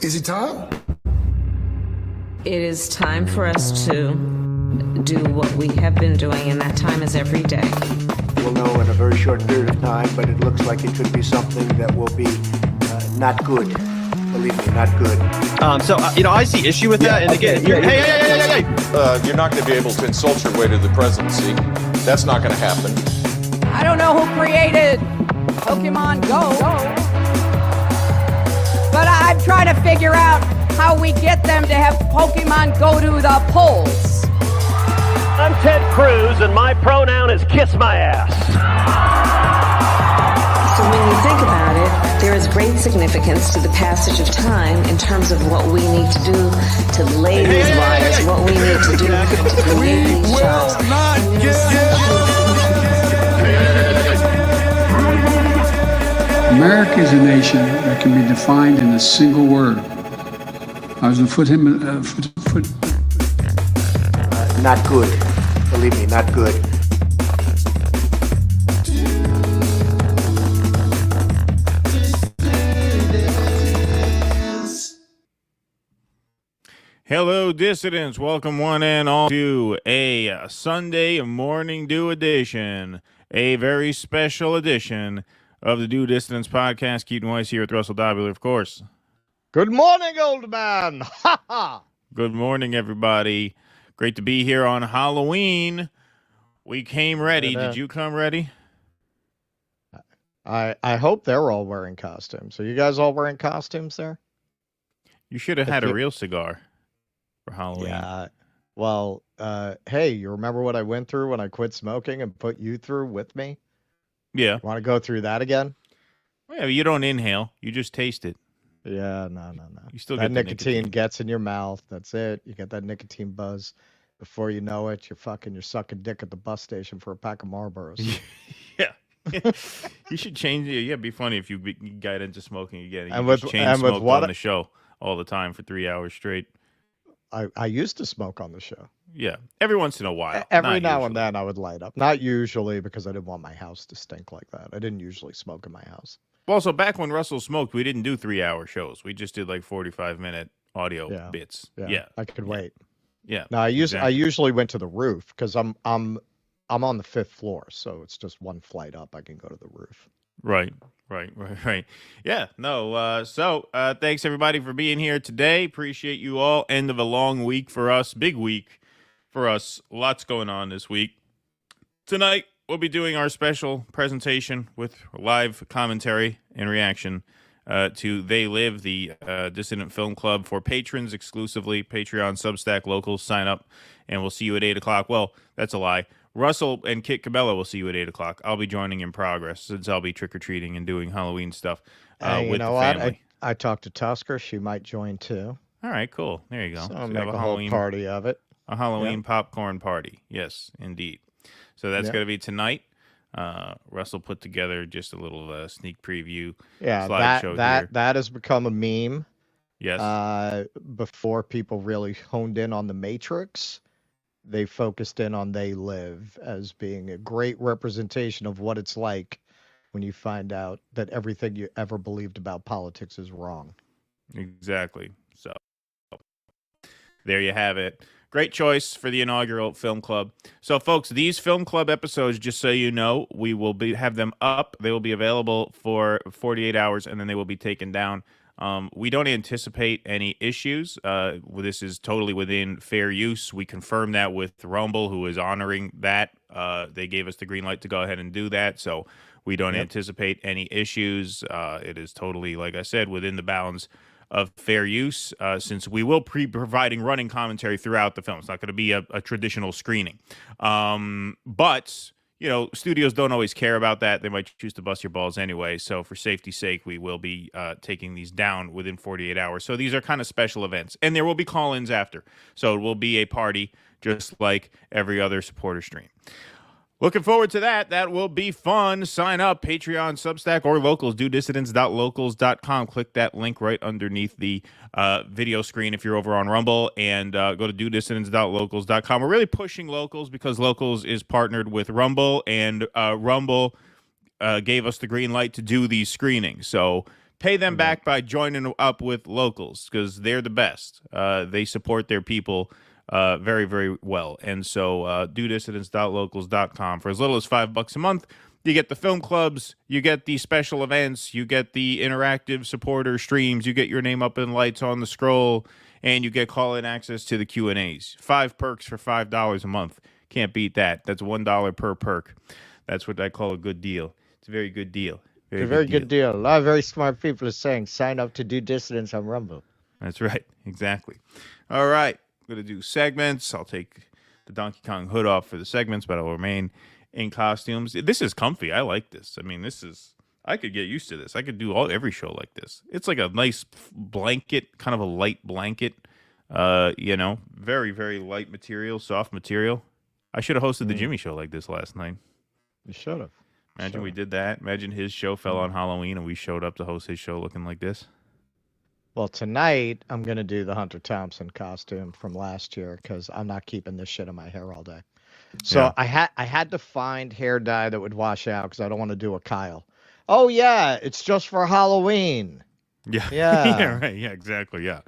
Is it time? It is time for us to do what we have been doing, and that time is every day. We'll know in a very short period of time, but it looks like it could be something that will be not good. Believe me, not good. I see issue with that. And again, hey. You're not going to be able to insult your way to the presidency. That's not going to happen. I don't know who created Pokemon Go, but I'm trying to figure out how we get them to have Pokemon go to the polls. I'm Ted Cruz, and my pronoun is kiss my ass. So when you think about it, there is great significance to the passage of time in terms of what we need to do to lay these wires, what we need to do to create these jobs. America is a nation that can be defined in a single word. I was going to put him. Not good. Believe me, not good. Hello, dissidents. Welcome one and all to a Sunday morning Dew edition, a very special edition of the Dew Dissidents podcast. Keaton Weiss here with Russell Dobler, of course. Good morning, old man. Ha ha. Good morning, everybody. Great to be here on Halloween. We came ready. Did you come ready? I hope they're all wearing costumes. Are you guys all wearing costumes there? You should have had a real cigar for Halloween. Yeah. Well, hey, you remember what I went through when I quit smoking and put you through with me? Yeah. Want to go through that again? Yeah, you don't inhale. You just taste it. Yeah, no. You still that get nicotine gets in your mouth. That's it. You get that nicotine buzz. Before you know it, you're sucking dick at the bus station for a pack of Marlboros. Yeah. You should change it. Yeah, it'd be funny if you got into smoking again. You and just with chain smoked what on the show all the time for 3 hours straight. I used to smoke on the show. Yeah, every once in a while. Every now and then I would light up. Not usually because I didn't want my house to stink like that. I didn't usually smoke in my house. Well, so back when Russell smoked, we didn't do 3-hour shows. We just did like 45-minute audio bits. Yeah, I could wait. Yeah. No, I usually went to the roof because I'm on the 5th floor, so it's just one flight up. I can go to the roof. Right. Yeah, no. So thanks everybody for being here today. Appreciate you all. End of a long week for us. Big week for us. Lots going on this week. Tonight, we'll be doing our special presentation with live commentary and reaction to They Live, the Dissident Film Club for patrons exclusively. Patreon, Substack, locals, sign up, and we'll see you at 8 o'clock. Well, that's a lie. Russell and Kit Cabela will see you at 8 o'clock. I'll be joining in progress since I'll be trick-or-treating and doing Halloween stuff with the family. I talked to Tusker. She might join too. All right, cool. There you go. So I'll make a whole party of it. A Halloween popcorn party. Yes, indeed. So that's going to be tonight. Russell put together just a little sneak preview. Yeah, that has become a meme. Yes. Before people really honed in on the Matrix, they focused in on They Live as being a great representation of what it's like when you find out that everything you ever believed about politics is wrong. Exactly. So there you have it. Great choice for the inaugural film club. So, folks, these film club episodes, just so you know, we will have them up. They will be available for 48 hours, and then they will be taken down. We don't anticipate any issues. This is totally within fair use. We confirmed that with Rumble, who is honoring that. They gave us the green light to go ahead and do that, so we don't anticipate any issues. It is totally, like I said, within the bounds of fair use, since we will be providing running commentary throughout the film. It's not going to be a traditional screening. But, studios don't always care about that. They might choose to bust your balls anyway. So for safety's sake, we will be taking these down within 48 hours. So these are kind of special events. And there will be call-ins after. So it will be a party just like every other supporter stream. Looking forward to that. That will be fun. Sign up, Patreon, Substack, or Locals. DoDissidents.locals.com. Click that link right underneath the video screen if you're over on Rumble, and go to DoDissidents.locals.com. We're really pushing Locals because Locals is partnered with Rumble, and Rumble gave us the green light to do these screenings. So Pay them back by joining up with locals because they're the best. They support their people very, very well. And so dudissidents.locals.com. For as little as $5 a month, you get the film clubs, you get the special events, you get the interactive supporter streams, you get your name up in lights on the scroll, and you get call-in access to the Q&As. 5 perks for $5 a month. Can't beat that. That's $1 per perk. That's what I call a good deal. It's a very good deal. It's a very good deal. A lot of very smart people are saying, sign up to Do Dissidents on Rumble. That's right. Exactly. All right. I'm going to do segments. I'll take the Donkey Kong hood off for the segments, but I'll remain in costumes. This is comfy. I like this. I mean, I could get used to this. I could do every show like this. It's like a nice blanket, kind of a light blanket, very, very light material, soft material. I should have hosted the Jimmy Show like this last night. You should have. Imagine we did that. Imagine his show fell on Halloween and we showed up to host his show looking like this. Well, tonight I'm going to do the Hunter Thompson costume from last year because I'm not keeping this shit in my hair all day. So yeah. I had to find hair dye that would wash out because I don't want to do a Kyle. Oh, yeah, it's just for Halloween. Yeah. Yeah. Yeah, right. Yeah, exactly. Yeah.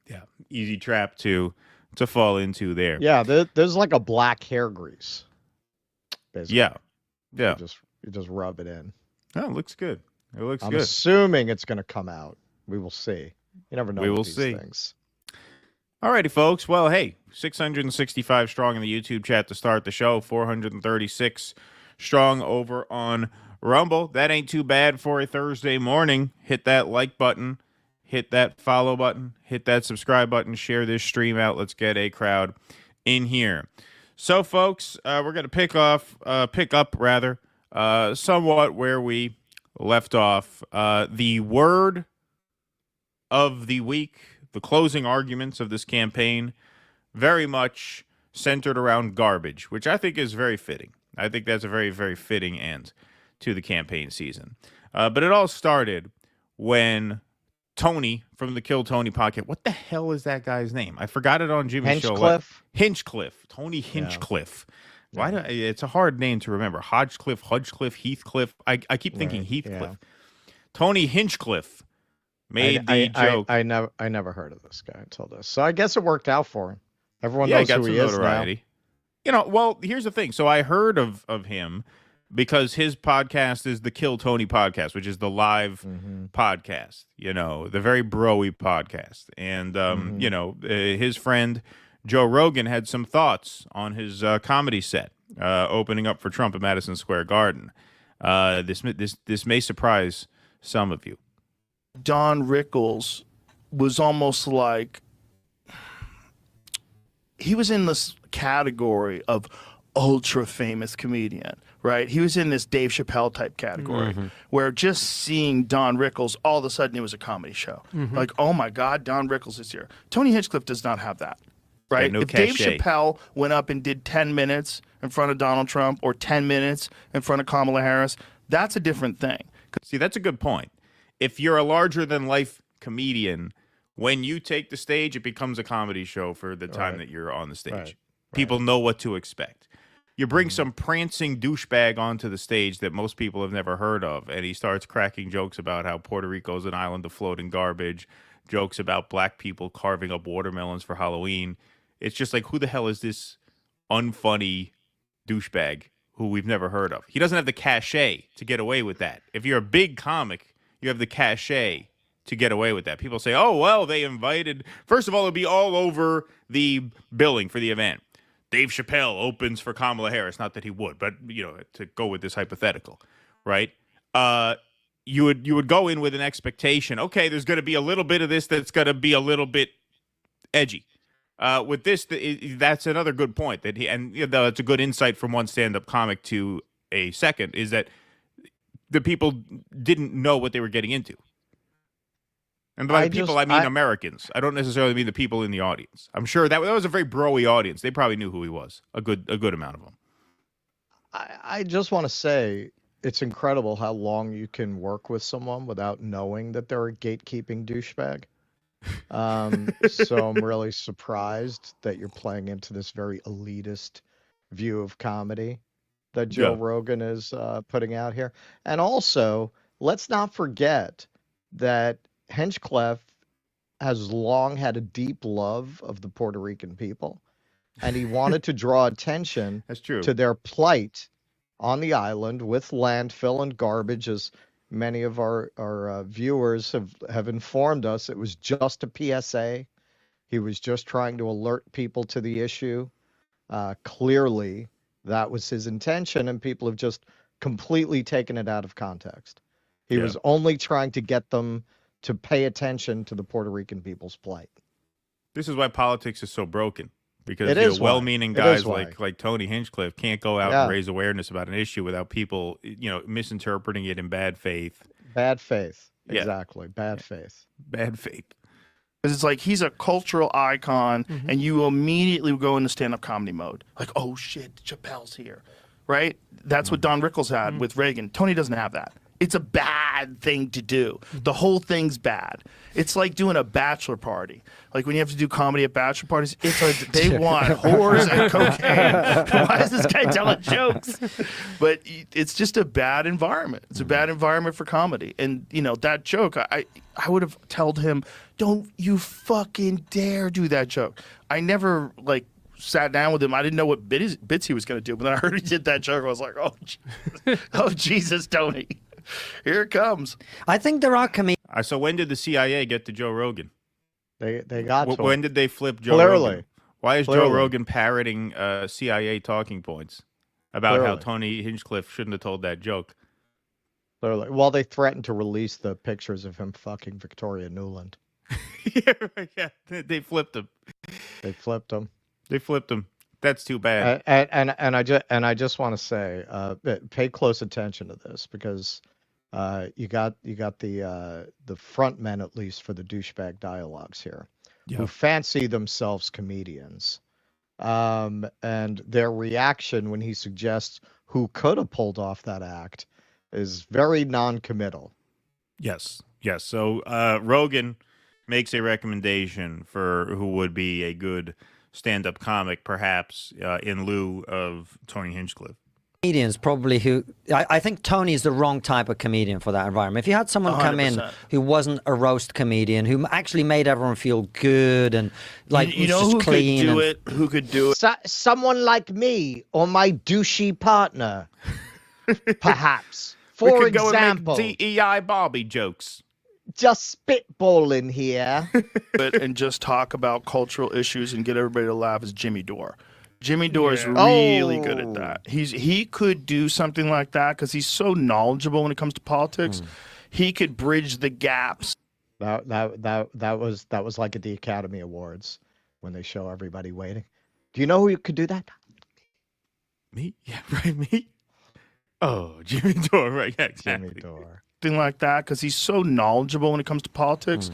Yeah. Easy trap to fall into there. Yeah, there's like a black hair grease. Basically. Yeah. Yeah. You just rub it in. Oh, it looks good. It looks I'm good. assuming it's going to come out. We will see. You never know. We will see. Things. All righty, folks. Well, hey, 665 strong in the YouTube chat to start the show. 436 strong over on Rumble. That ain't too bad for a Thursday morning. Hit that like button. Hit that follow button. Hit that subscribe button. Share this stream out. Let's get a crowd in here. So, folks, we're going to pick up somewhat where we left off. The word of the week, the closing arguments of this campaign, very much centered around garbage, which I think is very fitting. I think that's a very, very fitting end to the campaign season. But it all started when Tony from the Kill Tony podcast. What the hell is that guy's name? I forgot it on Jimmy's show. Hinchcliffe. Tony Hinchcliffe. Yeah. It's a hard name to remember. Hodgecliffe, Heathcliff. I keep thinking Heathcliff. Yeah. Tony Hinchcliffe made the joke. I never heard of this guy until this. So I guess it worked out for him. Everyone knows who he is notoriety now. Well, here's the thing. So I heard of him because his podcast is the Kill Tony podcast, which is the live podcast, the very bro-y podcast. And, his friend Joe Rogan had some thoughts on his comedy set opening up for Trump at Madison Square Garden. This may surprise some of you. Don Rickles was almost like he was in this category of ultra famous comedian, right? He was in this Dave Chappelle type category where just seeing Don Rickles, all of a sudden it was a comedy show. Like, oh my God, Don Rickles is here. Tony Hinchcliffe does not have that, right? No if cachet. Dave Chappelle went up and did 10 minutes in front of Donald Trump or 10 minutes in front of Kamala Harris, that's a different thing. See, that's a good point. If you're a larger-than-life comedian, when you take the stage, it becomes a comedy show for the time that you're on the stage. Right. People know what to expect. You bring some prancing douchebag onto the stage that most people have never heard of, and he starts cracking jokes about how Puerto Rico is an island of floating garbage, jokes about black people carving up watermelons for Halloween. It's just like, who the hell is this unfunny douchebag who we've never heard of? He doesn't have the cachet to get away with that. If you're a big comic, you have the cachet to get away with that. People say, oh, well, they invited. First of all, it'll be all over the billing for the event. Dave Chappelle opens for Kamala Harris. Not that he would, but, to go with this hypothetical, right? You would go in with an expectation. Okay, there's going to be a little bit of this that's going to be a little bit edgy. With this, that's another good point. That's a good insight from one stand-up comic to a second, is that the people didn't know what they were getting into. And by people, I mean Americans. I don't necessarily mean the people in the audience. I'm sure that was a very bro-y audience. They probably knew who he was, a good amount of them. I just want to say it's incredible how long you can work with someone without knowing that they're a gatekeeping douchebag. So I'm really surprised that you're playing into this very elitist view of comedy that Joe Rogan is putting out here. And also, let's not forget that Hinchcliffe has long had a deep love of the Puerto Rican people, and he wanted to draw attention That's true. to their plight on the island with landfill and garbage, as many of our viewers have informed us. It was just a PSA. He was just trying to alert people to the issue. Clearly, that was his intention, and people have just completely taken it out of context. He was only trying to get them to pay attention to the Puerto Rican people's plight. This is why politics is so broken. Because well-meaning why. guys like Tony Hinchcliffe can't go out and raise awareness about an issue without people, misinterpreting it in bad faith. Bad faith. Exactly. Bad faith. Bad faith. Because it's like he's a cultural icon, and you immediately go into stand-up comedy mode. Like, oh, shit, Chappelle's here, right? That's what Don Rickles had with Reagan. Tony doesn't have that. It's a bad thing to do. The whole thing's bad. It's like doing a bachelor party. Like when you have to do comedy at bachelor parties, they want whores and cocaine. Why is this guy telling jokes? But it's just a bad environment. It's a bad environment for comedy. And, that joke, I would have told him, don't you fucking dare do that joke. I never, sat down with him. I didn't know what bits he was going to do. But then I heard he did that joke. I was like, oh Jesus, Tony. Here it comes. I think there are comedians. So when did the CIA get to Joe Rogan? They got to when him. did they flip Joe Rogan? Why is Joe Rogan parroting CIA talking points about how Tony Hinchcliffe shouldn't have told that joke? Clearly. Well, they threatened to release the pictures of him fucking Victoria Nuland. Yeah, they flipped him. They flipped him. That's too bad. And I just want to say, pay close attention to this, because you got the front men, at least for the douchebag dialogues here, who fancy themselves comedians, and their reaction when he suggests who could have pulled off that act is very non-committal. Yes. So Rogan makes a recommendation for who would be a good stand-up comic, perhaps in lieu of Tony Hinchcliffe. Comedians probably who I think Tony is the wrong type of comedian for that environment. If you had someone 100%. Come in who wasn't a roast comedian, who actually made everyone feel good and who clean, could do it? Someone like me or my douchey partner, perhaps. For example, DEI Bobby jokes. Just spitballing here. And just talk about cultural issues and get everybody to laugh is Jimmy Dore. Jimmy Dore is really good at that. He could do something like that because he's so knowledgeable when it comes to politics. He could bridge the gaps. That was like at the Academy Awards when they show everybody waiting. Do you know who could do that? Me? Yeah, right. Me. Oh, Jimmy Dore. Right. Yeah, exactly. Jimmy Dore. Thing like that because he's so knowledgeable when it comes to politics.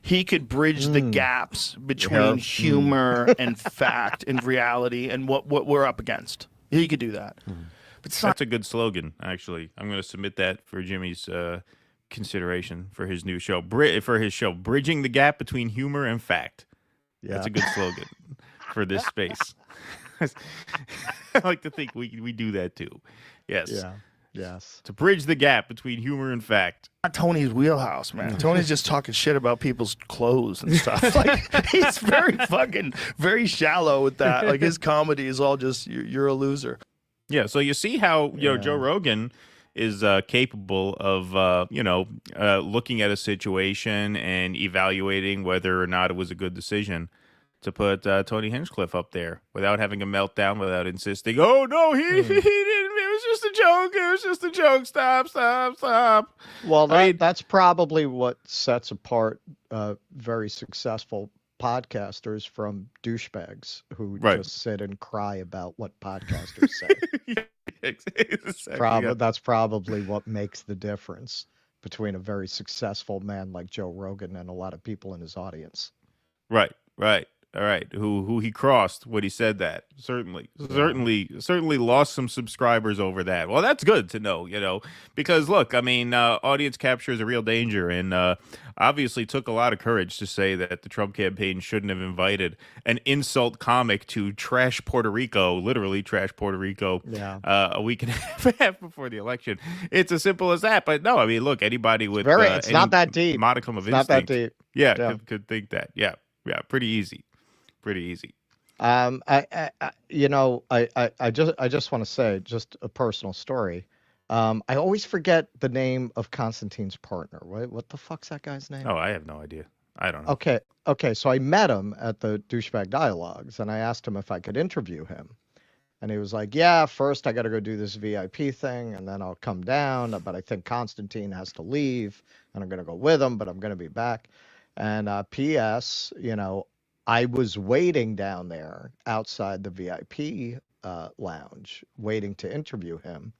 He could bridge the gaps between humor and fact and reality and what we're up against. He could do that. But that's a good slogan, actually. I'm going to submit that for Jimmy's consideration for his new show, Bridging the Gap Between Humor and Fact. Yeah. That's a good slogan for this space. I like to think we do that too. Yes. Yeah. Yes. To bridge the gap between humor and fact. Not Tony's wheelhouse, man. Tony's just talking shit about people's clothes and stuff. He's very shallow with that. Like his comedy is all just you're a loser. Yeah. So you see how Joe Rogan is capable of looking at a situation and evaluating whether or not it was a good decision to put Tony Hinchcliffe up there without having a meltdown, without insisting, "Oh no, he didn't. It was just a joke. It was just a joke. Stop." Well, that's probably what sets apart very successful podcasters from douchebags who just sit and cry about what podcasters say. Exactly. That's probably what makes the difference between a very successful man like Joe Rogan and a lot of people in his audience. Right. All right, who he crossed when he said that. Certainly lost some subscribers over that. Well, that's good to know, because look, I mean, audience capture is a real danger, and obviously took a lot of courage to say that the Trump campaign shouldn't have invited an insult comic to trash Puerto Rico, literally trash Puerto Rico, a week and a half before the election. It's as simple as that. But no, I mean, look, anybody with it's not that deep. Modicum of instinct, not that deep. Yeah. Could think that. Yeah, pretty easy. I just want to say, just a personal story. I always forget the name of Constantine's partner. What the fuck's that guy's name? Oh, I have no idea. I don't know. Okay. So I met him at the Douchebag Dialogues, and I asked him if I could interview him. And he was like, yeah, first I got to go do this VIP thing, and then I'll come down. But I think Constantine has to leave, and I'm going to go with him, but I'm going to be back. And P.S., I was waiting down there outside the VIP lounge, waiting to interview him.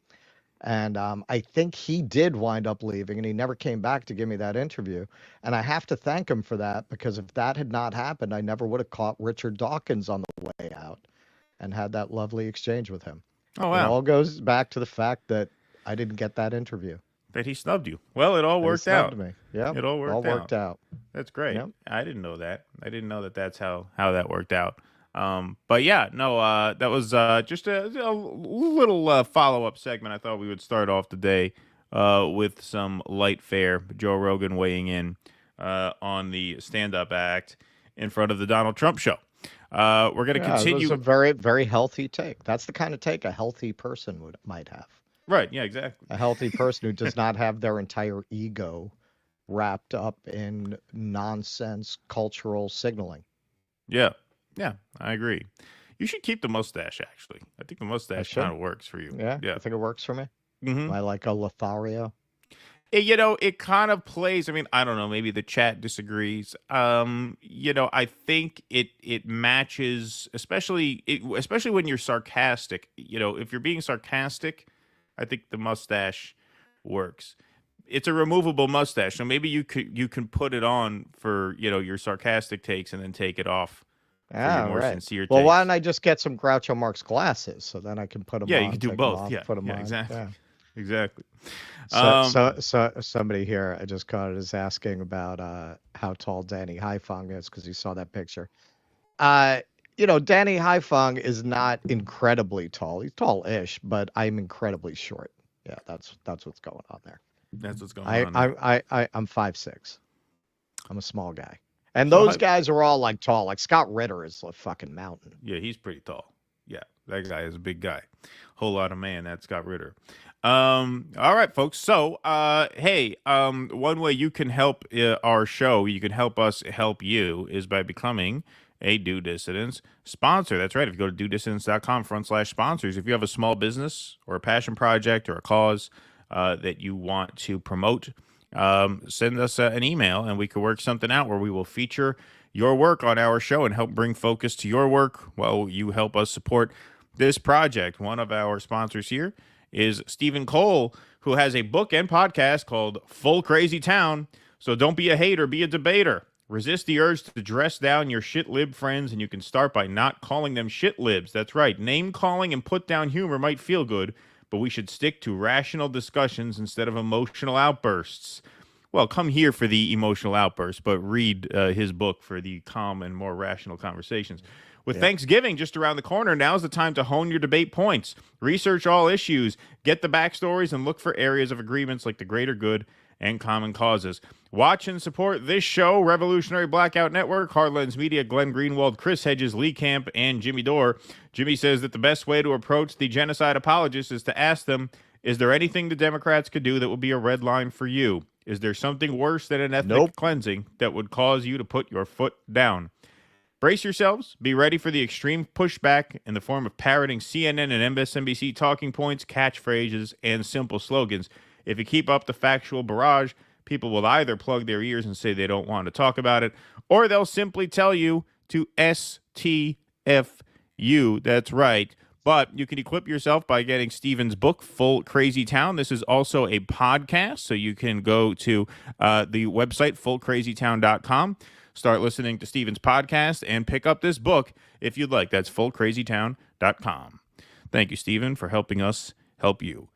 And I think he did wind up leaving, and he never came back to give me that interview. And I have to thank him for that, because if that had not happened, I never would have caught Richard Dawkins on the way out and had that lovely exchange with him. Oh, wow. It all goes back to the fact that I didn't get that interview. That he snubbed you. Well, it all worked out. Yeah, it all worked out. That's great. Yep. I didn't know that. I didn't know that that's how that worked out. But yeah, no, that was just a little follow-up segment. I thought we would start off the day with some light fare. Joe Rogan weighing in on the stand-up act in front of the Donald Trump show. We're going to continue. It was a very, very healthy take. That's the kind of take a healthy person might have. Right. Yeah, exactly. A healthy person who does not have their entire ego wrapped up in nonsense cultural signaling. Yeah, I agree. You should keep the mustache, actually. I think the mustache kind of works for you. Yeah, I think it works for me. Mm-hmm. I like a Lothario. It kind of plays. I mean, I don't know. Maybe the chat disagrees. I think it matches, especially when you're sarcastic. If you're being sarcastic, I think the mustache works. It's a removable mustache, so maybe you can put it on for your sarcastic takes and then take it off for your more sincere takes. Well, why don't I just get some Groucho Marx glasses so then I can put them on? Yeah, you can do both. Put them on. Exactly. Yeah. Exactly. So somebody here, I just caught it, is asking about how tall Danny Haifang is because he saw that picture. Danny Haifang is not incredibly tall. He's tall-ish, but I'm incredibly short. Yeah, that's what's going on there. That's what's going on. I'm 5'6". I'm a small guy, and those guys are all like tall. Like Scott Ritter is a fucking mountain. Yeah, he's pretty tall. Yeah, that guy is a big guy. Whole lot of man. That's Scott Ritter. All right, folks. So, hey, one way you can help our show, you can help us help you, is by becoming a Due Dissidents sponsor. That's right. If you go to duedissidents.com/sponsors, if you have a small business or a passion project or a cause that you want to promote, send us an email and we can work something out where we will feature your work on our show and help bring focus to your work while you help us support this project. One of our sponsors here is Stephen Cole, who has a book and podcast called Full Crazy Town. So don't be a hater, be a debater. Resist the urge to dress down your shit lib friends, and you can start by not calling them shit libs. That's right. Name calling and put down humor might feel good, but we should stick to rational discussions instead of emotional outbursts. Well, come here for the emotional outbursts, but read his book for the calm and more rational conversations. With Thanksgiving just around the corner, now's the time to hone your debate points. Research all issues, get the backstories, and look for areas of agreements like the greater good and common causes. Watch and support this show, Revolutionary Blackout Network, Hardlands Media, Glenn Greenwald, Chris Hedges, Lee Camp, and Jimmy Dore. Jimmy says that the best way to approach the genocide apologists is to ask them, is there anything the Democrats could do that would be a red line for you? Is there something worse than an ethnic cleansing that would cause you to put your foot down? Brace yourselves. Be ready for the extreme pushback in the form of parroting CNN and MSNBC talking points, catchphrases, and simple slogans. If you keep up the factual barrage, people will either plug their ears and say they don't want to talk about it, or they'll simply tell you to STFU. That's right. But you can equip yourself by getting Stephen's book, Full Crazy Town. This is also a podcast, so you can go to the website, fullcrazytown.com. Start listening to Steven's podcast and pick up this book if you'd like. That's fullcrazytown.com. Thank you, Steven, for helping us help you.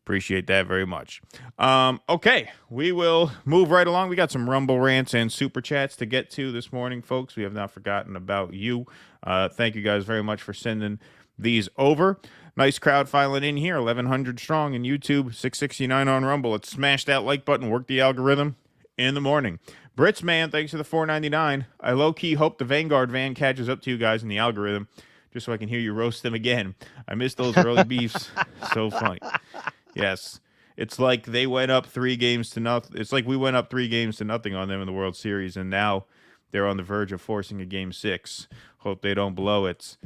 Appreciate that very much. Okay, we will move right along. We got some Rumble rants and Super Chats to get to this morning, folks. We have not forgotten about you. Thank you guys very much for sending these over. Nice crowd filing in here, 1,100 strong in YouTube, 669 on Rumble. Let's smash that like button, work the algorithm in the morning. Brits, man, thanks for the $4.99. I low-key hope the Vanguard van catches up to you guys in the algorithm just so I can hear you roast them again. I miss those early beefs. So funny. Yes. It's like they went up 3 games to nothing. It's like we went up 3 games to nothing on them in the World Series, and now they're on the verge of forcing a Game 6. Hope they don't blow it.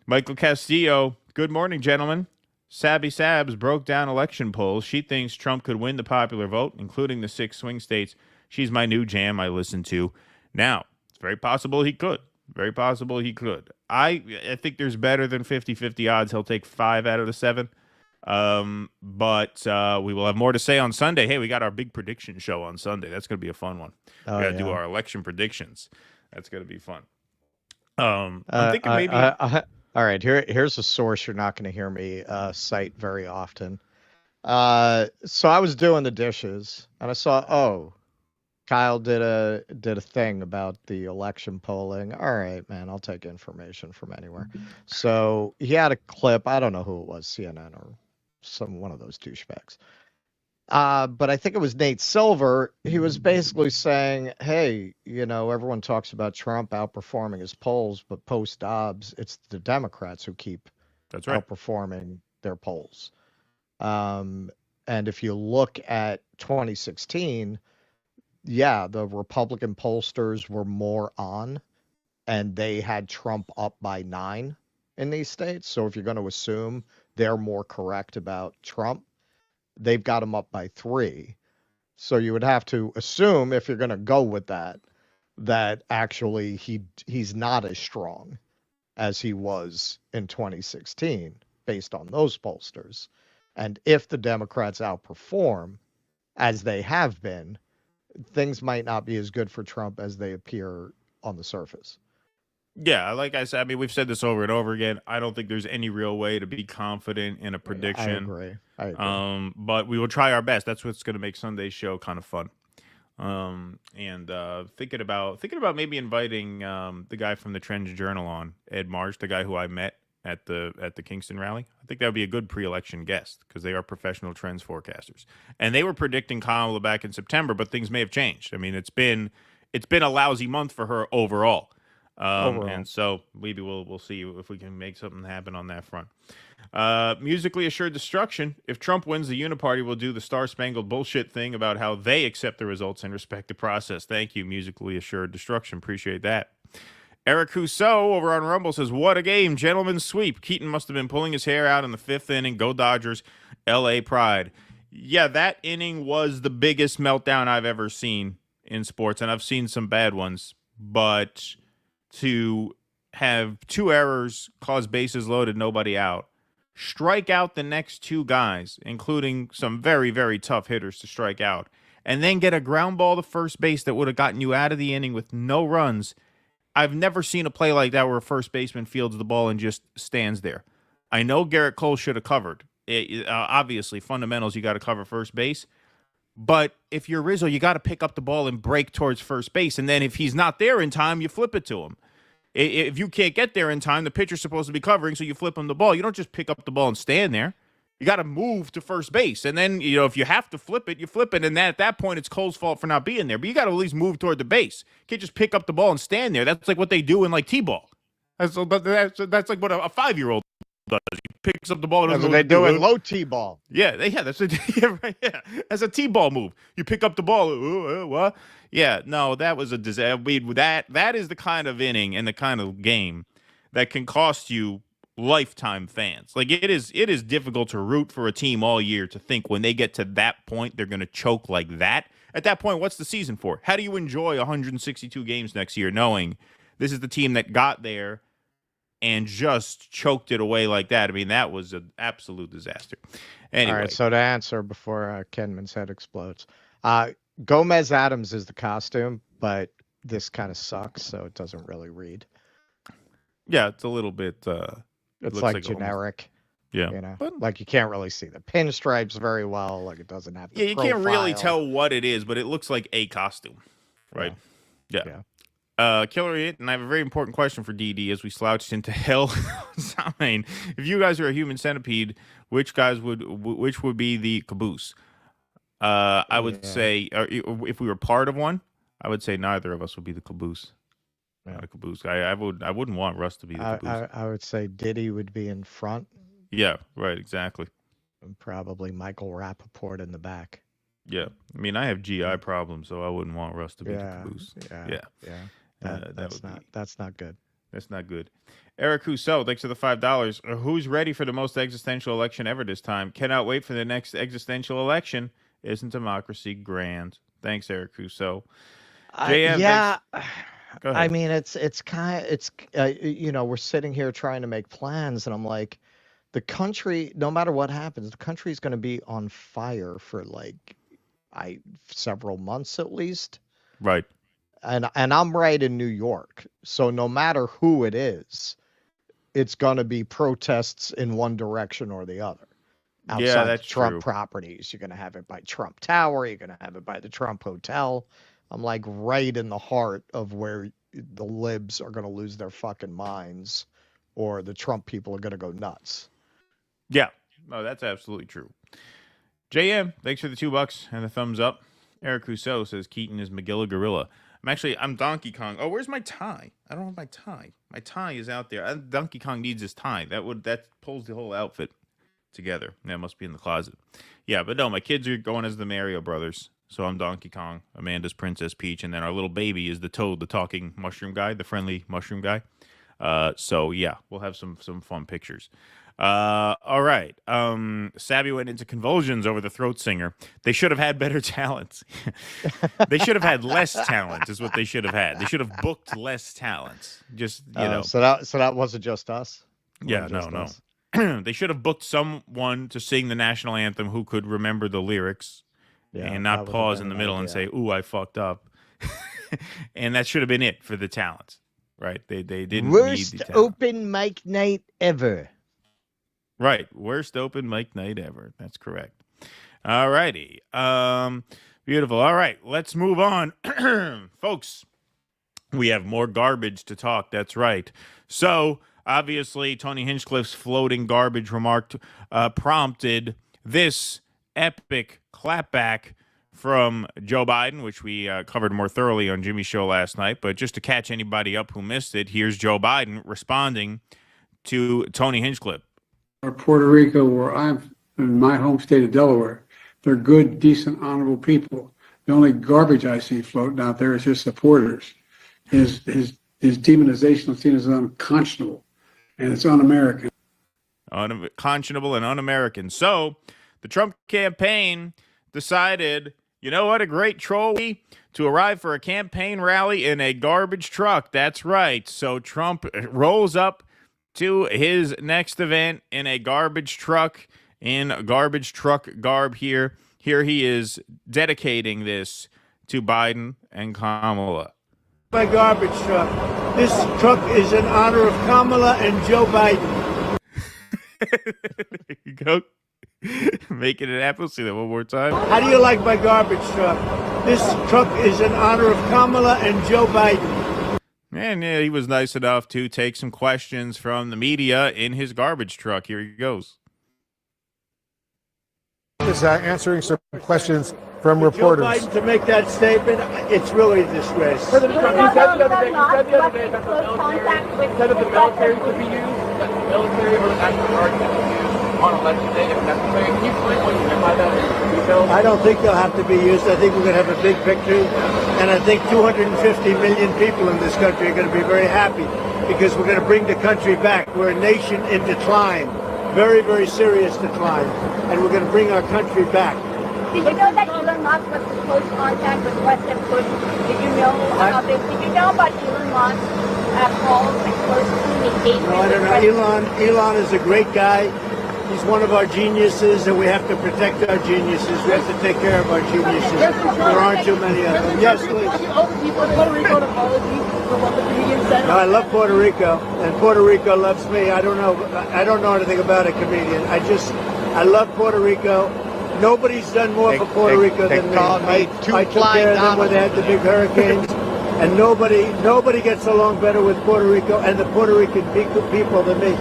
Michael Castillo, good morning, gentlemen. Sabby Sabs broke down election polls. She thinks Trump could win the popular vote, including the 6 swing states. She's my new jam I listen to. Now, it's very possible he could. Very possible he could. I think there's better than 50-50 odds he'll take 5 out of the 7. But we will have more to say on Sunday. Hey, we got our big prediction show on Sunday. That's going to be a fun one. We got to do our election predictions. That's going to be fun. I'm thinking maybe. All right, here's a source you're not going to hear me cite very often. So I was doing the dishes and I saw, Kyle did a thing about the election polling. All right, man, I'll take information from anywhere. So he had a clip. I don't know who it was, CNN or one of those douchebags. But I think it was Nate Silver. He was basically saying, hey, everyone talks about Trump outperforming his polls, but post Dobbs, it's the Democrats who keep outperforming their polls. And if you look at 2016, the Republican pollsters were more on, and they had Trump up by 9 in these states. So if you're going to assume they're more correct about Trump, they've got him up by 3. So you would have to assume, if you're going to go with that actually he's not as strong as he was in 2016 based on those pollsters. And if the Democrats outperform, as they have been, things might not be as good for Trump as they appear on the surface. Yeah, like I said, we've said this over and over again. I don't think there's any real way to be confident in a prediction. I agree. But we will try our best. That's what's going to make Sunday's show kind of fun. Thinking about maybe inviting the guy from the Trends Journal on, Ed Marsh, the guy who I met at the Kingston rally. I think that would be a good pre-election guest because they are professional trends forecasters. And they were predicting Kamala back in September, but things may have changed. It's been a lousy month for her overall. And so maybe we'll see if we can make something happen on that front. Musically assured destruction. If Trump wins, the Uniparty will do the star-spangled bullshit thing about how they accept the results and respect the process. Thank you, musically assured destruction. Appreciate that. Eric Rousseau over on Rumble says, what a game, gentlemen's sweep. Keaton must have been pulling his hair out in the 5th inning. Go Dodgers, LA pride. Yeah, that inning was the biggest meltdown I've ever seen in sports, and I've seen some bad ones, but to have 2 errors, cause bases loaded, nobody out, strike out the next 2 guys, including some very, very tough hitters to strike out, and then get a ground ball to first base that would have gotten you out of the inning with no runs. I've never seen a play like that where a first baseman fields the ball and just stands there. I know Garrett Cole should have covered. Obviously, fundamentals, you got to cover first base. But if you're Rizzo, you got to pick up the ball and break towards first base. And then if he's not there in time, you flip it to him. If you can't get there in time, the pitcher's supposed to be covering, so you flip him the ball. You don't just pick up the ball and stand there. You got to move to first base. And then, if you have to flip it, you flip it. And then at that point, it's Cole's fault for not being there. But you got to at least move toward the base. You can't just pick up the ball and stand there. That's like what they do in, T-ball. That's like what a 5-year-old does. He picks up the ball. That's what they do in low T-ball. Yeah, that's That's a T-ball move. You pick up the ball. What? Yeah, no, that was a disaster. That is the kind of inning and the kind of game that can cost you lifetime fans. It is difficult to root for a team all year to think when they get to that point they're going to choke like that. At that point, what's the season for? How do you enjoy 162 games next year knowing this is the team that got there and just choked it away like that? That was an absolute disaster. Anyway. All right, so to answer before Kenman's head explodes, Gomez Adams is the costume, but this kind of sucks, so it doesn't really read. Yeah, it's a little bit. It's like generic. Yeah, you know, like you can't really see the pinstripes very well. Like it doesn't have. You can't really tell what it is, but it looks like a costume, right? Yeah. Killer It, and I have a very important question for DD as we slouched into hell. If you guys are a human centipede, which would be the caboose? I would say, if we were part of one, I would say neither of us would be the caboose. Not a caboose. I wouldn't want Russ to be the caboose. I would say Diddy would be in front. Yeah, right, exactly. And probably Michael Rappaport in the back. Yeah, I mean, I have GI problems, so I wouldn't want Russ to be the caboose. Yeah. That's not good. That's not good. Eric Husso, thanks for the $5. Who's ready for the most existential election ever this time? Cannot wait for the next existential election. Isn't democracy grand? Thanks, Eric Husso. Yeah. Go ahead. I mean, it's you know, we're sitting here trying to make plans, and I'm like, the country, no matter what happens, the country is going to be on fire for like several months at least. Right. And I'm right in New York, so no matter who it is, it's going to be protests in one direction or the other. Outside that's Trump true. properties, you're going to have it by Trump Tower, you're going to have it by the Trump Hotel. I'm like right in the heart of where the libs are going to lose their fucking minds, or the Trump people are going to go nuts. Yeah, no, that's absolutely true. JM, thanks for the $2 and the thumbs up. Eric Rousseau says Keaton is Magilla Gorilla. I'm Donkey Kong. Oh, where's my tie? I don't have my tie. My tie is out there. Donkey Kong needs his tie. That pulls the whole outfit together. That must be in the closet. Yeah, but no, my kids are going as the Mario Brothers. So I'm Donkey Kong, Amanda's Princess Peach, and then our little baby is the Toad, the talking mushroom guy, the friendly mushroom guy. So yeah, we'll have some fun pictures. All right. Savvy went into convulsions over the throat singer. They should have had better talent. They should have had less talent is what they should have had. They should have booked less talent. Just, you know. So that wasn't just us? Yeah, no. They should have booked someone to sing the national anthem who could remember the lyrics and not pause in the middle and say, ooh, I fucked up. And that should have been it for the talent, right? They didn't need the talent. Open mic night ever. Right. Worst open mic night ever. That's correct. All righty. Beautiful. All right. Let's move on. Folks, we have more garbage to talk. That's right. So, obviously, Tony Hinchcliffe's floating garbage remark prompted this epic clapback from Joe Biden, which we covered more thoroughly on Jimmy's show last night. But just to catch anybody up who missed it, here's Joe Biden responding to Tony Hinchcliffe. Or Puerto Rico, where I'm in my home state of Delaware, they're good, decent, honorable people. The only garbage I see floating out there is his supporters. His demonization is seen as unconscionable, and it's un-American. Unconscionable and un-American. So the Trump campaign decided, you know what, a great troll to arrive for a campaign rally in a garbage truck. That's right. So Trump rolls up to his next event in a garbage truck, in garbage truck garb here. Here he is dedicating this to Biden and Kamala. My garbage truck. This truck is in honor of Kamala and Joe Biden. There you go. Making it happen. See that one more time. How do you like my garbage truck? This truck is in honor of Kamala and Joe Biden. And yeah, he was nice enough to take some questions from the media in his garbage truck. Here he goes. Is answering some questions from reporters. Joe Biden to make that statement, it's really a disgrace. President Trump, you said the other day that the military could be used, that the military or the National Guard could be used on election day if necessary. Can you explain what you meant by that in detail? I don't think they'll have to be used. I think we're going to have a big victory. And I think 250 million people in this country are going to be very happy because we're going to bring the country back. We're a nation in decline, very, very serious decline. And we're going to bring our country back. Did you know that Elon Musk was in close contact with President Bush? Did you know about this? Did you know about Elon Musk calls and close communication? No, I don't know. Elon is a great guy. He's one of our geniuses, and we have to protect our geniuses. We have to take care of our geniuses. There aren't too many of them. Yes, please. No, I love Puerto Rico, and Puerto Rico loves me. I don't know anything about a comedian. I love Puerto Rico. Nobody's done more for Puerto Rico than me. I took care of them when they had the big hurricanes, and nobody gets along better with Puerto Rico and the Puerto Rican people than me.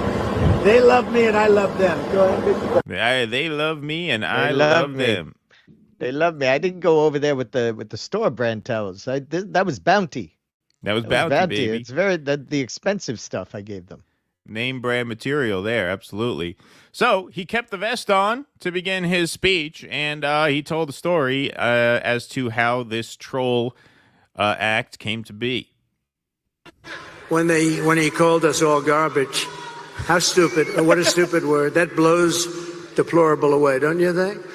They love me and I love them. Go ahead. They love me and I love them. They love me. I didn't go over there with the store brand towels. That was Bounty. That was Bounty, baby. It's the expensive stuff I gave them. Name brand material there, absolutely. So he kept the vest on to begin his speech, and he told the story as to how this troll act came to be. When he called us all garbage, how stupid! What a stupid word. That blows deplorable away, don't you think?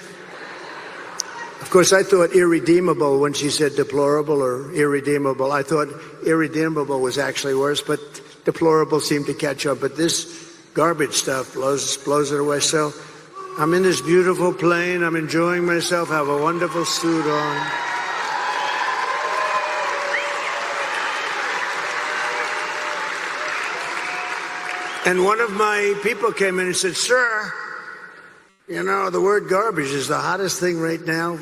Of course, I thought irredeemable when she said deplorable or irredeemable. I thought irredeemable was actually worse, but deplorable seemed to catch up. But this garbage stuff blows it away. So I'm in this beautiful plane. I'm enjoying myself. I have a wonderful suit on. And one of my people came in and said, "Sir, you know, the word garbage is the hottest thing right now."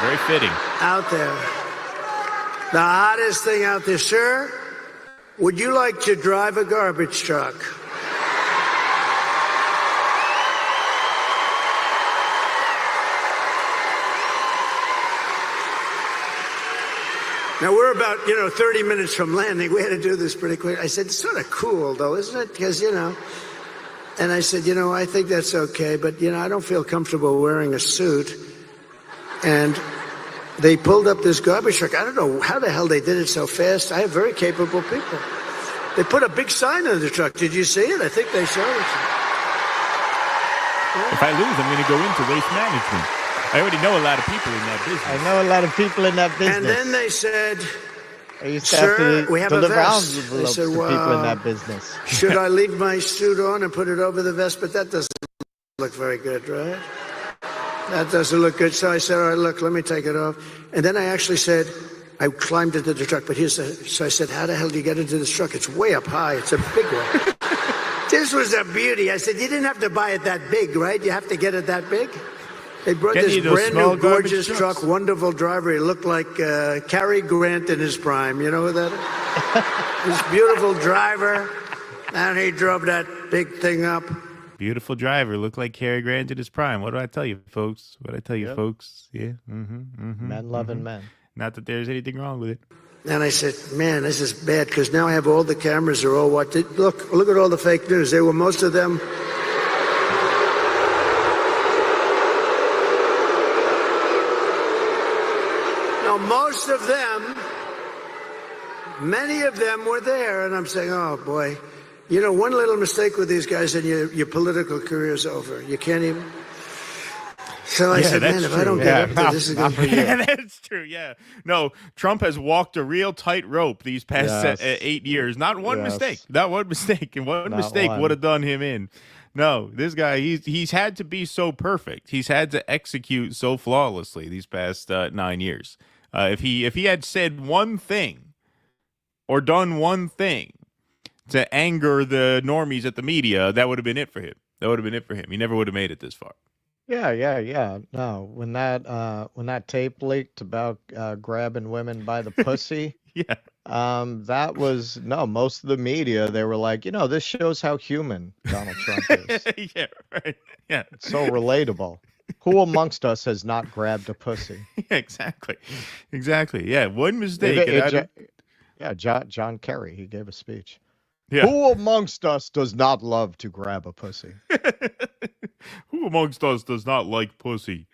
Very fitting. Out there. The hottest thing out there. "Sir, would you like to drive a garbage truck?" Now, we're about, 30 minutes from landing. We had to do this pretty quick. I said, "It's sort of cool, though, isn't it? Because, And I said, I think that's okay, but, I don't feel comfortable wearing a suit. And they pulled up this garbage truck. I don't know how the hell they did it so fast. I have very capable people. They put a big sign on the truck. Did you see it? I think they showed it. If I lose, I'm going to go into waste management. I already know a lot of people in that business. I know a lot of people in that business. And then they said, "Sir, we have a vest." I said, "Well, people in that business. Should I leave my suit on and put it over the vest?" But that doesn't look very good, right? That doesn't look good. So I said, "All right, look, let me take it off." And then I actually said, I climbed into the truck. But so I said, "How the hell do you get into this truck? It's way up high. It's a big one." This was a beauty. I said, "You didn't have to buy it that big, right? You have to get it that big?" They brought this brand new, gorgeous truck, wonderful driver. He looked like Cary Grant in his prime. You know who that is? This beautiful driver, and he drove that big thing up. Beautiful driver, looked like Cary Grant in his prime. What do I tell you, folks? Folks? Yeah. Men loving men. Not that there's anything wrong with it. And I said, "Man, this is bad, because now I have all the cameras are all watching. Look at all the fake news. They were most of them." Most of them, many of them were there, and I'm saying, oh boy, one little mistake with these guys and your political career's over. You can't even. So I said, man, if I don't get up there, this is going to be Yeah, that's true, yeah. No, Trump has walked a real tight rope these past 8 years. Not one mistake. Not one mistake. And one mistake would have done him in. No, this guy, he's had to be so perfect. He's had to execute so flawlessly these past 9 years. If he had said one thing or done one thing to anger the normies at the media, that would have been it for him. He never would have made it this far. Yeah. No, when that tape leaked about grabbing women by the pussy, that was most of the media. They were like, this shows how human Donald Trump is. Yeah, right. Yeah, it's so relatable. Who amongst us has not grabbed a pussy? Yeah, exactly. Yeah, one mistake. John Kerry, he gave a speech. Yeah. Who amongst us does not love to grab a pussy? Who amongst us does not like pussy?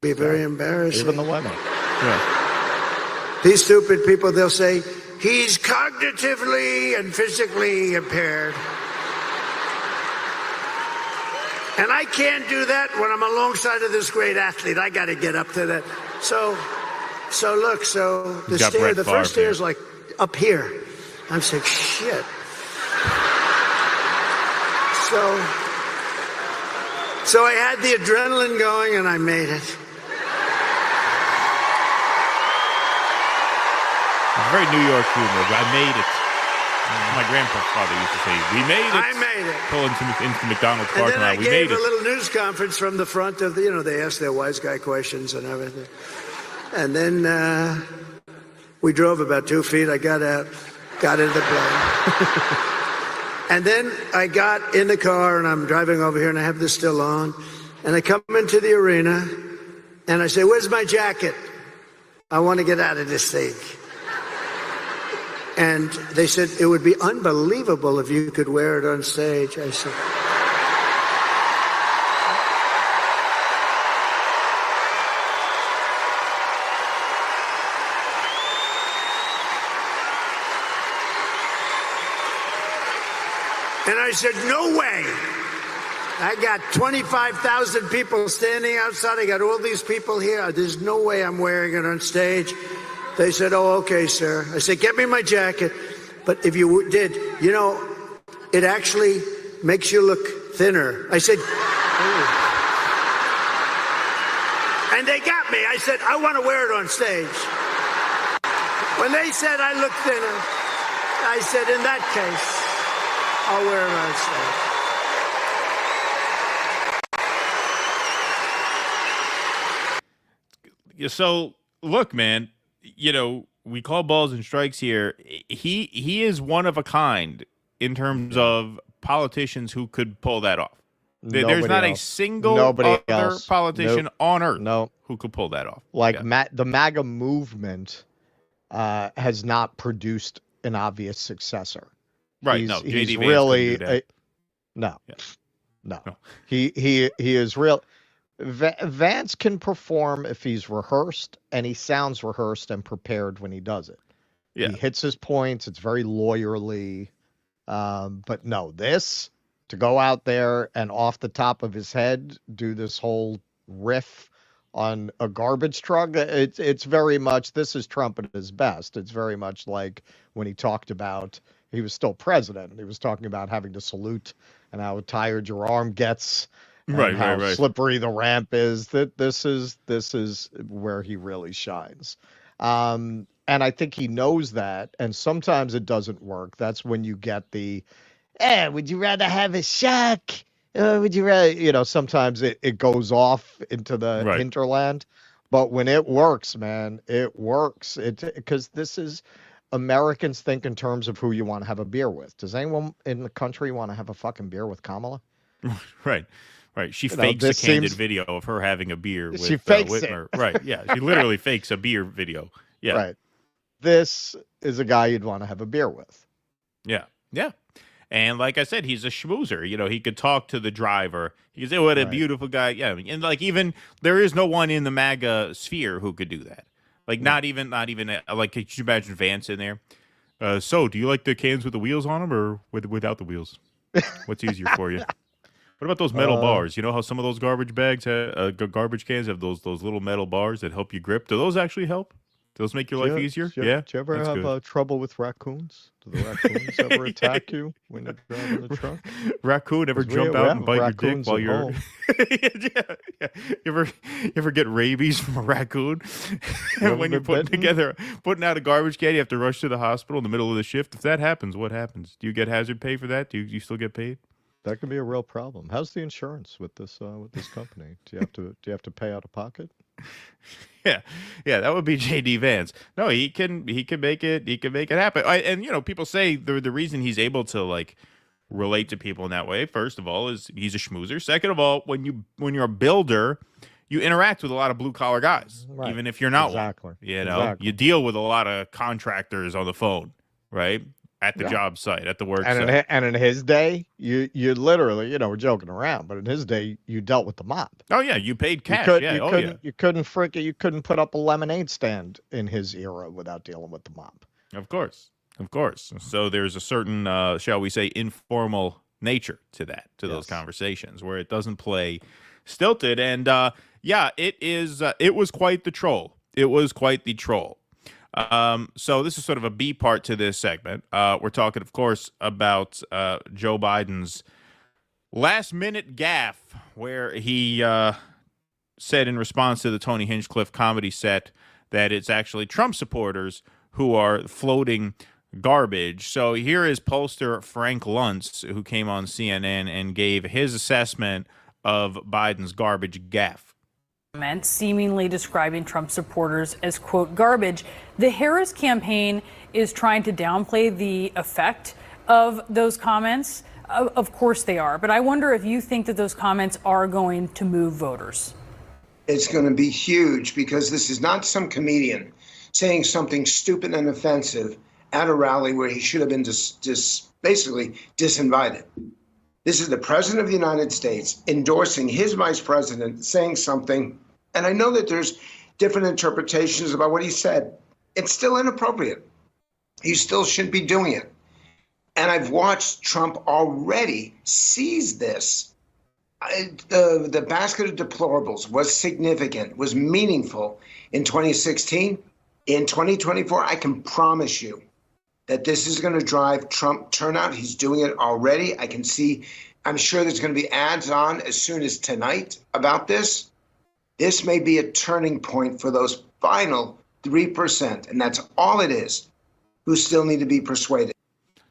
Be very embarrassing. Even the women. Yeah. These stupid people, they'll say, he's cognitively and physically impaired. And I can't do that when I'm alongside of this great athlete. I got to get up to that. So look, the first stair is like up here. I'm saying, shit. So So I had the adrenaline going, and I made it. It's very New York humor. I made it. My grandfather used to say, "We made it." I made it. Pull into McDonald's And parking then I lot. We gave made a it. little news conference from the front of the, they asked their wise guy questions and everything. And then we drove about 2 feet. I got out, got into the plane. And then I got in the car, and I'm driving over here, and I have this still on. And I come into the arena, and I say, "Where's my jacket? I want to get out of this thing." And they said, "It would be unbelievable if you could wear it on stage." I said, and I said, "No way. I got 25,000 people standing outside. I got all these people here. There's no way I'm wearing it on stage." They said, "Oh, okay, sir." I said, "Get me my jacket." But if you did, it actually makes you look thinner. I said, and they got me. I said, "I want to wear it on stage." When they said I look thinner, I said, "In that case, I'll wear it on stage." So, look, man, we call balls and strikes here. He is one of a kind in terms of politicians who could pull that off. There's not a single other politician on earth who could pull that off. Like the MAGA movement has not produced an obvious successor. Right? He's JD Vance really couldn't do that. no. He is real. Vance can perform if he's rehearsed, and he sounds rehearsed and prepared when he does it. Yeah. He hits his points. It's very lawyerly. But no, to go out there and off the top of his head do this whole riff on a garbage truck, it's very much, this is Trump at his best. It's very much like when he talked about, he was still president, and he was talking about having to salute and how tired your arm gets. And how slippery the ramp is. That this is where he really shines, and I think he knows that. And sometimes it doesn't work. That's when you get the, would you rather have a shack? Would you rather? Sometimes it goes off into the hinterland. But when it works, man, it works. Because this is, Americans think in terms of who you want to have a beer with. Does anyone in the country want to have a fucking beer with Kamala? Right. She fakes a candid video of her having a beer with Whitmer. Right. Yeah. She literally fakes a beer video. Yeah. Right. This is a guy you'd want to have a beer with. Yeah. Yeah. And like I said, he's a schmoozer. He could talk to the driver. He could say, "What a beautiful guy." Yeah. And even there is no one in the MAGA sphere who could do that. Like not even like, could you imagine Vance in there? So do you like the cans with the wheels on them or without the wheels? What's easier for you? What about those metal bars? You know how some of those garbage bags garbage cans have those little metal bars that help you grip? Do those actually help? Do those make your life easier? Yeah. Do you ever have trouble with raccoons? Do the raccoons ever attack you when you're driving the truck? Raccoon ever jump out and bite your dick while you're? Yeah. You ever get rabies from a raccoon? And when you're putting out a garbage can, you have to rush to the hospital in the middle of the shift. If that happens, what happens? Do you get hazard pay for that? Do you still get paid? That could be a real problem. How's the insurance with this company? Do you have to pay out of pocket? Yeah, that would be JD Vance. No, he can make it happen. And people say the reason he's able to like relate to people in that way, first of all, is he's a schmoozer. Second of all, when you're a builder, you interact with a lot of blue collar guys, even if you're not one. You deal with a lot of contractors on the phone, right? At the job site, at the work site. And in his day, you literally, we're joking around, but in his day, you dealt with the mob. Oh yeah, you paid cash. You couldn't put up a lemonade stand in his era without dealing with the mob. Of course. So there's a certain, shall we say, informal nature to those conversations where it doesn't play stilted. And it was quite the troll. So this is sort of a B part to this segment. We're talking, of course, about Joe Biden's last-minute gaffe where he said in response to the Tony Hinchcliffe comedy set that it's actually Trump supporters who are floating garbage. So here is pollster Frank Luntz, who came on CNN and gave his assessment of Biden's garbage gaffe. Seemingly describing Trump supporters as, quote, garbage. The Harris campaign is trying to downplay the effect of those comments. Of course they are. But I wonder if you think that those comments are going to move voters. It's going to be huge because this is not some comedian saying something stupid and offensive at a rally where he should have been basically disinvited. This is the president of the United States endorsing his vice president saying something. And I know that there's different interpretations about what he said. It's still inappropriate. You still shouldn't be doing it. And I've watched Trump already seize this. The basket of deplorables was significant, was meaningful in 2016. In 2024, I can promise you that this is going to drive Trump turnout. He's doing it already. I can see, I'm sure there's going to be ads on as soon as tonight about this. This may be a turning point for those final 3%, and that's all it is, who still need to be persuaded.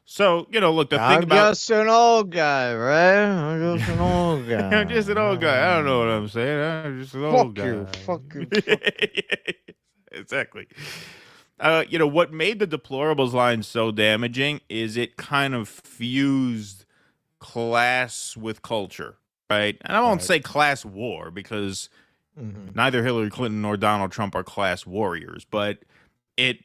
So, look, the thing I'm about... just an old guy, right? I'm just an old guy. I'm just an old guy. I don't know what I'm saying. I'm just an old guy. Fuck you. Exactly. What made the deplorables line so damaging is it kind of fused class with culture, right? And I won't say class war because neither Hillary Clinton nor Donald Trump are class warriors, but it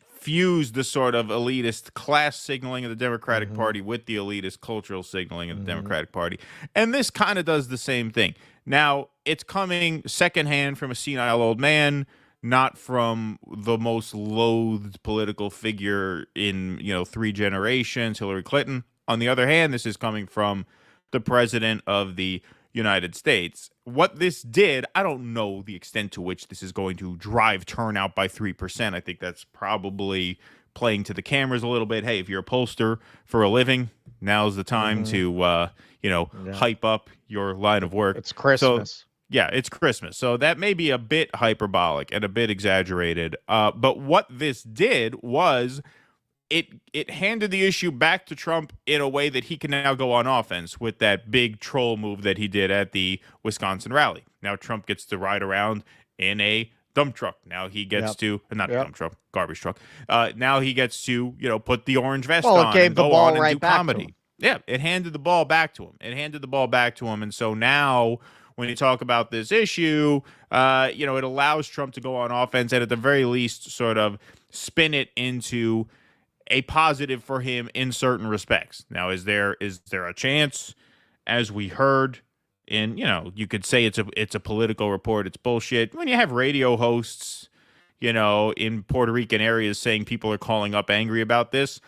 fused the sort of elitist class signaling of the Democratic Party with the elitist cultural signaling of the Democratic Party. And this kind of does the same thing. Now, it's coming secondhand from a senile old man, not from the most loathed political figure in, 3 generations, Hillary Clinton. On the other hand, this is coming from the president of the United States. What this did, I don't know the extent to which this is going to drive turnout by 3%. I think that's probably playing to the cameras a little bit. Hey, if you're a pollster for a living, now's the time to, hype up your line of work. It's Christmas. So, yeah, it's Christmas. So that may be a bit hyperbolic and a bit exaggerated. But what this did was it handed the issue back to Trump in a way that he can now go on offense with that big troll move that he did at the Wisconsin rally. Now Trump gets to ride around in a dump truck. Now he gets to, not a dump truck, garbage truck. Now he gets to, put the orange vest on and go on and do comedy. Yeah, it handed the ball back to him. And so now when you talk about this issue, it allows Trump to go on offense and at the very least sort of spin it into a positive for him in certain respects. Now, is there a chance, as we heard in, you could say it's a political report, it's bullshit. When you have radio hosts, in Puerto Rican areas saying people are calling up angry about this,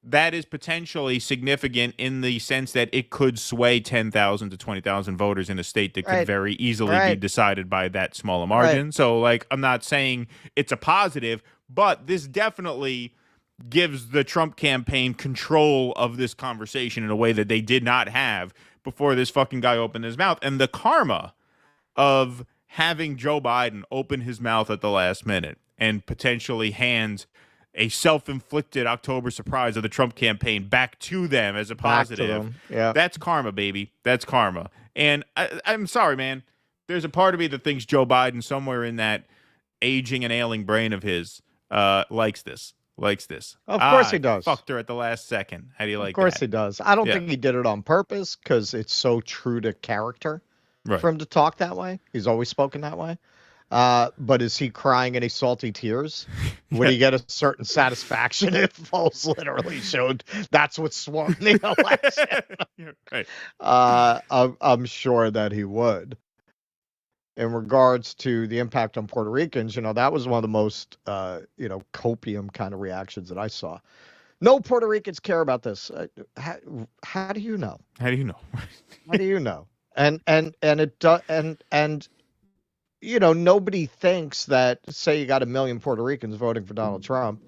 that is potentially significant in the sense that it could sway 10,000 to 20,000 voters in a state that could very easily be decided by that small a margin. So, I'm not saying it's a positive, but this definitely gives the Trump campaign control of this conversation in a way that they did not have before this fucking guy opened his mouth. And the karma of having Joe Biden open his mouth at the last minute and potentially hand a self-inflicted October surprise of the Trump campaign back to them as a positive. That's karma, baby. That's karma. And I'm sorry, man. There's a part of me that thinks Joe Biden, somewhere in that aging and ailing brain of his, likes this. Of course he does. Fucked her at the last second. How do you like that? Of course he does. I don't think he did it on purpose because it's so true to character for him to talk that way. He's always spoken that way. But is he crying any salty tears? Would he get a certain satisfaction if polls literally showed that's what swung the election? I'm sure that he would. In regards to the impact on Puerto Ricans, that was one of the most, copium kind of reactions that I saw. No Puerto Ricans care about this. How do you know? How do you know? How do you know? And nobody thinks that, say you got 1 million Puerto Ricans voting for Donald Trump,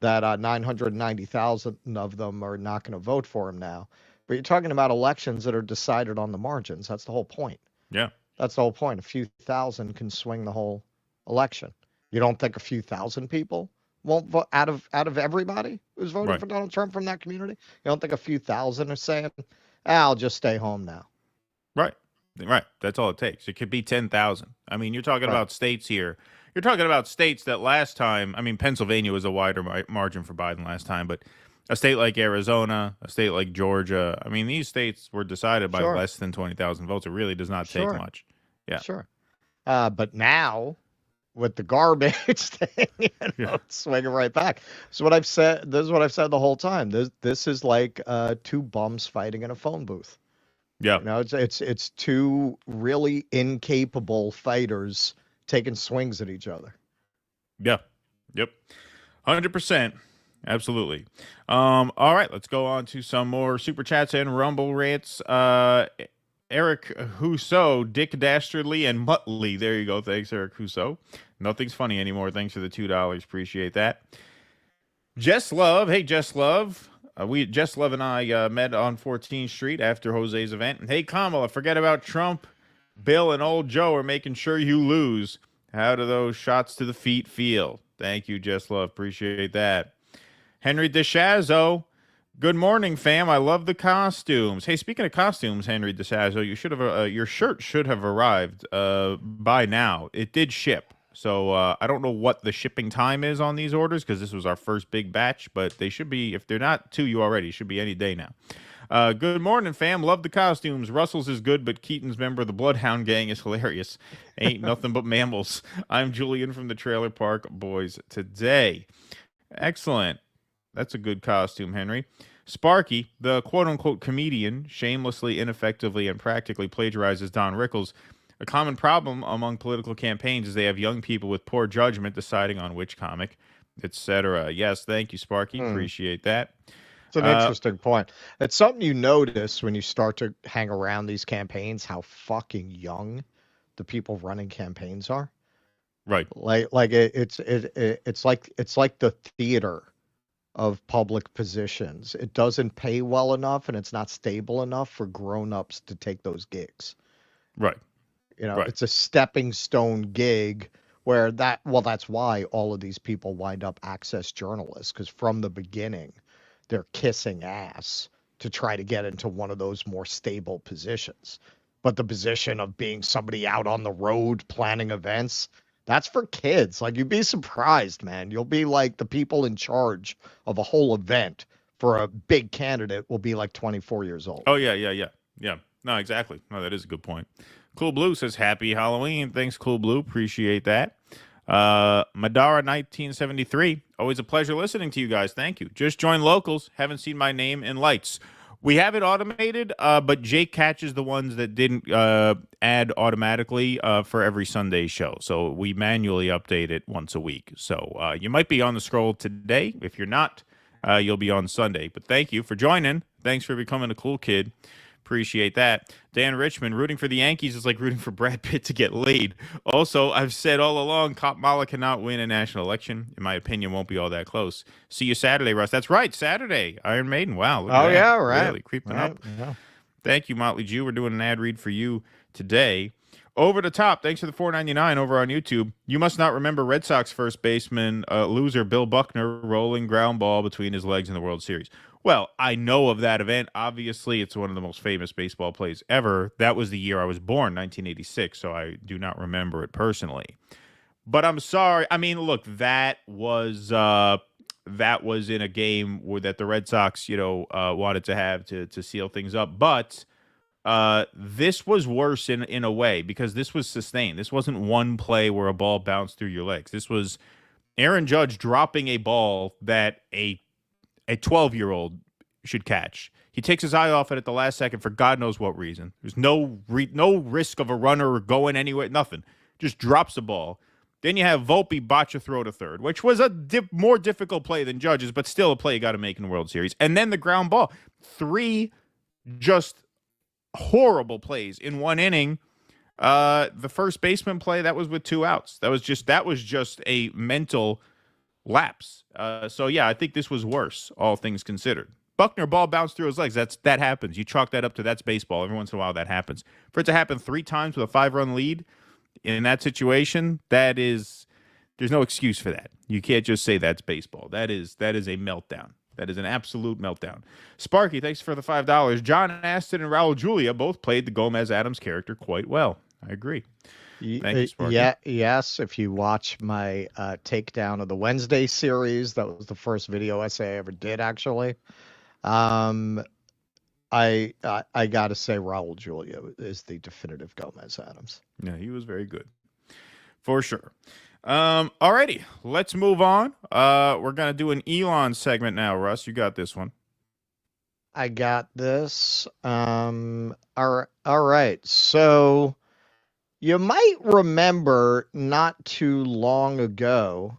that 990,000 of them are not going to vote for him now But you're talking about elections that are decided on the margins. That's the whole point. Yeah. That's the whole point. A few thousand can swing the whole election. You don't think a few thousand people won't vote out of everybody who's voting for Donald Trump from that community? You don't think a few thousand are saying, I'll just stay home now? Right. Right. That's all it takes. It could be 10,000. I mean, you're talking about states here. You're talking about states that last time, I mean, Pennsylvania was a wider margin for Biden last time, but a state like Arizona, a state like Georgia, I mean, these states were decided by less than 20,000 votes. It really does not take much. Yeah. Sure. But now, with the garbage thing, it's swinging right back. So what I've said, this is what I've said the whole time. This is like two bums fighting in a phone booth. Yeah. You know, it's two really incapable fighters taking swings at each other. Yeah. Yep. 100%. Absolutely. All right, let's go on to some more super chats and rumble rants. Eric Husso, Dick Dastardly, and Muttley. There you go. Thanks, Eric Husso. Nothing's funny anymore. Thanks for the $2. Appreciate that. Jess Love. Hey, Jess Love. Jess Love and I met on 14th Street after Jose's event. Hey, Kamala, forget about Trump. Bill and old Joe are making sure you lose. How do those shots to the feet feel? Thank you, Jess Love. Appreciate that. Henry DeShazzo. Good morning, fam. I love the costumes. Hey, speaking of costumes, Henry DeShazzo, you should have your shirt should have arrived by now. It did ship. So I don't know what the shipping time is on these orders because this was our first big batch, but they should be, if they're not to you already, should be any day now. Good morning, fam. Love the costumes. Russell's is good, but Keaton's member of the Bloodhound Gang is hilarious. Ain't nothing but mammals. I'm Julian from the Trailer Park Boys today. Excellent. That's a good costume, Henry. Sparky, the quote-unquote comedian, shamelessly, ineffectively, and practically plagiarizes Don Rickles. A common problem among political campaigns is they have young people with poor judgment deciding on which comic, etc. Yes, thank you, Sparky. Appreciate that. It's an interesting point. It's something you notice when you start to hang around these campaigns, how fucking young the people running campaigns are. Right. It's like the theater of public positions. It doesn't pay well enough and it's not stable enough for grown-ups to take those gigs. Right. You know, it's a stepping stone gig where that's why all of these people wind up access journalists, because from the beginning, they're kissing ass to try to get into one of those more stable positions. But the position of being somebody out on the road planning events, that's for kids. Like, you'd be surprised, man. You'll be like the people in charge of a whole event for a big candidate will be like 24 years old. Oh, yeah. No, exactly. No, that is a good point. Cool Blue says, happy Halloween. Thanks, Cool Blue. Appreciate that. Madara 1973. Always a pleasure listening to you guys. Thank you. Just joined locals. Haven't seen my name in lights. We have it automated, but Jake catches the ones that didn't add automatically for every Sunday show. So we manually update it once a week. So you might be on the scroll today. If you're not, you'll be on Sunday. But thank you for joining. Thanks for becoming a cool kid. Appreciate that. Dan Richmond, rooting for the Yankees is like rooting for Brad Pitt to get laid. Also, I've said all along, Kamala cannot win a national election. In my opinion, won't be all that close. See you Saturday, Russ. That's right, Saturday. Iron Maiden. Wow. Look at that. Yeah, right. Really creeping right. up. Yeah. Thank you, Motley Jew. We're doing an ad read for you today. Over the top. Thanks for the $4.99 over on YouTube. You must not remember Red Sox first baseman loser Bill Buckner rolling ground ball between his legs in the World Series. Well, I know of that event. Obviously, it's one of the most famous baseball plays ever. That was the year I was born, 1986, so I do not remember it personally. But I'm sorry. I mean, look, that was in a game that the Red Sox, wanted to have to seal things up. But this was worse in a way because this was sustained. This wasn't one play where a ball bounced through your legs. This was Aaron Judge dropping a ball that a 12-year-old should catch. He takes his eye off it at the last second for God knows what reason. There's no risk of a runner going anywhere, nothing. Just drops the ball. Then you have Volpe botch a throw to third, which was a more difficult play than Judge's, but still a play you got to make in the World Series. And then the ground ball. 3 just horrible plays in one inning. The first baseman play, that was with 2 outs. That was just a mental lapse. So yeah, I think this was worse, all things considered. Buckner, ball bounced through his legs. That happens. You chalk that up to that's baseball. Every once in a while that happens. For it to happen 3 times with a 5-run lead in that situation, there's no excuse for that. You can't just say that's baseball. That is a meltdown. That is an absolute meltdown. Sparky, thanks for the $5. John Aston and Raul Julia both played the Gomez Adams character quite well. I agree. Thank you, Sparky. Yeah, yes. If you watch my takedown of the Wednesday series, that was the first video essay I ever did, actually. I got to say Raul Julia is the definitive Gomez Adams. Yeah, he was very good. For sure. Alrighty, let's move on. We're going to do an Elon segment now, Russ. You got this one. I got this. All right. So you might remember not too long ago,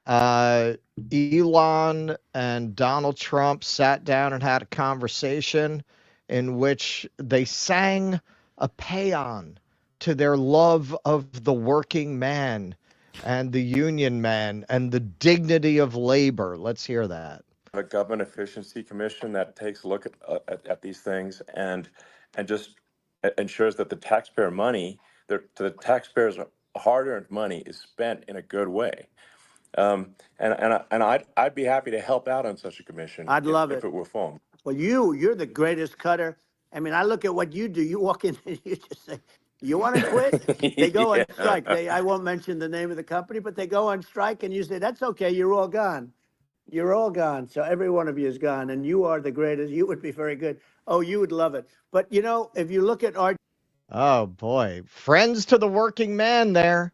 Elon and Donald Trump sat down and had a conversation in which they sang a paean to their love of the working man and the union man and the dignity of labor. Let's hear that. A government efficiency commission that takes a look at these things and just ensures that the taxpayer money, the taxpayers' hard-earned money, is spent in a good way. And I'd be happy to help out on such a commission. I'd love if it were formed. Well, you're the greatest cutter. I mean, I look at what you do. You walk in and you just say, you want to quit? They go on strike. I won't mention the name of the company, but they go on strike and you say, that's okay. You're all gone. You're all gone. So every one of you is gone and you are the greatest. You would be very good. Oh, you would love it. But, you know, if you look at our... Oh, boy. Friends to the working man there.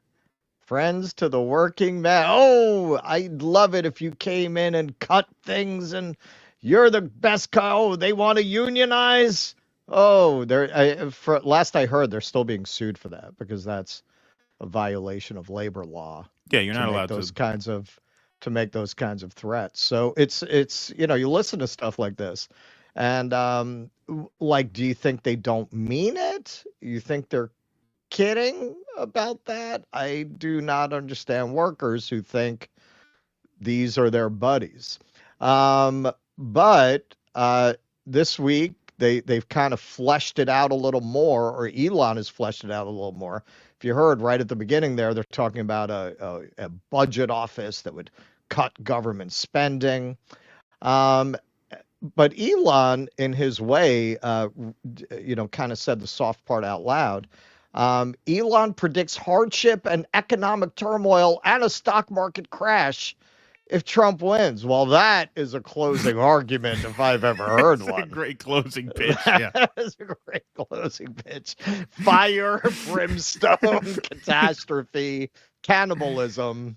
Friends to the working man. Oh, I'd love it if you came in and cut things and you're the best. Oh, they want to unionize. Oh, for last I heard, they're still being sued for that because that's a violation of labor law. Yeah, you're not allowed to make those kinds of threats. So it's you know, you listen to stuff like this, and like, do you think they don't mean it? You think they're kidding about that? I do not understand workers who think these are their buddies. But this week, they've kind of fleshed it out a little more, or Elon has fleshed it out a little more. If you heard right at the beginning there, they're talking about a budget office that would cut government spending. But Elon, in his way, kind of said the soft part out loud. Elon predicts hardship and economic turmoil and a stock market crash if Trump wins. Well, that is a closing argument if I've ever heard one. A great closing pitch. Yeah, that's a great closing pitch. Fire, brimstone, catastrophe, cannibalism.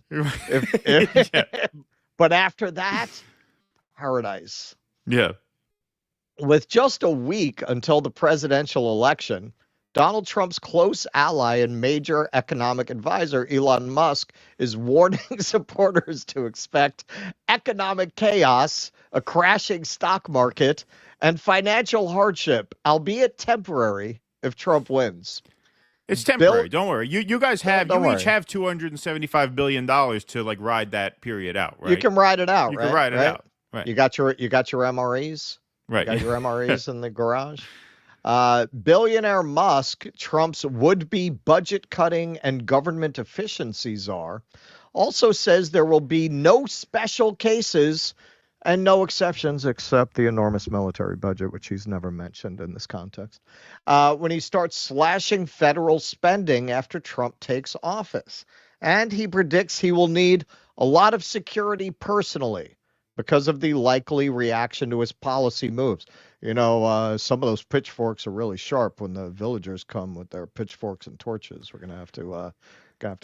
But after that, paradise. Yeah. With just a week until the presidential election, Donald Trump's close ally and major economic advisor, Elon Musk, is warning supporters to expect economic chaos, a crashing stock market, and financial hardship, albeit temporary, if Trump wins. It's temporary. Don't worry. You guys have each have $275 billion to like ride that period out, right? You can ride it out. You can ride it out. Right. You got your MREs. Right. You got your MREs in the garage. Billionaire Musk, Trump's would-be budget-cutting and government efficiency czar, also says there will be no special cases and no exceptions except the enormous military budget, which he's never mentioned in this context, when he starts slashing federal spending after Trump takes office. And he predicts he will need a lot of security personally because of the likely reaction to his policy moves. You know, some of those pitchforks are really sharp when the villagers come with their pitchforks and torches. We're gonna have to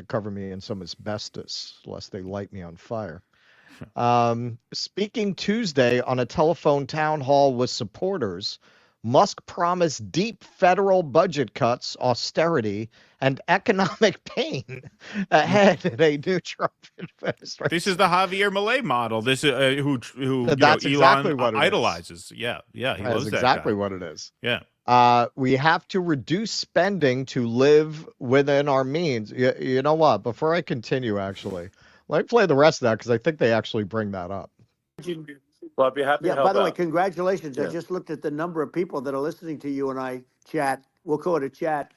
cover me in some asbestos lest they light me on fire. Speaking Tuesday on a telephone town hall with supporters, Musk promised deep federal budget cuts, austerity, and economic pain ahead in a new Trump administration. This is the Javier Milei model. This is who that's exactly Elon what it idolizes. Is. Yeah, he that's loves that exactly guy. what it is. Yeah. We have to reduce spending to live within our means. You know what? Before I continue, actually, let me play the rest of that because I think they actually bring that up. Well, I'd be happy to Yeah, help by the way, out. congratulations. I Yeah. just looked at the number of people that are listening to you and I chat. We'll call it a chat.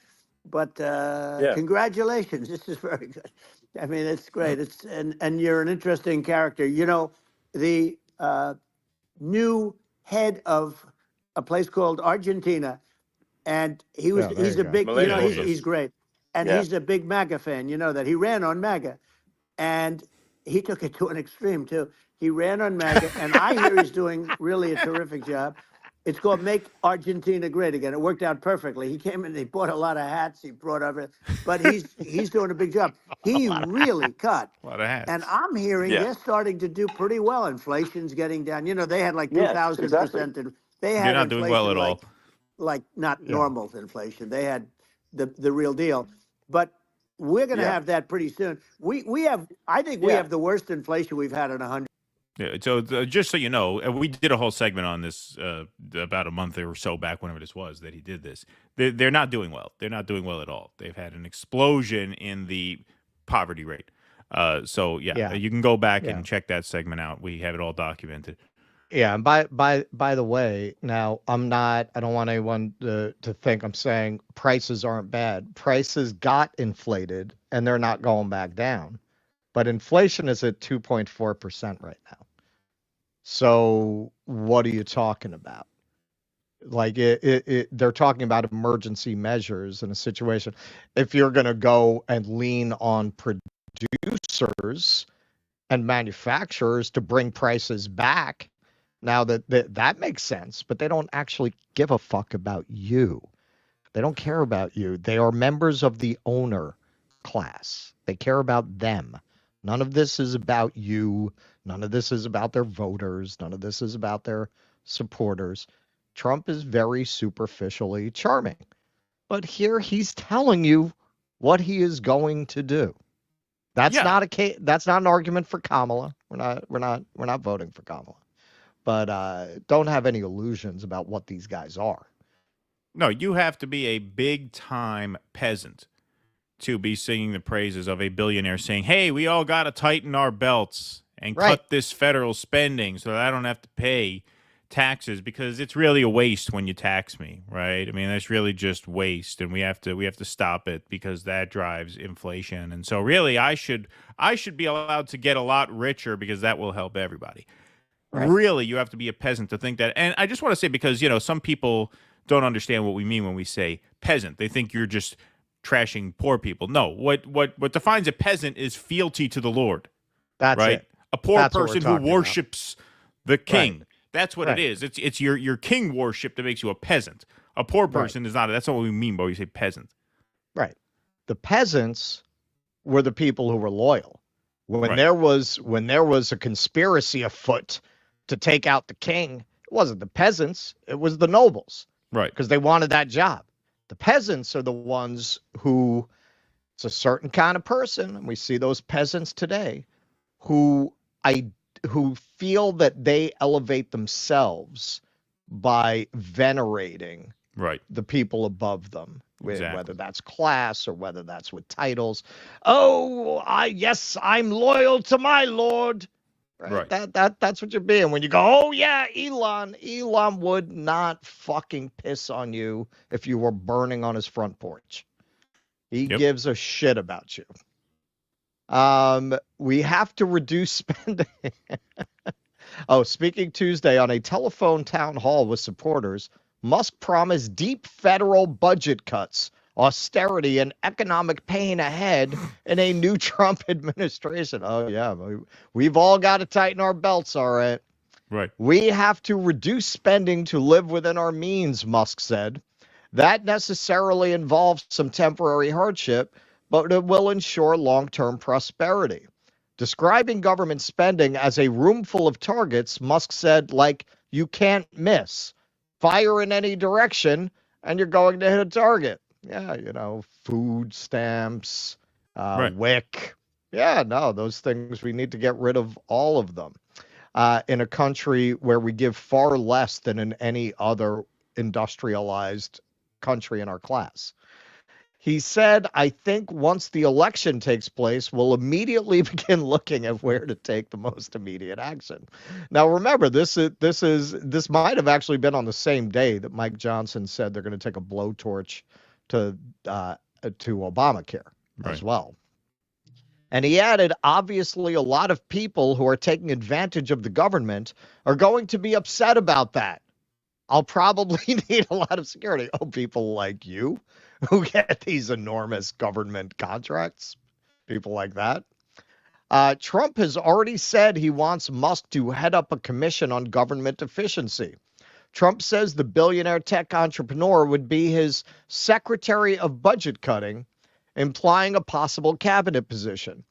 But congratulations. This is very good. I mean, it's great. It's and you're an interesting character. You know, the new head of a place called Argentina, and he's a big, you know, he's great. And he's a big MAGA fan, you know that. He ran on MAGA. And he took it to an extreme too. He ran on MAGA, and I hear he's doing really a terrific job. It's called Make Argentina Great Again. It worked out perfectly. He came in, he bought a lot of hats, he brought over, but he's doing a big job. He really cut. A lot of hats. And I'm hearing they're starting to do pretty well. Inflation's getting down. You know, they had like 2,000%. And they had They're not doing well at all. Like not normal inflation. They had the real deal. But we're going to have that pretty soon. We have, I think we have the worst inflation we've had in 100. Yeah, so just so you know, we did a whole segment on this about a month or so back, whenever this was, that he did this. They're not doing well. They're not doing well at all. They've had an explosion in the poverty rate. So you can go back and check that segment out. We have it all documented. Yeah, and by the way, now I don't want anyone to think I'm saying prices aren't bad. Prices got inflated and they're not going back down. But inflation is at 2.4% right now. So what are you talking about? Like they're talking about emergency measures in a situation. If you're going to go and lean on producers and manufacturers to bring prices back, now that makes sense, but they don't actually give a fuck about you. They don't care about you. They are members of the owner class. They care about them. None of this is about you. None of this is about their voters. None of this is about their supporters. Trump is very superficially charming. But here he's telling you what he is going to do. That's not a case. That's not an argument for Kamala. We're not voting for Kamala. But don't have any illusions about what these guys are. No, you have to be a big-time peasant to be singing the praises of a billionaire saying, hey, we all got to tighten our belts and cut this federal spending so that I don't have to pay taxes, because it's really a waste when you tax me, right? I mean, that's really just waste, and we have to stop it because that drives inflation. And so really I should be allowed to get a lot richer because that will help everybody. Right. Really, you have to be a peasant to think that. And I just want to say, because, you know, some people don't understand what we mean when we say peasant. They think you're just trashing poor people. No, what defines a peasant is fealty to the Lord. That's right. It. A poor That's person who worships the king. Right. That's what it is. It's your king worship that makes you a peasant. A poor person is not. That's not what we mean by we say peasant. Right. The peasants were the people who were loyal. When there was a conspiracy afoot to take out the king, it wasn't the peasants, it was the nobles. Right. Because they wanted that job. The peasants are the ones who, it's a certain kind of person, and we see those peasants today, who feel that they elevate themselves by venerating the people above them, whether that's class or whether that's with titles. Oh, I'm loyal to my lord. Right. That's what you're being when you go, oh yeah, Elon would not fucking piss on you if you were burning on his front porch. He gives a shit about you. We have to reduce spending. Speaking Tuesday on a telephone town hall with supporters, Musk promised deep federal budget cuts, austerity, and economic pain ahead in a new Trump administration. Oh, yeah, we've all got to tighten our belts, all right. Right. We have to reduce spending to live within our means, Musk said. That necessarily involves some temporary hardship, but it will ensure long-term prosperity. Describing government spending as a room full of targets, Musk said, like, you can't miss. Fire in any direction, and you're going to hit a target. Yeah, you know, food stamps, WIC. Yeah, no, those things, we need to get rid of all of them. In a country where we give far less than in any other industrialized country in our class. He said, I think once the election takes place, we'll immediately begin looking at where to take the most immediate action. Now, remember, this might have actually been on the same day that Mike Johnson said they're going to take a blowtorch to Obamacare as well. And he added, obviously, a lot of people who are taking advantage of the government are going to be upset about that. I'll probably need a lot of security. Oh, people like you who get these enormous government contracts, people like that. Trump has already said he wants Musk to head up a commission on government efficiency. Trump says the billionaire tech entrepreneur would be his secretary of budget cutting, implying a possible cabinet position.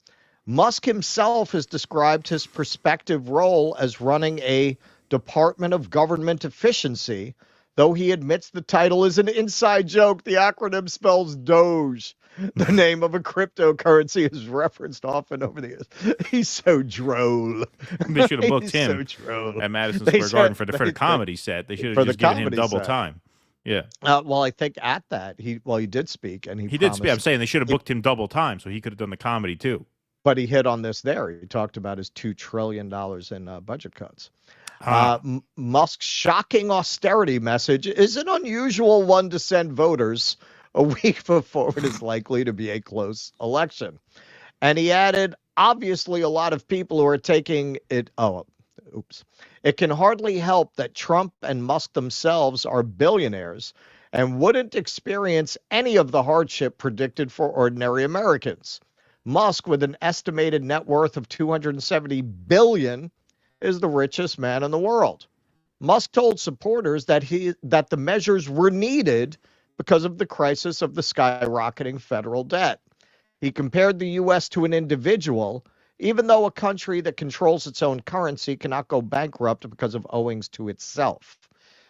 Musk himself has described his prospective role as running a Department of Government Efficiency, though he admits the title is an inside joke. The acronym spells Doge. The name of a cryptocurrency is referenced often over the years. He's so droll. They should have booked him at Madison Square Garden for the comedy set. They should have just given him double time. Yeah. Well, I think at that he did speak, and he did speak. I'm saying they should have booked him double time so he could have done the comedy too. But he hit on this there. He talked about his $2 trillion in budget cuts. Musk's shocking austerity message is an unusual one to send voters a week before it is likely to be a close election. And he added, obviously, a lot of people who are taking it. It can hardly help that Trump and Musk themselves are billionaires and wouldn't experience any of the hardship predicted for ordinary Americans. Musk, with an estimated net worth of $270 billion, is the richest man in the world. Musk told supporters that the measures were needed because of the crisis of the skyrocketing federal debt. He compared the U.S. to an individual, even though a country that controls its own currency cannot go bankrupt because of owings to itself.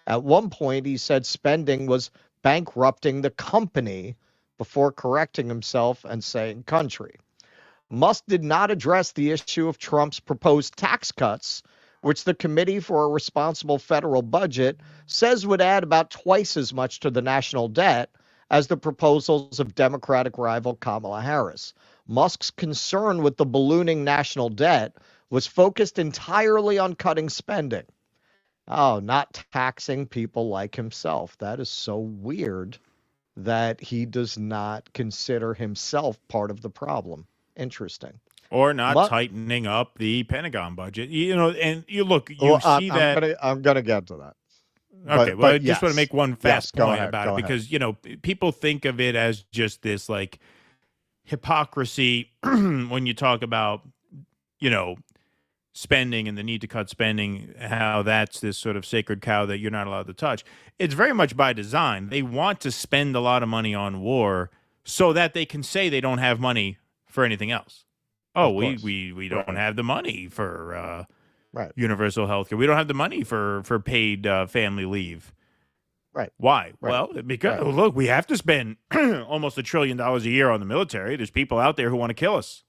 At one point, he said spending was bankrupting the company before correcting himself and saying country. Musk did not address the issue of Trump's proposed tax cuts, which the Committee for a Responsible Federal Budget says would add about twice as much to the national debt as the proposals of Democratic rival Kamala Harris. Musk's concern with the ballooning national debt was focused entirely on cutting spending. Oh, not taxing people like himself. That is so weird that he does not consider himself part of the problem. Interesting. Or not tightening up the Pentagon budget. And you see that. I'm gonna get to that. Okay, but I just want to make one fast point about it because people think of it as just this like hypocrisy when you talk about spending and the need to cut spending, how that's this sort of sacred cow that you're not allowed to touch. It's very much by design. They want to spend a lot of money on war so that they can say they don't have money for anything else. Oh, we don't have the money for universal health care. We don't have the money for paid family leave. Right. Why? Right. Well, because look, we have to spend almost $1 trillion a year on the military. There's people out there who want to kill us.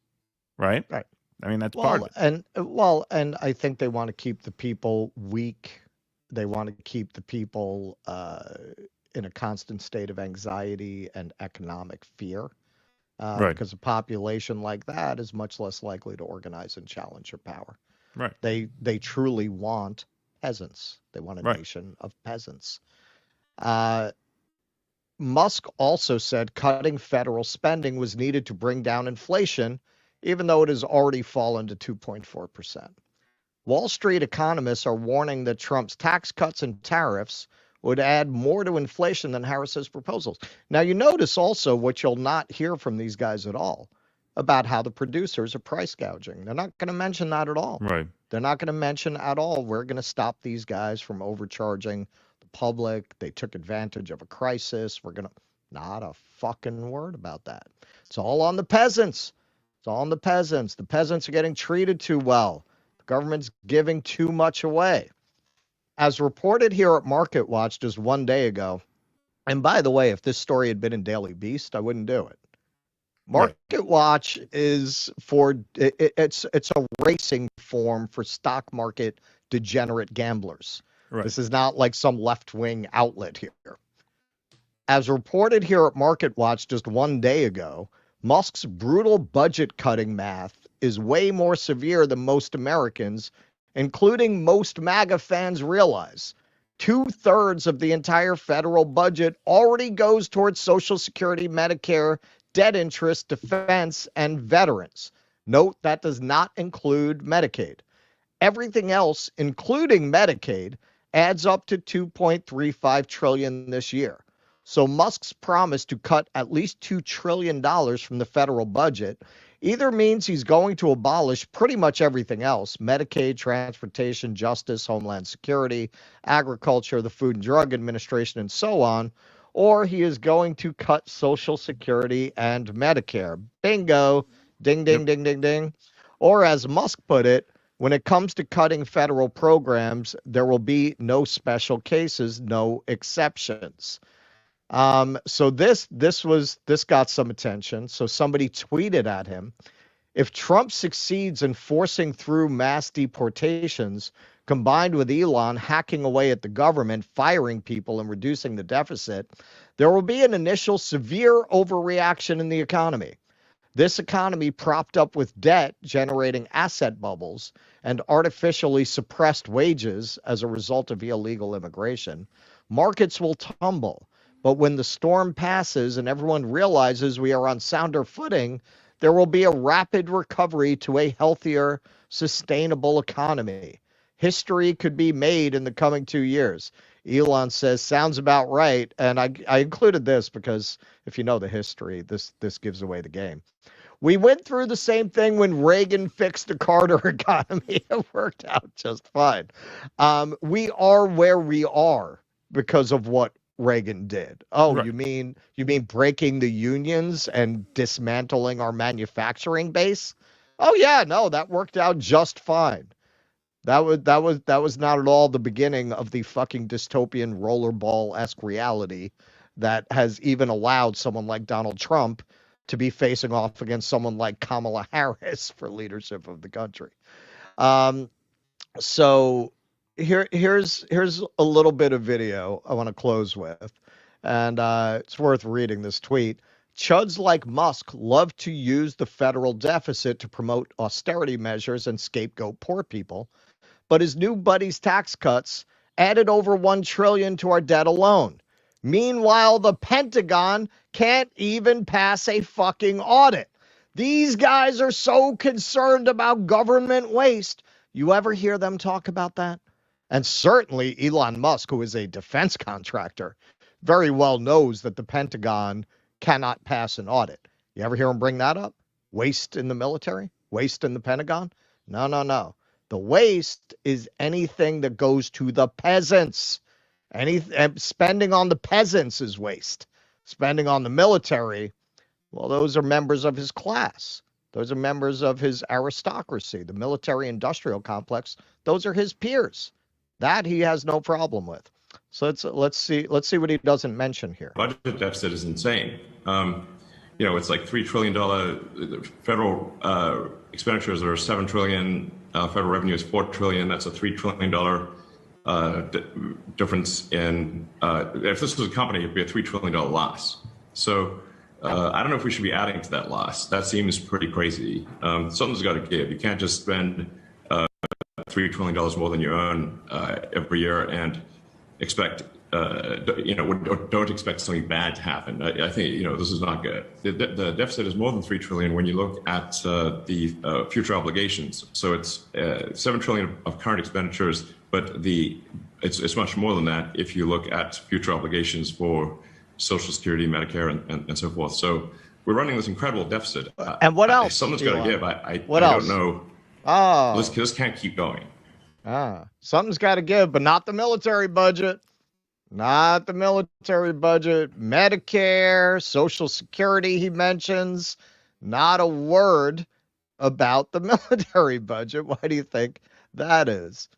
Right. Right. I mean, that's part of it. And I think they want to keep the people weak. They want to keep the people in a constant state of anxiety and economic fear. Because a population like that is much less likely to organize and challenge your power. Right. They truly want peasants. They want a nation of peasants. Musk also said cutting federal spending was needed to bring down inflation, even though it has already fallen to 2.4%. Wall Street economists are warning that Trump's tax cuts and tariffs would add more to inflation than Harris's proposals. Now, you notice also what you'll not hear from these guys at all about how the producers are price gouging. They're not going to mention that at all. Right. They're not going to mention at all, we're going to stop these guys from overcharging the public. They took advantage of a crisis. Not a fucking word about that. It's all on the peasants. It's all on the peasants. The peasants are getting treated too well. The government's giving too much away. As reported here at Market Watch just one day ago, and by the way, if this story had been in Daily Beast, I wouldn't do it. Market Watch is it's a racing form for stock market degenerate gamblers. Right. This is not like some left-wing outlet here. As reported here at MarketWatch just one day ago, Musk's brutal budget-cutting math is way more severe than most Americans, including most MAGA fans, realize. 2/3 of the entire federal budget already goes towards Social Security, Medicare, debt interest, defense, and veterans. Note that does not include Medicaid. Everything else, including Medicaid, adds up to $2.35 trillion this year. So Musk's promise to cut at least $2 trillion from the federal budget either means he's going to abolish pretty much everything else: Medicaid, transportation, justice, Homeland Security, agriculture, the Food and Drug Administration, and so on, or he is going to cut Social Security and Medicare. Bingo. Ding, ding, ding, ding, ding. Or as Musk put it, when it comes to cutting federal programs, there will be no special cases, no exceptions. So this got some attention. So somebody tweeted at him, if Trump succeeds in forcing through mass deportations, combined with Elon hacking away at the government, firing people, and reducing the deficit, there will be an initial severe overreaction in the economy. This economy, propped up with debt, generating asset bubbles, and artificially suppressed wages as a result of illegal immigration, markets will tumble. But when the storm passes and everyone realizes we are on sounder footing, there will be a rapid recovery to a healthier, sustainable economy. History could be made in the coming 2 years. Elon says, sounds about right. And I included this because if you know the history, this gives away the game. We went through the same thing when Reagan fixed the Carter economy. It worked out just fine. We are where we are because of what Reagan did. Oh, right. You mean breaking the unions and dismantling our manufacturing base? Oh yeah, no, that worked out just fine. That was not at all the beginning of the fucking dystopian rollerball-esque reality that has even allowed someone like Donald Trump to be facing off against someone like Kamala Harris for leadership of the country. So here's a little bit of video I want to close with, and it's worth reading this tweet. Chuds like Musk love to use the federal deficit to promote austerity measures and scapegoat poor people, but his new buddy's tax cuts added over $1 trillion to our debt alone. Meanwhile, the Pentagon can't even pass a fucking audit. These guys are so concerned about government waste. You ever hear them talk about that? And certainly Elon Musk, who is a defense contractor, very well knows that the Pentagon cannot pass an audit. You ever hear him bring that up? Waste in the military? Waste in the Pentagon? No. The waste is anything that goes to the peasants. Spending on the peasants is waste. Spending on the military, well, those are members of his class. Those are members of his aristocracy, the military-industrial complex. Those are his peers. That he has no problem with. So let's see what he doesn't mention here. Budget deficit is insane. It's like $3 trillion. Federal expenditures are $7 trillion. Federal revenue is $4 trillion. That's a $3 trillion difference in. If this was a company, it'd be a $3 trillion loss. So I don't know if we should be adding to that loss. That seems pretty crazy. Something's got to give. You can't just spend $3 trillion more than you earn every year and expect, don't expect something bad to happen. I think, this is not good. The deficit is more than $3 trillion when you look at the future obligations. So it's $7 trillion of current expenditures, but it's much more than that if you look at future obligations for Social Security, Medicare, and so forth. So we're running this incredible deficit. And what else? Something's got to give. I don't know. Oh, this can't keep going. Something's got to give, but not the military budget. Not the military budget. Medicare, Social Security, he mentions. Not a word about the military budget. Why do you think that is?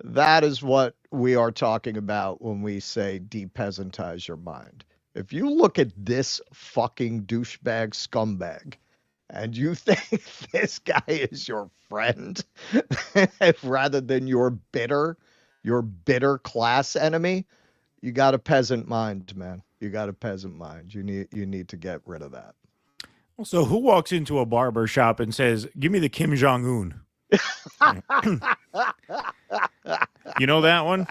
That is what we are talking about when we say depeasantize your mind. If you look at this fucking douchebag scumbag and you think this guy is your friend rather than your bitter class enemy, You got a peasant mind, man. You got a peasant mind. You need to get rid of that. So who walks into a barber shop and says, "Give me the Kim Jong Un"? You know that one?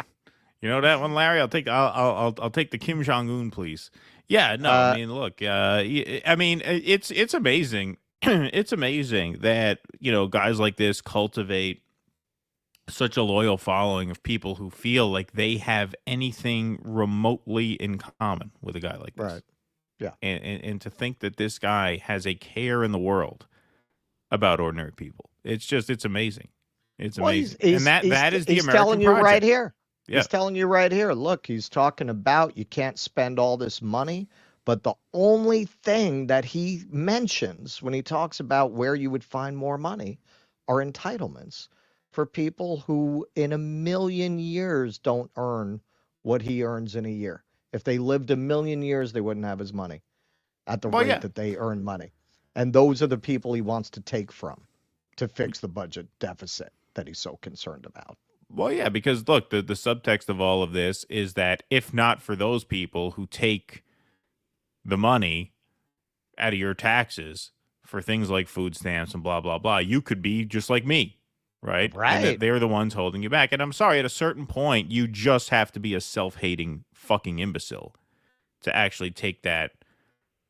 You know that one, Larry? I'll take the Kim Jong Un, please. Yeah, no, I mean, look, I mean, it's amazing. It's amazing that, you know, guys like this cultivate such a loyal following of people who feel like they have anything remotely in common with a guy like this. Right. Yeah. And to think that this guy has a care in the world about ordinary people. It's amazing. It's amazing. He's, and that is the he's American telling you project. right here. Yeah. He's telling you right here. Look, he's talking about you can't spend all this money, but the only thing that he mentions when he talks about where you would find more money are entitlements for people who in a million years don't earn what he earns in a year. If they lived a million years, they wouldn't have his money at the rate that they earn money. And those are the people he wants to take from to fix the budget deficit that he's so concerned about. Well, yeah, because look, the subtext of all of this is that if not for those people who take the money out of your taxes for things like food stamps and blah, blah, blah, you could be just like me. Right. And they're the ones holding you back. And I'm sorry, at a certain point, you just have to be a self-hating fucking imbecile to actually take that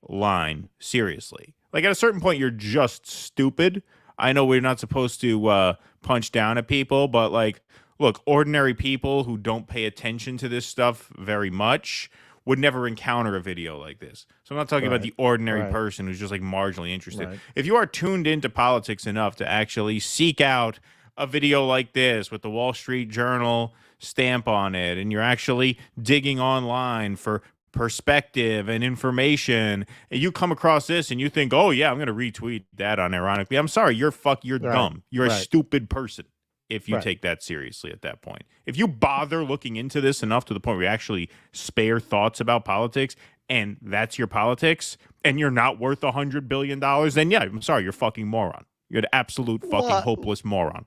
line seriously. Like, at a certain point, you're just stupid. I know we're not supposed to punch down at people, but, like, look, ordinary people who don't pay attention to this stuff very much would never encounter a video like this. So I'm not talking about the ordinary person who's just, like, marginally interested. If you are tuned into politics enough to actually seek out a video like this with the Wall Street Journal stamp on it, and you're actually digging online for perspective and information, and you come across this and you think, oh yeah, I'm going to retweet that unironically. I'm sorry, you're dumb. You're a stupid person if you take that seriously at that point. If you bother looking into this enough to the point where you actually spare thoughts about politics, and that's your politics, and you're not worth $100 billion, then yeah, I'm sorry, you're a fucking moron. You're an absolute fucking hopeless moron.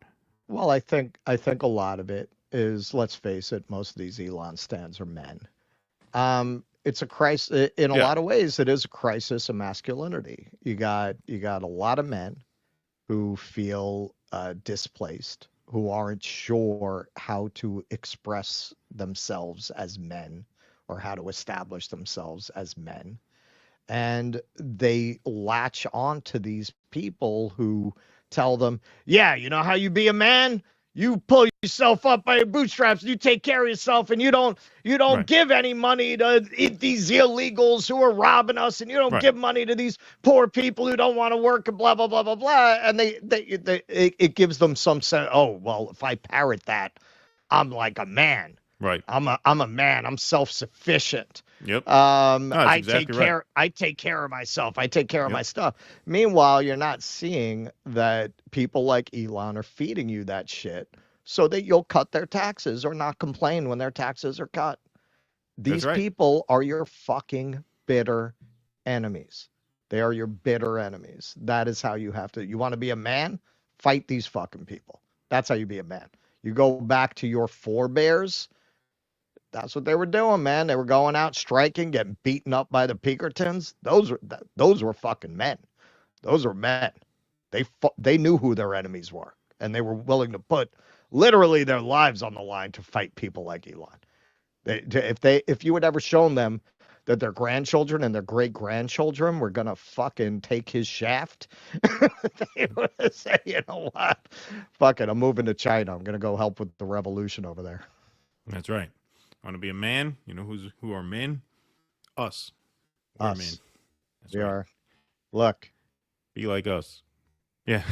Well, I think a lot of it is, let's face it, most of these Elon stands are men. It's a crisis in a lot of ways. It is a crisis of masculinity. You got a lot of men who feel displaced, who aren't sure how to express themselves as men or how to establish themselves as men. And they latch on to these people who tell them, yeah, you know how you be a man? You pull yourself up by your bootstraps, you take care of yourself, and you don't give any money to these illegals who are robbing us, and you don't give money to these poor people who don't want to work, and blah, blah, blah, blah, blah. And it gives them some sense, oh, well, if I parrot that, I'm like a man. Right. I'm a man. I'm self-sufficient. Yep. I take care of myself. I take care of my stuff. Meanwhile, you're not seeing that people like Elon are feeding you that shit so that you'll cut their taxes or not complain when their taxes are cut. These people are your fucking bitter enemies. They are your bitter enemies. That is how you have to. You want to be a man? Fight these fucking people. That's how you be a man. You go back to your forebears. That's what they were doing, man. They were going out striking, getting beaten up by the Pinkertons. Those were fucking men. Those were men. They knew who their enemies were, and they were willing to put literally their lives on the line to fight people like Elon. If you had ever shown them that their grandchildren and their great-grandchildren were gonna fucking take his shaft, they would say, you know what? Fuck it, I'm moving to China. I'm gonna go help with the revolution over there. That's right. Want to be a man? You know who are men? Us. Us. Men. We are. Look. Be like us. Yeah.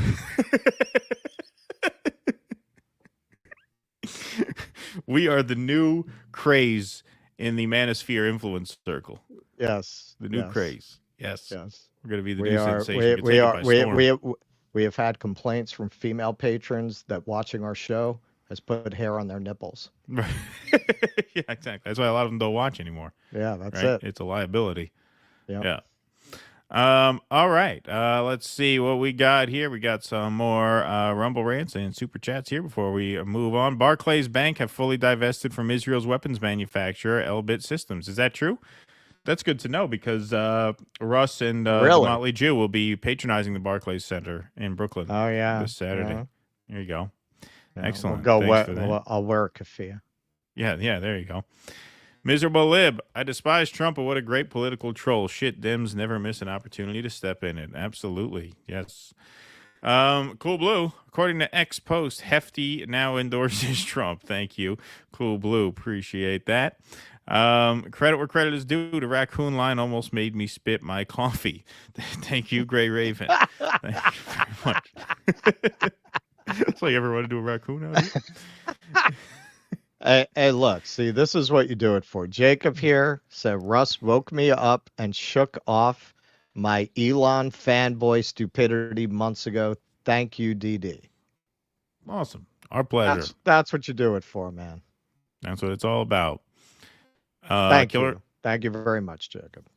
We are the new craze in the manosphere influence circle. Yes. The new craze. Yes. Yes. We're going to be the new sensation. We have had complaints from female patrons that watching our show has put hair on their nipples. Right. Yeah, exactly. That's why a lot of them don't watch anymore. Yeah, that's right? it. It's a liability. Yep. Yeah. All right. Let's see what we got here. We got some more Rumble rants and super chats here before we move on. Barclays Bank have fully divested from Israel's weapons manufacturer, Elbit Systems. Is that true? That's good to know because Russ and the Motley Jew will be patronizing the Barclays Center in Brooklyn. Oh, yeah. This Saturday. Yeah. There you go. Yeah, Excellent. I'll wear a keffiyeh. Yeah, there you go. Miserable Lib. I despise Trump, but what a great political troll. Shit, Dems never miss an opportunity to step in it. Absolutely. Yes. Cool Blue. According to X Post, Hefty now endorses Trump. Thank you. Cool Blue. Appreciate that. Credit where credit is due. The raccoon line almost made me spit my coffee. Thank you, Gray Raven. Thank you very much. That's like everyone to do a raccoon out here. Hey, look, see, this is what you do it for. Jacob here said, Russ woke me up and shook off my Elon fanboy stupidity months ago. Thank you, DD. Awesome. Our pleasure. That's what you do it for, man. That's what it's all about. Thank you. Thank you very much, Jacob.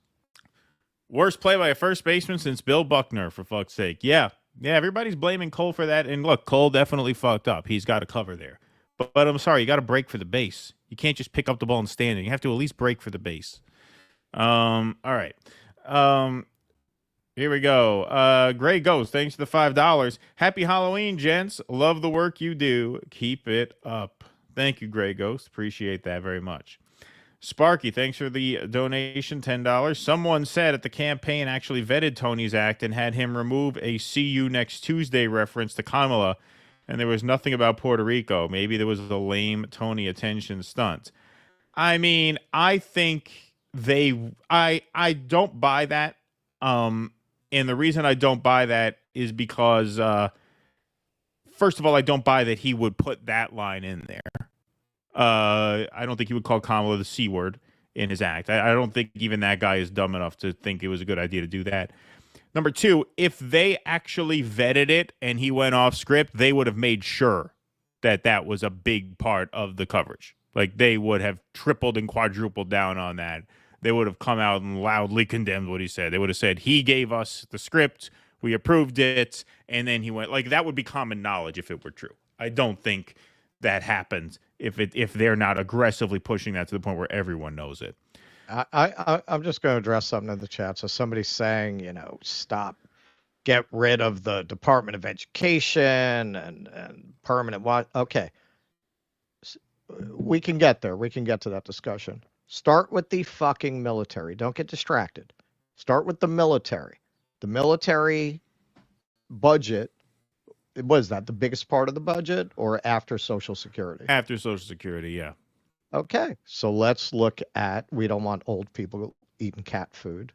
Worst play by a first baseman since Bill Buckner, for fuck's sake. Yeah, everybody's blaming Cole for that. And look, Cole definitely fucked up. He's got a cover there. But I'm sorry, you got to break for the base. You can't just pick up the ball and stand it. You have to at least break for the base. All right. Here we go. Gray Ghost, thanks for the $5. Happy Halloween, gents. Love the work you do. Keep it up. Thank you, Gray Ghost. Appreciate that very much. Sparky, thanks for the donation, $10. Someone said at the campaign actually vetted Tony's act and had him remove a "See You Next Tuesday" reference to Kamala, and there was nothing about Puerto Rico. Maybe there was a lame Tony attention stunt. I mean, I think I don't buy that. And the reason I don't buy that is because, first of all, I don't buy that he would put that line in there. I don't think he would call Kamala the C word in his act. I don't think even that guy is dumb enough to think it was a good idea to do that. Number two, if they actually vetted it and he went off script, they would have made sure that that was a big part of the coverage. Like, they would have tripled and quadrupled down on that. They would have come out and loudly condemned what he said. They would have said, he gave us the script, we approved it, and then he went. Like, that would be common knowledge if it were true. I don't think that happens if they're not aggressively pushing that to the point where everyone knows it. I'm just going to address something in the chat. So somebody's saying, get rid of the Department of Education and permanent watch. Okay. We can get there. We can get to that discussion. Start with the fucking military. Don't get distracted. Start with the military. The military budget, was that the biggest part of the budget or after Social Security? After Social Security, yeah. Okay, so let's look at, we don't want old people eating cat food.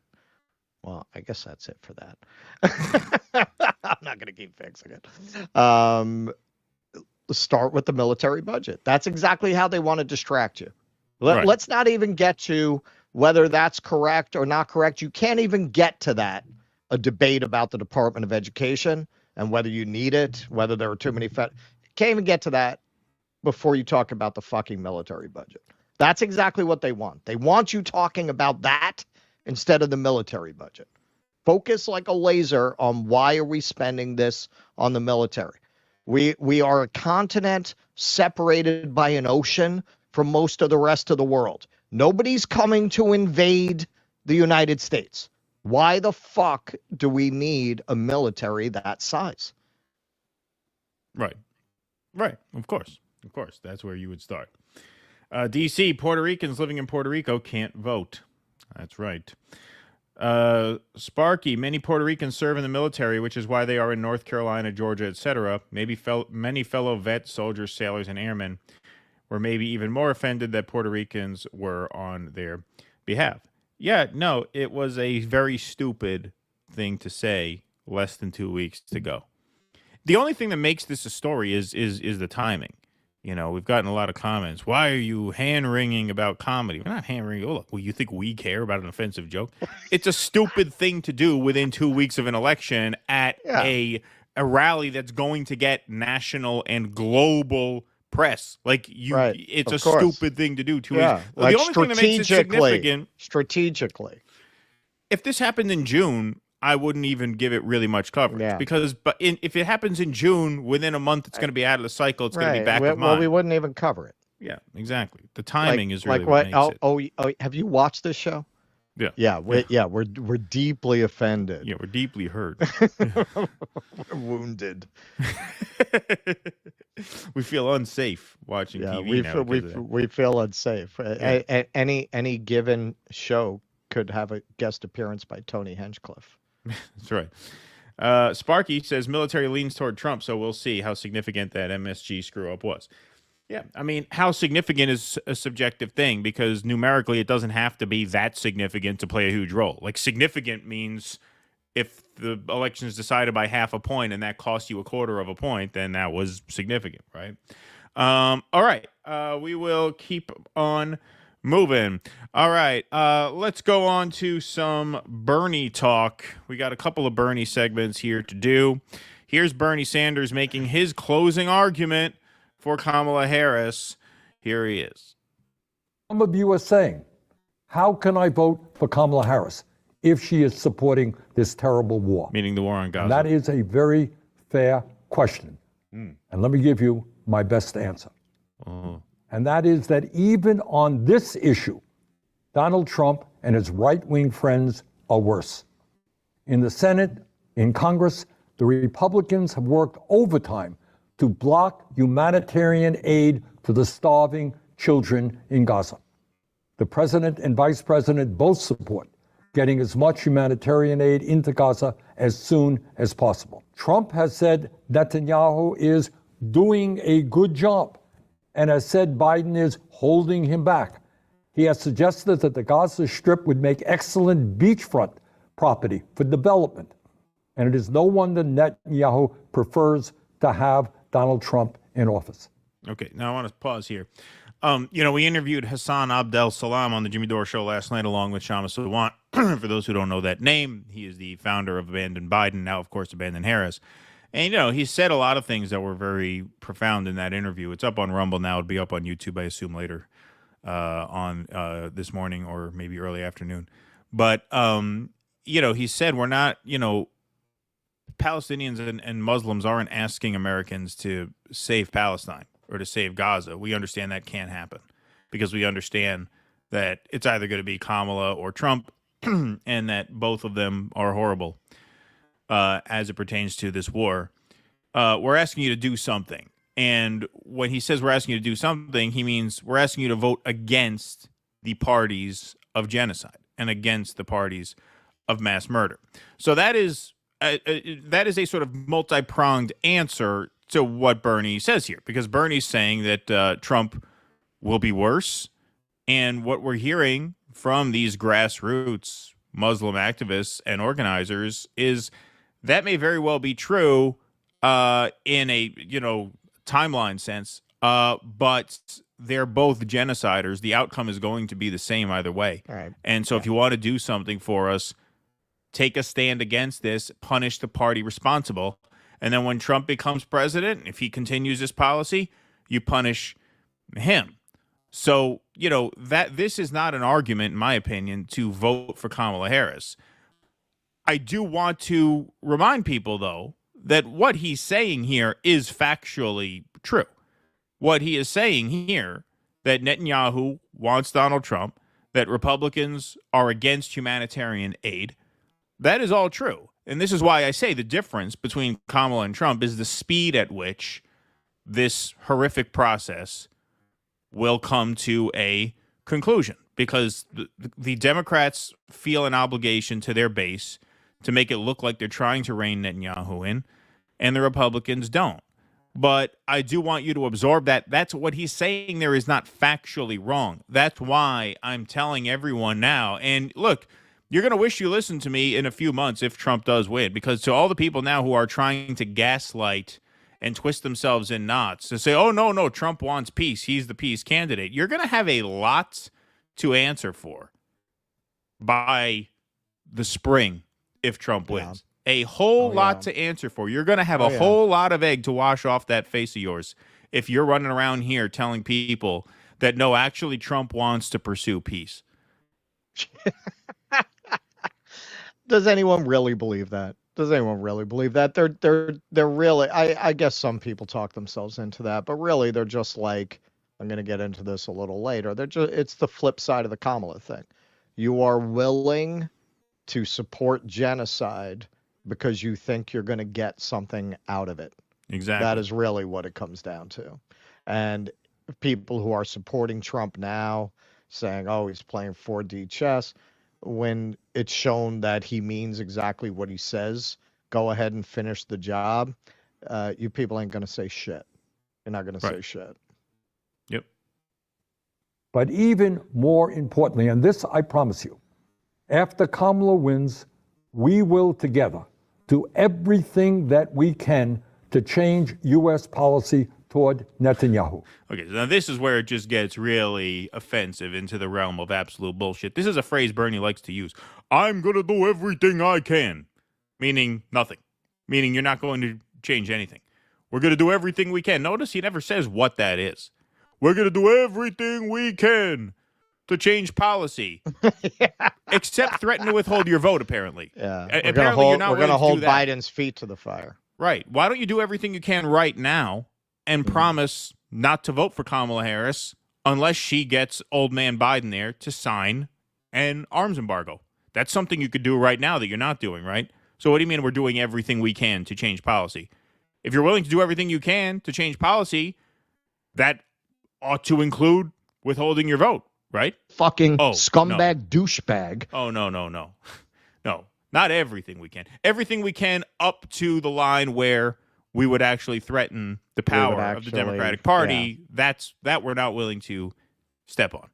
Well, I guess that's it for that. I'm not going to keep fixing it. Start with the military budget. That's exactly how they want to distract you. Let's not even get to whether that's correct or not correct. You can't even get to that, a debate about the Department of Education and whether you need it, whether there are too many. Can't even get to that before you talk about the fucking military budget. That's exactly what they want. They want you talking about that instead of the military budget. Focus like a laser on why are we spending this on the military. We are a continent separated by an ocean from most of the rest of the world. Nobody's coming to invade the United States. Why the fuck do we need a military that size? Right. Of course. That's where you would start. DC, Puerto Ricans living in Puerto Rico can't vote. That's right. Sparky, many Puerto Ricans serve in the military, which is why they are in North Carolina, Georgia, etc. Many fellow vets, soldiers, sailors, and airmen were maybe even more offended that Puerto Ricans were on their behalf. Yeah, no, it was a very stupid thing to say less than 2 weeks to go. The only thing that makes this a story is the timing. We've gotten a lot of comments. Why are you hand-wringing about comedy? We're not hand-wringing. Oh, look, well, you think we care about an offensive joke? It's a stupid thing to do within 2 weeks of an election at a rally that's going to get national and global press. It's a stupid thing to do. The only thing that makes it significant, strategically. if this happened in June, I wouldn't even give it really much coverage because, if it happens in June, within a month, it's going to be out of the cycle. It's going to be back of mind. Well, we wouldn't even cover it. Yeah, exactly. The timing is really like what makes it. Oh, have you watched this show? Yeah. We're deeply offended. Yeah, we're deeply hurt. We're wounded. We feel unsafe watching TV. We feel unsafe. Any given show could have a guest appearance by Tony Hinchcliffe. That's right. Sparky says military leans toward Trump, so we'll see how significant that MSG screw up was. Yeah, I mean, how significant is a subjective thing, because numerically it doesn't have to be that significant to play a huge role. Like, significant means if the election is decided by half a point and that costs you a quarter of a point, then that was significant, right? All right, we will keep on moving. All right, let's go on to some Bernie talk. We got a couple of Bernie segments here to do. Here's Bernie Sanders making his closing argument for Kamala Harris. Here he is. Some of you are saying, how can I vote for Kamala Harris if she is supporting this terrible war? Meaning the war on Gaza. And that is a very fair question. And let me give you my best answer. And that is that even on this issue, Donald Trump and his right-wing friends are worse. In the Senate, in Congress, the Republicans have worked overtime to block humanitarian aid to the starving children in Gaza. The president and vice president both support getting as much humanitarian aid into Gaza as soon as possible. Trump has said Netanyahu is doing a good job and has said Biden is holding him back. He has suggested that the Gaza Strip would make excellent beachfront property for development. And it is no wonder Netanyahu prefers to have Donald Trump in office. Okay, now I want to pause here. We interviewed Hassan Abdel Salam on the Jimmy Dore Show last night, along with Shama Sawant. For those who don't know that name, he is the founder of Abandon Biden, now, of course, Abandon Harris. And, he said a lot of things that were very profound in that interview. It's up on Rumble now. It'll be up on YouTube, I assume, later on this morning or maybe early afternoon. But, he said we're not, Palestinians and Muslims aren't asking Americans to save Palestine or to save Gaza. We understand that can't happen because we understand that it's either going to be Kamala or Trump and that both of them are horrible as it pertains to this war. We're asking you to do something. And when he says we're asking you to do something, he means we're asking you to vote against the parties of genocide and against the parties of mass murder. So that is a sort of multi-pronged answer to what Bernie says here, because Bernie's saying that Trump will be worse. And what we're hearing from these grassroots Muslim activists and organizers is that may very well be true in a, timeline sense, but they're both genociders. The outcome is going to be the same either way. Right. And so if you want to do something for us, take a stand against this, punish the party responsible. And then when Trump becomes president, if he continues this policy, you punish him. So, that this is not an argument, in my opinion, to vote for Kamala Harris. I do want to remind people, though, that what he's saying here is factually true. What he is saying here, that Netanyahu wants Donald Trump, that Republicans are against humanitarian aid, that is all true. And this is why I say the difference between Kamala and Trump is the speed at which this horrific process will come to a conclusion, because the Democrats feel an obligation to their base to make it look like they're trying to rein Netanyahu in, and the Republicans don't. But I do want you to absorb that. That's what he's saying there is not factually wrong. That's why I'm telling everyone now. And look, you're going to wish you listened to me in a few months if Trump does win, because to all the people now who are trying to gaslight and twist themselves in knots to say, oh, no, Trump wants peace, he's the peace candidate, you're going to have a lot to answer for by the spring if Trump wins. A whole lot to answer for. You're going to have a whole lot of egg to wash off that face of yours if you're running around here telling people that, no, actually Trump wants to pursue peace. Does anyone really believe that? Does anyone really believe that? They're really. I guess some people talk themselves into that, but really they're just like. I'm going to get into this a little later. It's the flip side of the Kamala thing. You are willing to support genocide because you think you're going to get something out of it. Exactly. That is really what it comes down to. And people who are supporting Trump now saying, oh, he's playing 4D chess, when it's shown that he means exactly what he says, go ahead and finish the job, you people ain't going to say shit. You're not going to say shit. Yep. But even more importantly, and this I promise you, after Kamala wins, we will together do everything that we can to change U.S. policy toward Netanyahu. Okay, so now this is where it just gets really offensive into the realm of absolute bullshit. This is a phrase Bernie likes to use. I'm going to do everything I can, meaning nothing, meaning you're not going to change anything. We're going to do everything we can. Notice he never says what that is. We're going to do everything we can to change policy, except threaten to withhold your vote, apparently. Yeah. We're going to hold Biden's feet to the fire. Right. Why don't you do everything you can right now and promise not to vote for Kamala Harris unless she gets old man Biden there to sign an arms embargo? That's something you could do right now that you're not doing, right? So what do you mean we're doing everything we can to change policy? If you're willing to do everything you can to change policy, that ought to include withholding your vote, right? Fucking scumbag douchebag. Oh, no. No, not everything we can. Everything we can up to the line where we would actually threaten the power of the Democratic Party. Yeah. That we're not willing to step on.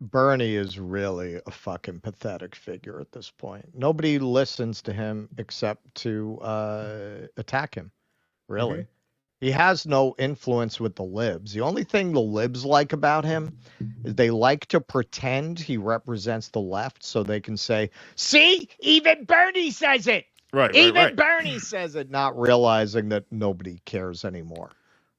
Bernie is really a fucking pathetic figure at this point. Nobody listens to him except to attack him, really. Mm-hmm. He has no influence with the libs. The only thing the libs like about him is they like to pretend he represents the left so they can say, see, even Bernie says it. Even Bernie says it, not realizing that nobody cares anymore.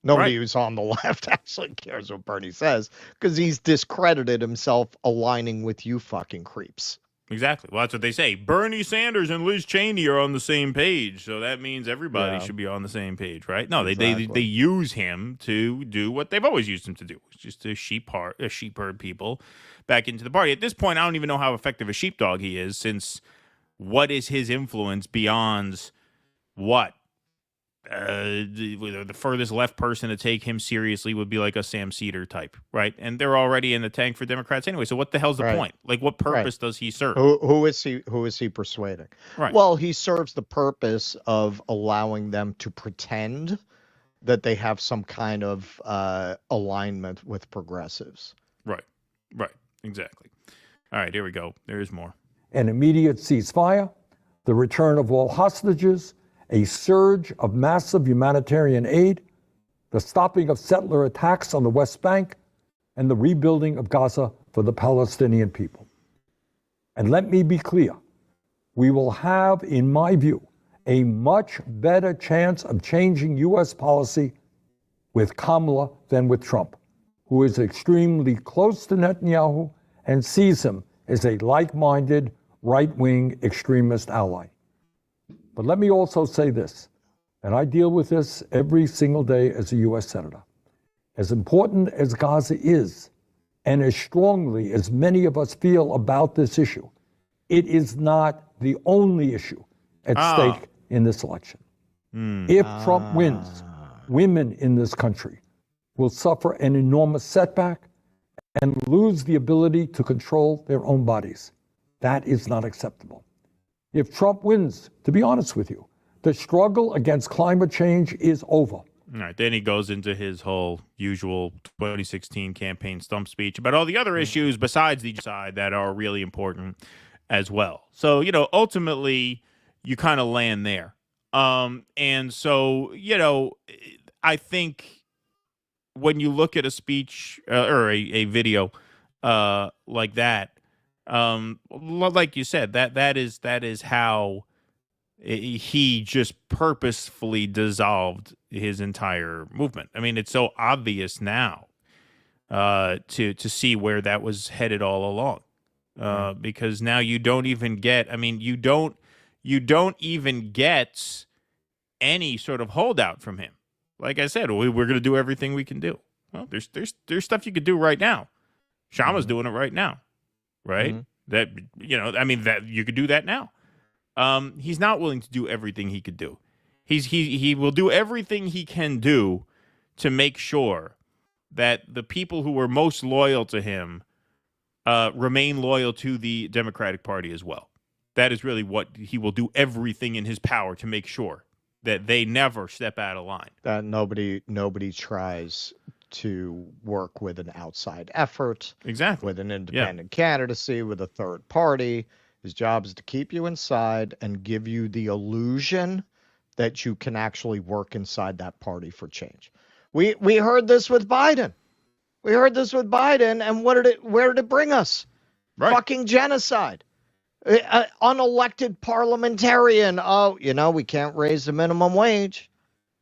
Nobody who's on the left actually cares what Bernie says because he's discredited himself aligning with you fucking creeps. Exactly. Well, that's what they say. Bernie Sanders and Liz Cheney are on the same page, so that means everybody should be on the same page, right? No, they use him to do what they've always used him to do, which is to sheep herd people back into the party. At this point, I don't even know how effective a sheepdog he is, since what is his influence beyond what? The furthest left person to take him seriously would be like a Sam Cedar type, right? And they're already in the tank for Democrats anyway. So what the hell's the point? Like, what purpose does he serve? Who is he persuading? Right. Well, he serves the purpose of allowing them to pretend that they have some kind of alignment with progressives. Right. Exactly. All right, here we go. There is more. An immediate ceasefire, the return of all hostages, a surge of massive humanitarian aid, the stopping of settler attacks on the West Bank, and the rebuilding of Gaza for the Palestinian people. And let me be clear, we will have, in my view, a much better chance of changing U.S. policy with Kamala than with Trump, who is extremely close to Netanyahu and sees him as a like-minded, right-wing extremist ally. But let me also say this, and I deal with this every single day as a U.S. Senator. As important as Gaza is, and as strongly as many of us feel about this issue, it is not the only issue at stake in this election. If Trump wins, women in this country will suffer an enormous setback and lose the ability to control their own bodies. That is not acceptable. If Trump wins, to be honest with you, the struggle against climate change is over. All right, then he goes into his whole usual 2016 campaign stump speech about all the other issues besides the side that are really important as well. So, ultimately, you kind of land there. And so, I think when you look at a speech or a video like that, like you said, that is how he just purposefully dissolved his entire movement. I mean, it's so obvious now to see where that was headed all along. because now you don't even get. I mean, you don't even get any sort of holdout from him. Like I said, we're going to do everything we can do. Well, there's stuff you could do right now. Shama's doing it right now, right? That I mean, that you could do that now. He's not willing to do everything he could do. He will do everything he can do to make sure that the people who were most loyal to him remain loyal to the Democratic Party as well. That is really what he will do, everything in his power to make sure that they never step out of line. That nobody tries to work with an outside effort, exactly, with an independent candidacy, with a third party. His job is to keep you inside and give you the illusion that you can actually work inside that party for change. We heard this with Biden. And where did it bring us? Right. Fucking genocide. Unelected parliamentarian. Oh, we can't raise the minimum wage.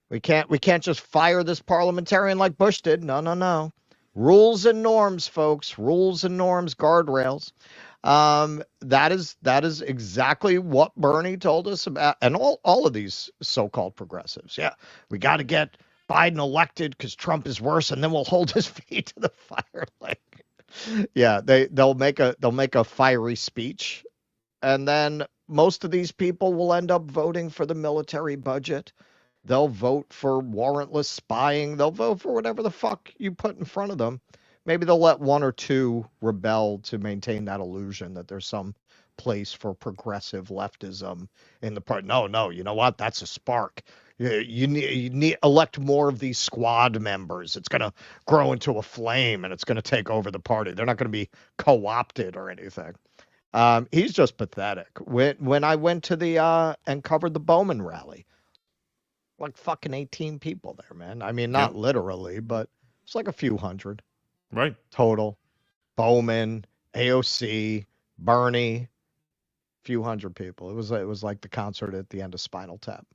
We can't just fire this parliamentarian like Bush did. No. Rules and norms, folks. Rules and norms, guardrails. That is exactly what Bernie told us about, and all of these so-called progressives. Yeah, we got to get Biden elected because Trump is worse, and then we'll hold his feet to the fire. They'll make a fiery speech, and then most of these people will end up voting for the military budget. They'll vote for warrantless spying. They'll vote for whatever the fuck you put in front of them. Maybe they'll let one or two rebel to maintain that illusion that there's some place for progressive leftism in the party. No, you know what? That's a spark. You need elect more of these squad members. It's going to grow into a flame, and it's going to take over the party. They're not going to be co-opted or anything. He's just pathetic. When I went to the and covered the Bowman rally, like fucking 18 people there, man. I mean, not literally, but it's like a few hundred. Right. Total. Bowman, AOC, Bernie, few hundred people. It was like the concert at the end of Spinal Tap.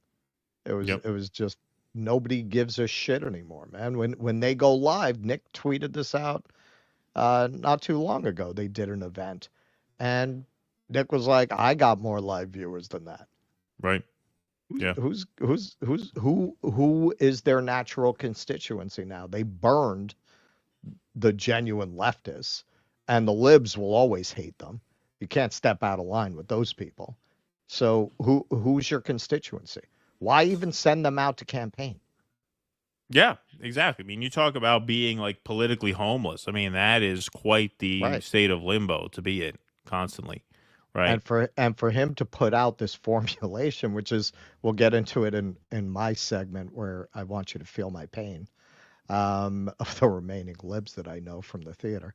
It was just nobody gives a shit anymore, man. When they go live, Nick tweeted this out not too long ago. They did an event, and Nick was like, "I got more live viewers than that." Right. Yeah. Who is their natural constituency now? They burned the genuine leftists, and the libs will always hate them. You can't step out of line with those people. So who's your constituency? Why even send them out to campaign? Yeah, exactly. I mean, you talk about being like politically homeless. I mean, that is quite the state of limbo to be in constantly. Right. And for him to put out this formulation, which is, we'll get into it in my segment where I want you to feel my pain, of the remaining libs that I know from the theater.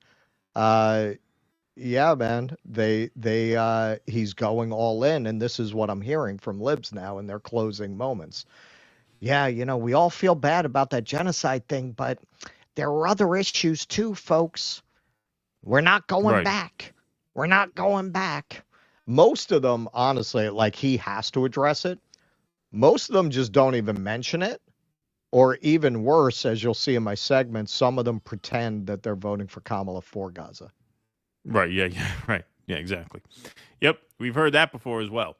Yeah, man, he's going all in, and this is what I'm hearing from libs now in their closing moments. Yeah, we all feel bad about that genocide thing, but there are other issues too, folks. We're not going back. We're not going back. Most of them, honestly, like, he has to address it. Most of them just don't even mention it. Or even worse, as you'll see in my segment, some of them pretend that they're voting for Kamala for Gaza. Right. Yeah. Right. Yeah, exactly. Yep. We've heard that before as well.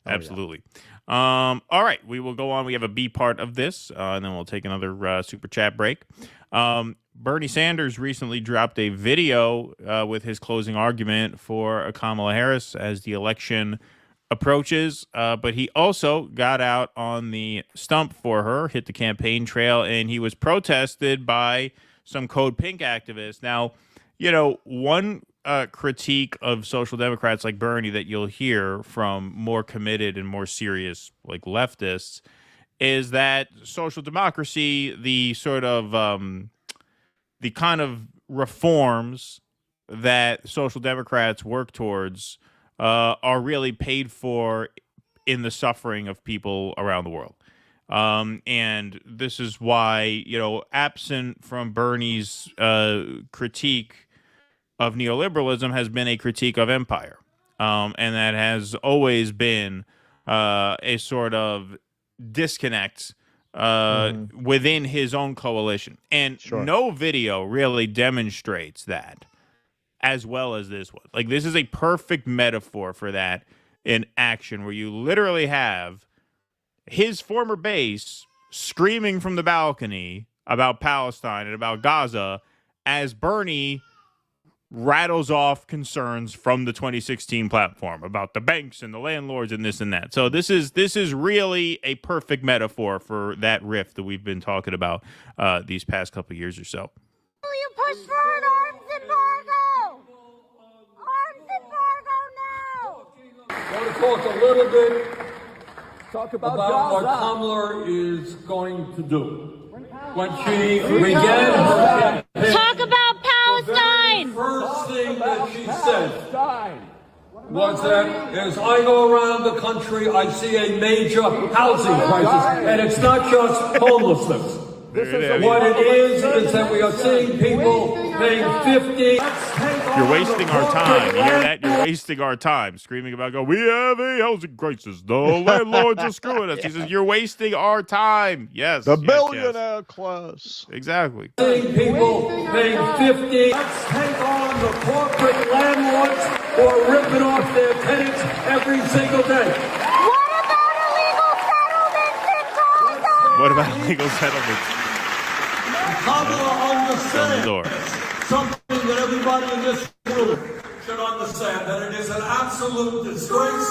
Absolutely. Yeah. All right. We will go on. We have a B part of this, and then we'll take another super chat break. Bernie Sanders recently dropped a video with his closing argument for Kamala Harris as the election approaches, but he also got out on the stump for her, hit the campaign trail, and he was protested by some Code Pink activists. Now, one critique of social democrats like Bernie that you'll hear from more committed and more serious like leftists is that social democracy, the sort of the kind of reforms that social democrats work towards are really paid for in the suffering of people around the world. And this is why, absent from Bernie's critique of neoliberalism has been a critique of empire. And that has always been a sort of disconnect within his own coalition. And no video really demonstrates that as well as this one. Like, this is a perfect metaphor for that in action, where you literally have his former base screaming from the balcony about Palestine and about Gaza as Bernie rattles off concerns from the 2016 platform about the banks and the landlords and this and that. So this is really a perfect metaphor for that rift that we've been talking about these past couple years or so. Will you push for an arms embargo? Arms embargo now! I want to talk a little bit about what Kamala is going to do. When she began her campaign, Talk about Palestine! the first thing that she said was that as I go around the country, I see a major housing crisis. And it's not just homelessness. What it is that we are seeing people paying 50. You're wasting our time. You hear that? You're wasting our time. Screaming about, we have a housing crisis. The landlords are screwing us. He says, you're wasting our time. Yes. The billionaire class. Exactly. Seeing people paying 50. Let's take on the corporate landlords who are ripping off their tenants every single day. What about illegal settlements? Kamala understands door. something that everybody in this room should understand, that it is an absolute disgrace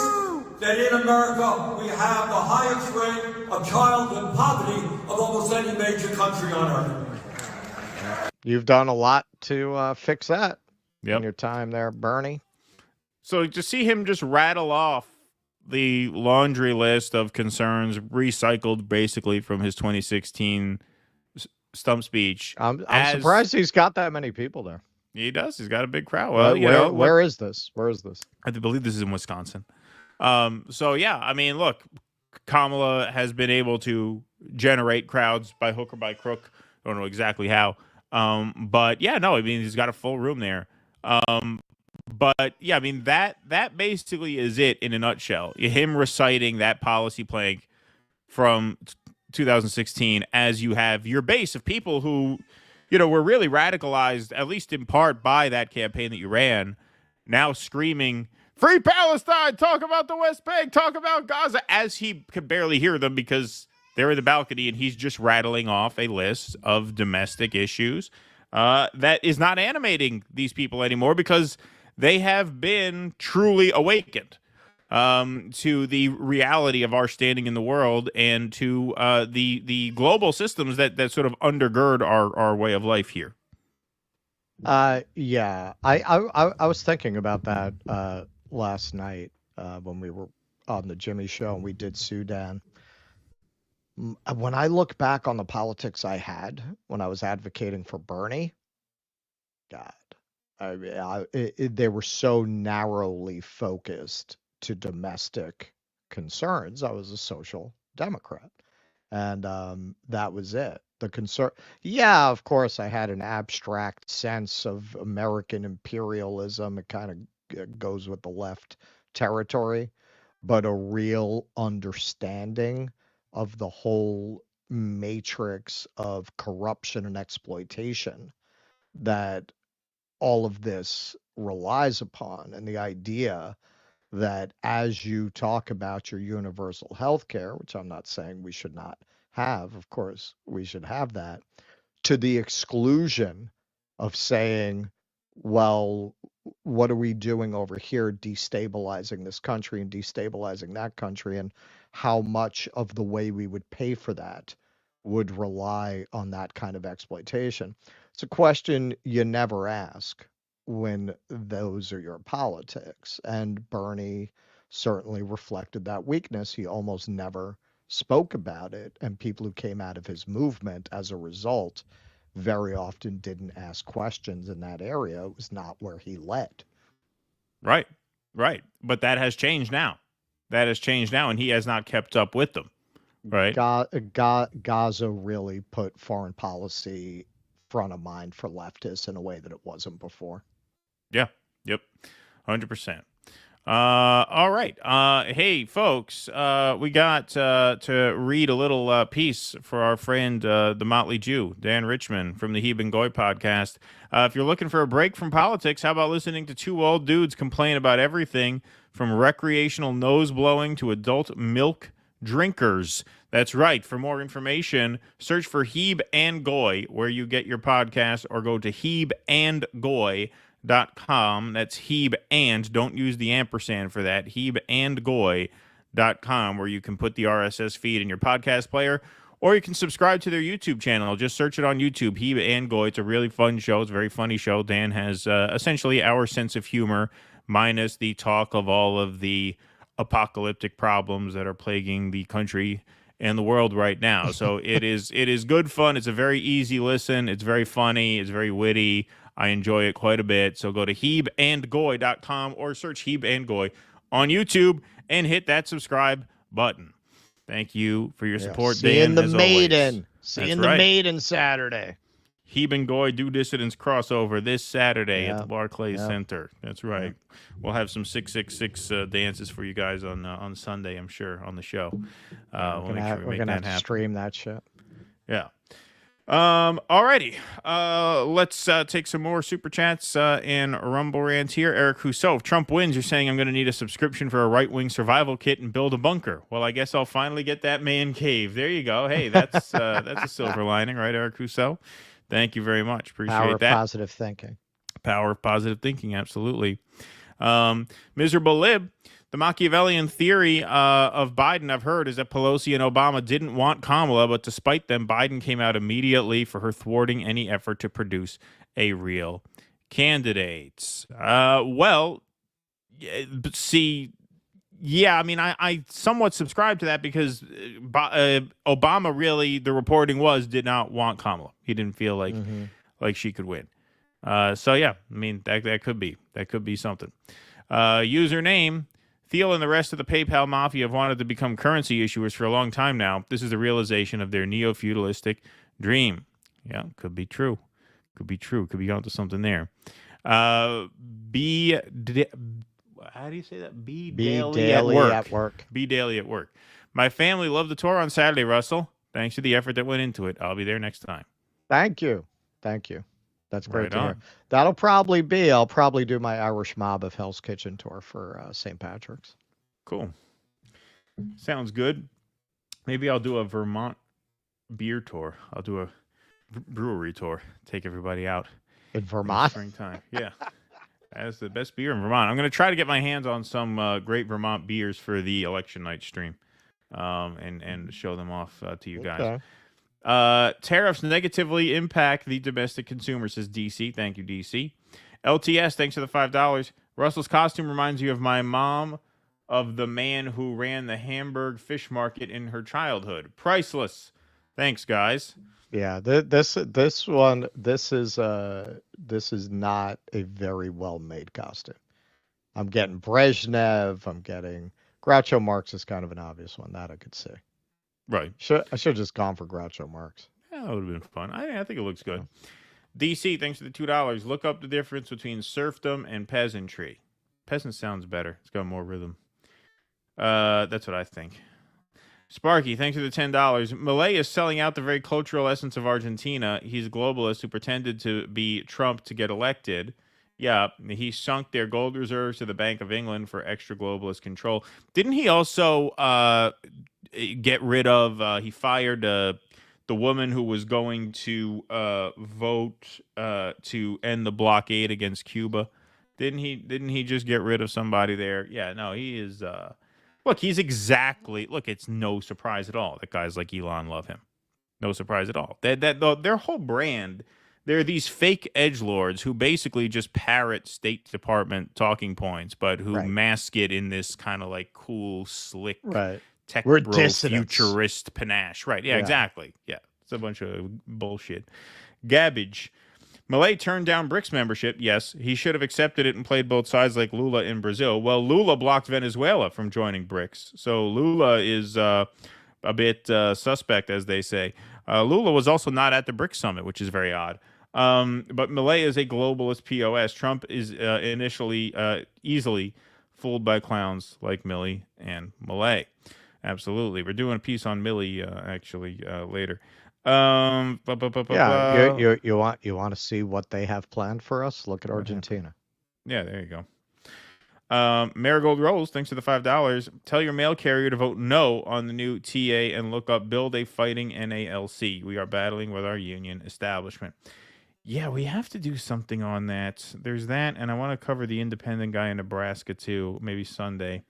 that in America we have the highest rate of childhood poverty of almost any major country on earth. You've done a lot to fix that in your time there, Bernie. So to see him just rattle off the laundry list of concerns recycled basically from his 2016 stump speech. I'm surprised he's got that many people there. He does. He's got a big crowd. Well, where is this? Where is this? I believe this is in Wisconsin. So, yeah, I mean, look, Kamala has been able to generate crowds by hook or by crook. I don't know exactly how. But, yeah, no, I mean, he's got a full room there. But, yeah, I mean, that basically is it in a nutshell. Him reciting that policy plank from 2016 as you have your base of people who, were really radicalized, at least in part, by that campaign that you ran, now screaming, "Free Palestine! Talk about the West Bank! Talk about Gaza!" as he could barely hear them because they're in the balcony and he's just rattling off a list of domestic issues that is not animating these people anymore because they have been truly awakened to the reality of our standing in the world and to the global systems that sort of undergird our way of life here. Yeah, I was thinking about that last night when we were on the Jimmy Show and we did Sudan. When I look back on the politics I had when I was advocating for Bernie, God, they were so narrowly focused to domestic concerns. I was a social democrat, and that was it. The concern, yeah, of course, I had an abstract sense of American imperialism. It kind of goes with the left territory, but a real understanding of the whole matrix of corruption and exploitation that all of this relies upon, and the idea that as you talk about your universal health care, which I'm not saying we should not have, of course, we should have that, to the exclusion of saying, well, what are we doing over here destabilizing this country and destabilizing that country, and how much of the way we would pay for that would rely on that kind of exploitation. It's a question you never ask when those are your politics. And Bernie certainly reflected that weakness. He almost never spoke about it. And people who came out of his movement as a result very often didn't ask questions in that area. It was not where he led. Right. But that has changed now. And he has not kept up with them. Right. Gaza really put foreign policy front of mind for leftists in a way that it wasn't before. Yeah. Yep. 100%. All right. Hey, folks, we got to read a little piece for our friend, the Motley Jew, Dan Richman from the Hebe and Goy podcast. If you're looking for a break from politics, how about listening to two old dudes complain about everything from recreational nose blowing to adult milk drinkers? That's right. For more information, search for Hebe and Goy where you get your podcast, or go to hebeandgoy.com. That's Hebe and, don't use the ampersand for that, hebeandgoy.com, where you can put the RSS feed in your podcast player, or you can subscribe to their YouTube channel. Just search it on YouTube, Hebe and Goy. It's a really fun show. It's a very funny show. Dan has essentially our sense of humor, minus the talk of all of the apocalyptic problems that are plaguing the country and the world right now. So it is good fun. It's a very easy listen. It's very funny. It's very witty. I enjoy it quite a bit. So go to hebeandgoy.com or search Hebe and Goy on YouTube and hit that subscribe button. Thank you for your support, Dan. Seeing the as maiden. Always. Seeing the maiden Saturday. Hebe and Goy Do Dissidents crossover this Saturday at the Barclays Center. That's right. We'll have some 666 dances for you guys on Sunday, I'm sure, on the show. We'll make sure we make that happen. Stream that shit. Yeah. Alrighty. Let's take some more super chats and Rumble rants here. Eric Rousseau, if Trump wins, you're saying I'm going to need a subscription for a right-wing survival kit and build a bunker. Well, I guess I'll finally get that man cave. There you go. Hey, that's a silver lining, right, Eric Rousseau? Thank you very much. Appreciate Power that. Power of positive thinking. Power of positive thinking, absolutely. Miserable Lib, the Machiavellian theory of Biden, I've heard, is that Pelosi and Obama didn't want Kamala, but despite them, Biden came out immediately for her thwarting any effort to produce a real candidate. Well, see, yeah, I mean, I somewhat subscribe to that because Obama really, the reporting was, did not want Kamala. He didn't feel like she could win. So yeah, I mean, that could be something. Username, Thiel and the rest of the PayPal mafia have wanted to become currency issuers for a long time now. This is the realization of their neo-feudalistic dream. Yeah, could be true. Could be onto something there. How do you say that? Be daily at work. Be daily at work. My family loved the tour on Saturday, Russell. Thanks to the effort that went into it. I'll be there next time. Thank you. That's great to hear. I'll probably do my Irish Mob of Hell's Kitchen tour for St. Patrick's. Cool. Sounds good. Maybe I'll do a Vermont beer tour. I'll do a brewery tour. Take everybody out. In Vermont? Springtime. Yeah. That's the best beer in Vermont. I'm going to try to get my hands on some great Vermont beers for the election night stream and show them off to you guys. Okay. Tariffs negatively impact the domestic consumer, says DC. Thank you, DC. LTS, thanks for the $5. Russell's costume reminds you of my mom, of the man who ran the Hamburg fish market in her childhood. Priceless. Thanks, guys. Yeah, this is not a very well made costume. I'm getting Brezhnev. I'm getting Groucho Marx is kind of an obvious one that I could see. Right. I should have just gone for Groucho Marx. Yeah, that would have been fun. I think it looks good. DC, thanks for the $2. Look up the difference between serfdom and peasantry. Peasant sounds better. It's got more rhythm. That's what I think. Sparky, thanks for the $10. Milei is selling out the very cultural essence of Argentina. He's a globalist who pretended to be Trump to get elected. Yeah, he sunk their gold reserves to the Bank of England for extra globalist control. Didn't he also get rid of, he fired the woman who was going to vote to end the blockade against Cuba? Didn't he just get rid of somebody there? Yeah, no, he is... Look, it's no surprise at all that guys like Elon love him. No surprise at all. Their whole brand, they're these fake edgelords who basically just parrot State Department talking points, but who mask it in this kind of like cool, slick, tech bro, futurist panache. Right, yeah, exactly. Yeah, it's a bunch of bullshit. Gabbage. Milei turned down BRICS membership. Yes, he should have accepted it and played both sides like Lula in Brazil. Well, Lula blocked Venezuela from joining BRICS. So Lula is a bit suspect, as they say. Lula was also not at the BRICS summit, which is very odd. But Milei is a globalist POS. Trump is initially easily fooled by clowns like Millie and Malay. Absolutely. We're doing a piece on Millie actually later. Yeah, you want to see what they have planned for us? Look at Argentina. Yeah, there you go. Marigold Rose, thanks for the $5. Tell your mail carrier to vote no on the new TA and look up Build a Fighting NALC. We are battling with our union establishment. Yeah, we have to do something on that. There's that, and I want to cover the independent guy in Nebraska too, maybe Sunday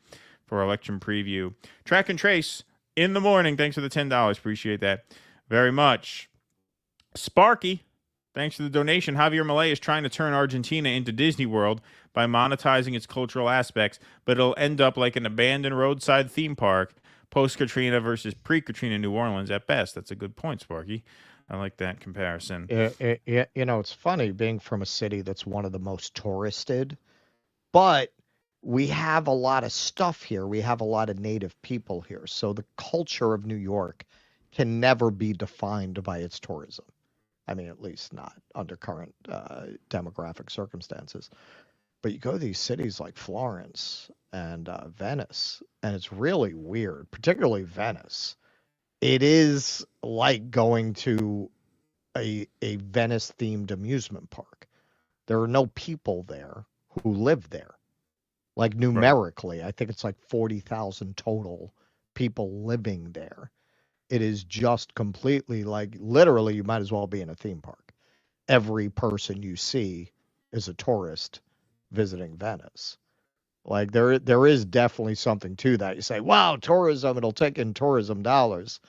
for our election preview. Track and Trace in the morning. Thanks for the $10. Appreciate that very much. Sparky, thanks for the donation. Javier Milei is trying to turn Argentina into Disney World by monetizing its cultural aspects, but it'll end up like an abandoned roadside theme park, post-Katrina versus pre-Katrina New Orleans at best. That's a good point, Sparky. I like that comparison. It's funny being from a city that's one of the most touristed, but we have a lot of stuff here. We have a lot of native people here. So the culture of New York can never be defined by its tourism. I mean, at least not under current demographic circumstances. But you go to these cities like Florence and Venice, and it's really weird, particularly Venice. It is like going to a Venice-themed amusement park. There are no people there who live there. Like numerically, right. I think it's like 40,000 total people living there. It is just completely like, literally, you might as well be in a theme park. Every person you see is a tourist visiting Venice. Like there is definitely something to that. You say, wow, tourism, it'll take in tourism dollars.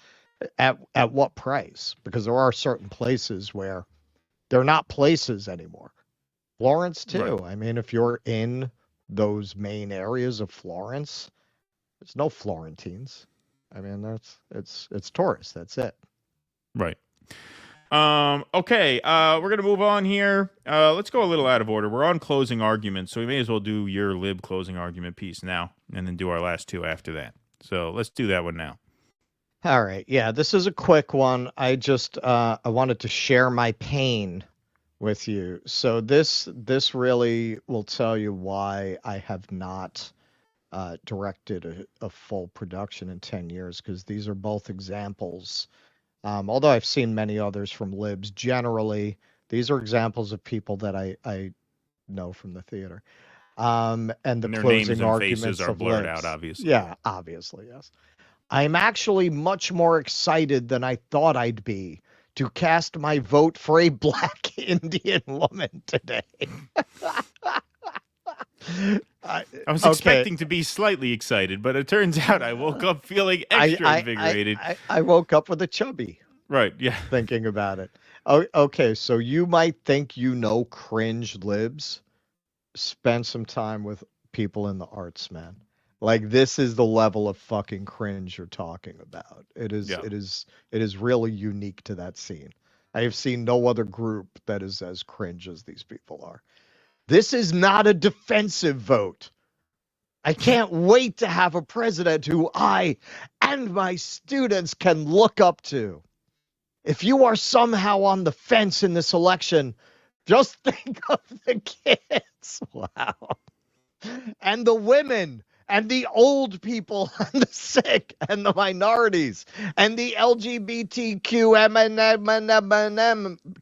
At what price? Because there are certain places where they're not places anymore. Florence too. Right. I mean, if you're in those main areas of Florence, there's no Florentines. I mean, it's tourists. That's it. Right. Okay. We're going to move on here. Let's go a little out of order. We're on closing arguments, so we may as well do your lib closing argument piece now and then do our last two after that. So let's do that one now. All right. Yeah, this is a quick one. I just I wanted to share my pain with you. So this really will tell you why I have not directed a full production in 10 years, because these are both examples. Although I've seen many others from libs, generally, these are examples of people that I know from the theater. And their closing names and arguments faces are of blurred libs. out, obviously. Yeah, obviously, yes. I'm actually much more excited than I thought I'd be to cast my vote for a black Indian woman today. I was expecting to be slightly excited, but it turns out I woke up feeling extra invigorated. I woke up with a chubby. Right, yeah. Thinking about it. Okay, so you might think you know cringe libs. Spend some time with people in the arts, man. Like, this is the level of fucking cringe you're talking about. It is really unique to that scene. I have seen no other group that is as cringe as these people are. This is not a defensive vote. I can't wait to have a president who I and my students can look up to. If you are somehow on the fence in this election, just think of the kids. Wow. And the women. And the old people, and the sick, and the minorities, and the LGBTQ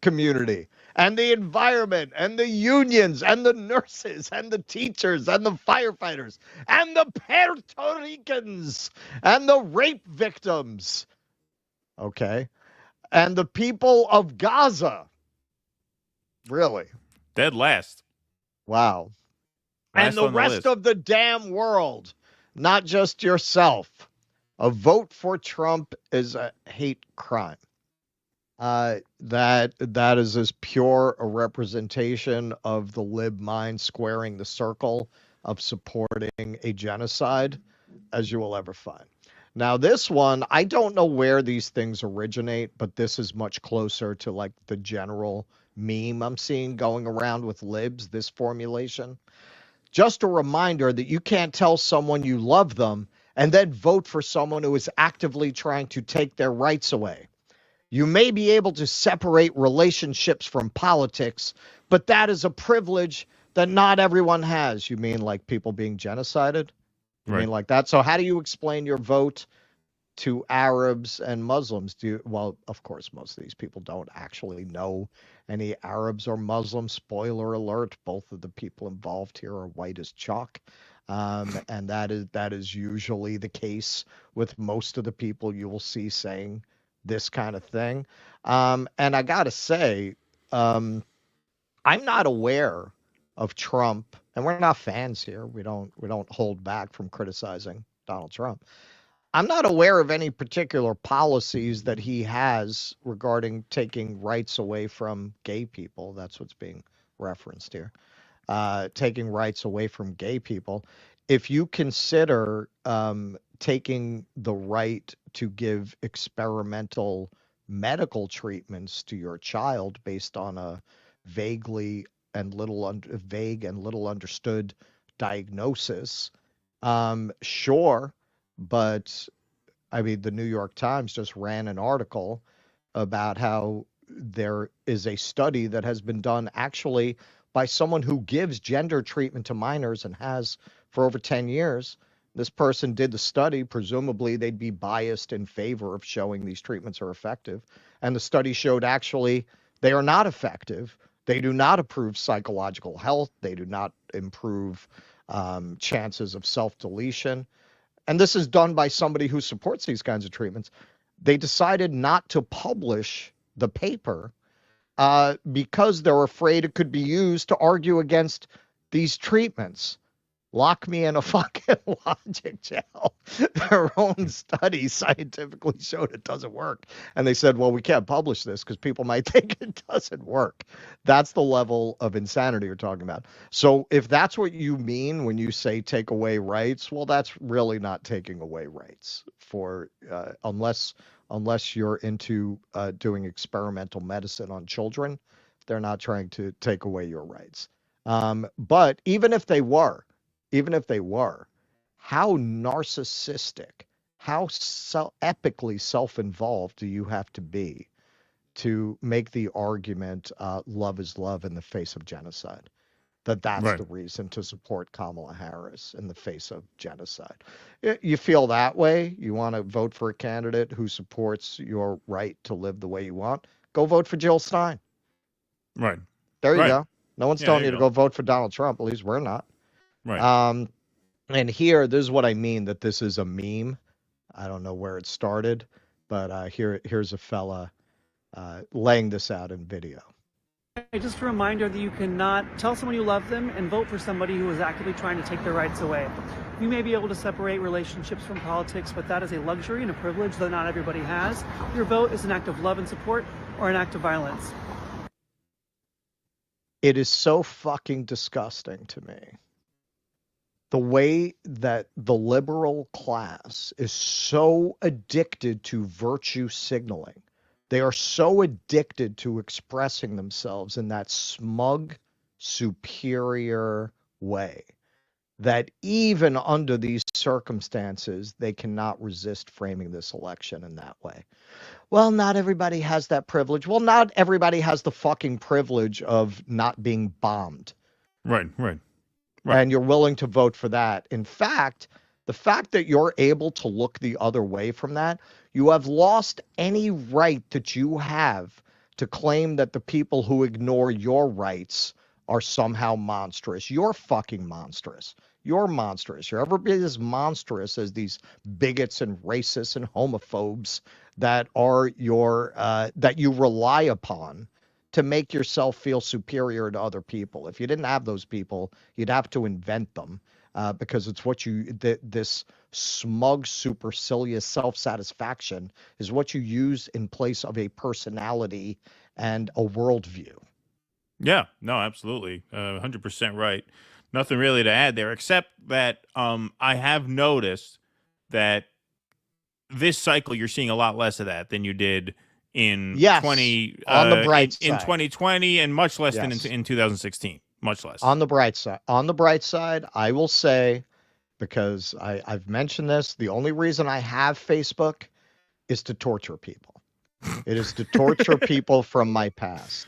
community, and the environment, and the unions, and the nurses, and the teachers, and the firefighters, and the Puerto Ricans, and the rape victims. Okay? And the people of Gaza. Really? Dead last. Wow. And the rest of the damn world, not just yourself. A vote for Trump is a hate crime. That is as pure a representation of the lib mind squaring the circle of supporting a genocide as you will ever find. Now, this one, I don't know where these things originate, but this is much closer to like the general meme I'm seeing going around with libs, this formulation. Just a reminder that you can't tell someone you love them and then vote for someone who is actively trying to take their rights away. You may be able to separate relationships from politics, but that is a privilege that not everyone has. You mean like people being genocided? You Right. mean like that? So how do you explain your vote to Arabs and Muslims? Well, of course, most of these people don't actually know any Arabs or Muslims. Spoiler alert: both of the people involved here are white as chalk, and that is usually the case with most of the people you will see saying this kind of thing. And I gotta say, I'm not aware of Trump, and we're not fans here. We don't hold back from criticizing Donald Trump. I'm not aware of any particular policies that he has regarding taking rights away from gay people. That's what's being referenced here. Taking rights away from gay people. If you consider taking the right to give experimental medical treatments to your child based on a vague and little understood diagnosis, sure. But I mean, the New York Times just ran an article about how there is a study that has been done actually by someone who gives gender treatment to minors and has for over 10 years. This person did the study. Presumably, they'd be biased in favor of showing these treatments are effective. And the study showed actually they are not effective. They do not improve psychological health. They do not improve chances of self-deletion. And this is done by somebody who supports these kinds of treatments. They decided not to publish the paper because they're afraid it could be used to argue against these treatments. Lock me in a fucking logic jail. Their own study scientifically showed it doesn't work. And they said, well, we can't publish this because people might think it doesn't work. That's the level of insanity you're talking about. So if that's what you mean when you say take away rights, well, that's really not taking away rights for unless you're into doing experimental medicine on children. They're not trying to take away your rights. But even if they were, how narcissistic, how epically self-involved do you have to be to make the argument love is love in the face of genocide? That's Right. the reason to support Kamala Harris in the face of genocide. You feel that way? You want to vote for a candidate who supports your right to live the way you want? Go vote for Jill Stein. Right. There you Right. go. No one's Yeah, telling there you you to go vote for Donald Trump. At least we're not. Right. And here, this is what I mean, that this is a meme. I don't know where it started, but here's a fella laying this out in video. Just a reminder that you cannot tell someone you love them and vote for somebody who is actively trying to take their rights away. You may be able to separate relationships from politics, but that is a luxury and a privilege that not everybody has. Your vote is an act of love and support or an act of violence. It is so fucking disgusting to me. The way that the liberal class is so addicted to virtue signaling. They are so addicted to expressing themselves in that smug, superior way that even under these circumstances, they cannot resist framing this election in that way. Well, not everybody has that privilege. Well, not everybody has the fucking privilege of not being bombed. Right. And you're willing to vote for that. In fact, the fact that you're able to look the other way from that, you have lost any right that you have to claim that the people who ignore your rights are somehow monstrous. You're fucking monstrous. You're monstrous. You're every bit as monstrous as these bigots and racists and homophobes that are that you rely upon to make yourself feel superior to other people. If you didn't have those people, you'd have to invent them because it's what this smug, supercilious self-satisfaction is what you use in place of a personality and a worldview. Yeah, no, absolutely. 100% right. Nothing really to add there, except that I have noticed that this cycle, you're seeing a lot less of that than you did in on the bright side. in 2020, and much less than Yes. in 2016. Much less. On the bright side, I will say, because I've mentioned this, the only reason I have Facebook is to torture people. It is to torture people from my past.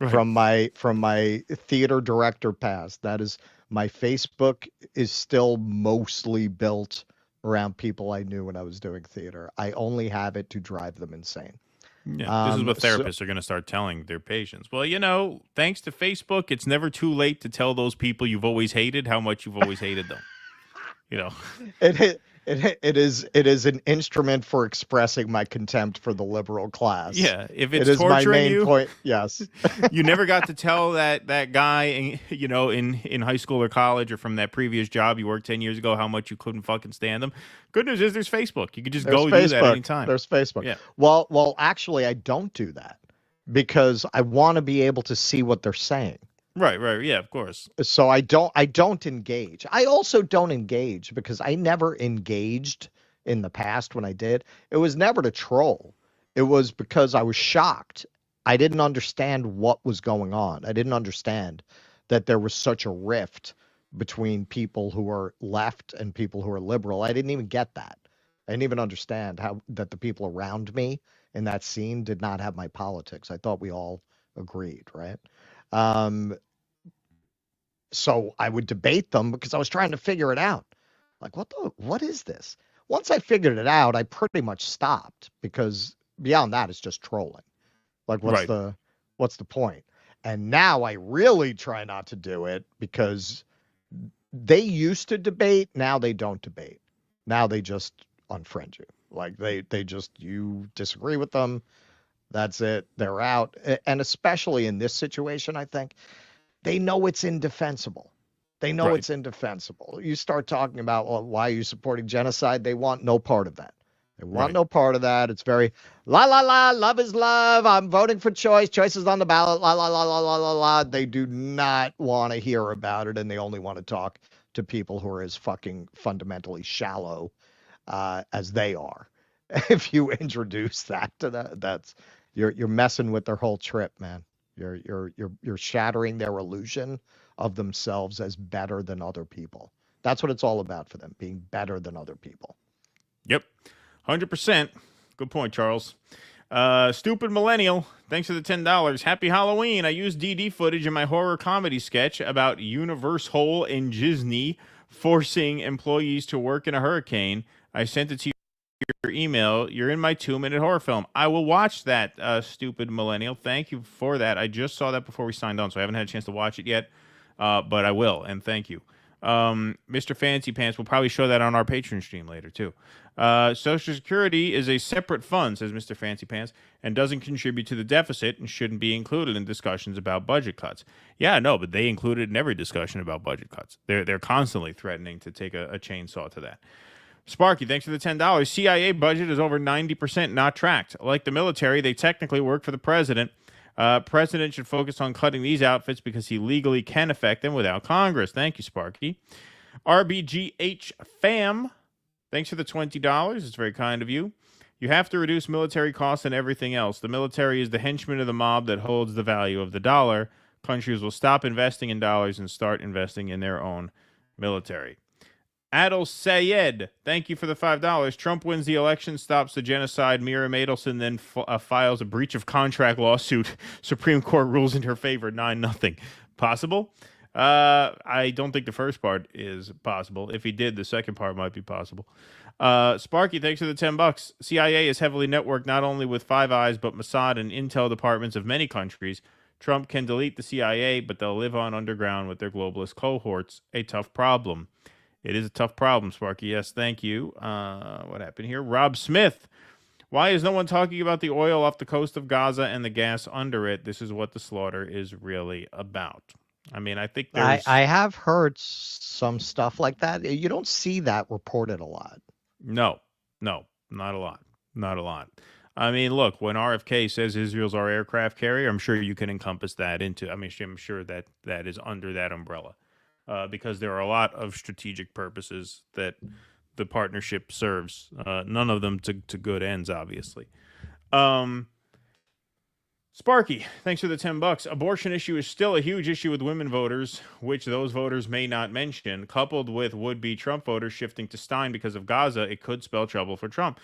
from my theater director past. That is, my Facebook is still mostly built around people I knew when I was doing theater. I only have it to drive them insane. Yeah, this is what therapists are going to start telling their patients. Well, thanks to Facebook, it's never too late to tell those people you've always hated how much you've always hated them. It is an instrument for expressing my contempt for the liberal class. Yeah, if it it's is my torturing main you, point. Yes, you never got to tell that guy, in high school or college or from that previous job you worked 10 years ago how much you couldn't fucking stand them. Good news is there's Facebook. You could just go do that anytime. There's Facebook. Yeah. Well, actually, I don't do that because I want to be able to see what they're saying. Right. Yeah, of course. So I don't engage. I also don't engage because I never engaged in the past when I did. It was never to troll. It was because I was shocked. I didn't understand what was going on. I didn't understand that there was such a rift between people who are left and people who are liberal. I didn't even get that. I didn't even understand how that the people around me in that scene did not have my politics. I thought we all agreed, right? So I would debate them because I was trying to figure it out. Like, what is this? Once I figured it out, I pretty much stopped because beyond that, it's just trolling. Like, what's the point? And now I really try not to do it because they used to debate. Now they don't debate. Now they just unfriend you. Like they just, you disagree with them. That's it. They're out. And especially in this situation, I think they know it's indefensible. They know it's indefensible. You start talking about, well, why are you supporting genocide? They want no part of that. They want no part of that. It's very la la la, love is love. I'm voting for choice. Choice is on the ballot. La la la la la la la. They do not want to hear about it, and they only want to talk to people who are as fucking fundamentally shallow as they are. If you introduce that to that, that's you're messing with their whole trip, man. You're shattering their illusion of themselves as better than other people. That's what it's all about for them, being better than other people. Yep. 100%. Good point, Charles. Stupid Millennial, thanks for the $10. Happy Halloween. I used DD footage in my horror comedy sketch about Universal and Disney forcing employees to work in a hurricane. I sent it to your email. You're in my 2-minute horror film. I will watch that, Stupid Millennial. Thank you for that. I just saw that before we signed on, so I haven't had a chance to watch it yet, but I will, and thank you. Mr. Fancy Pants will probably show that on our Patreon stream later, too. Social Security is a separate fund, says Mr. Fancy Pants, and doesn't contribute to the deficit and shouldn't be included in discussions about budget cuts. Yeah, no, but they include it in every discussion about budget cuts. They're constantly threatening to take a chainsaw to that. Sparky, thanks for the $10. CIA budget is over 90% not tracked. Like the military, they technically work for the president. President should focus on cutting these outfits because he legally can affect them without Congress. Thank you, Sparky. RBGH Fam, thanks for the $20. It's very kind of you. You have to reduce military costs and everything else. The military is the henchman of the mob that holds the value of the dollar. Countries will stop investing in dollars and start investing in their own military. Adel Sayed, thank you for the $5. Trump wins the election, stops the genocide. Miriam Adelson then files a breach of contract lawsuit. Supreme Court rules in her favor, 9-0. Possible? I don't think the first part is possible. If he did, the second part might be possible. Sparky, thanks for the $10. CIA is heavily networked not only with Five Eyes, but Mossad and intel departments of many countries. Trump can delete the CIA, but they'll live on underground with their globalist cohorts. A tough problem. It is a tough problem, Sparky. Yes, thank you. What happened here? Rob Smith. Why is no one talking about the oil off the coast of Gaza and the gas under it? This is what the slaughter is really about. I mean, I think there's... I have heard some stuff like that. You don't see that reported a lot. No, not a lot. Not a lot. I mean, look, when RFK says Israel's our aircraft carrier, I'm sure you can encompass that into... I mean, I'm sure that is under that umbrella. Because there are a lot of strategic purposes that the partnership serves. None of them to good ends, obviously. Sparky, thanks for the $10. Abortion issue is still a huge issue with women voters, which those voters may not mention. Coupled with would-be Trump voters shifting to Stein because of Gaza, it could spell trouble for Trump.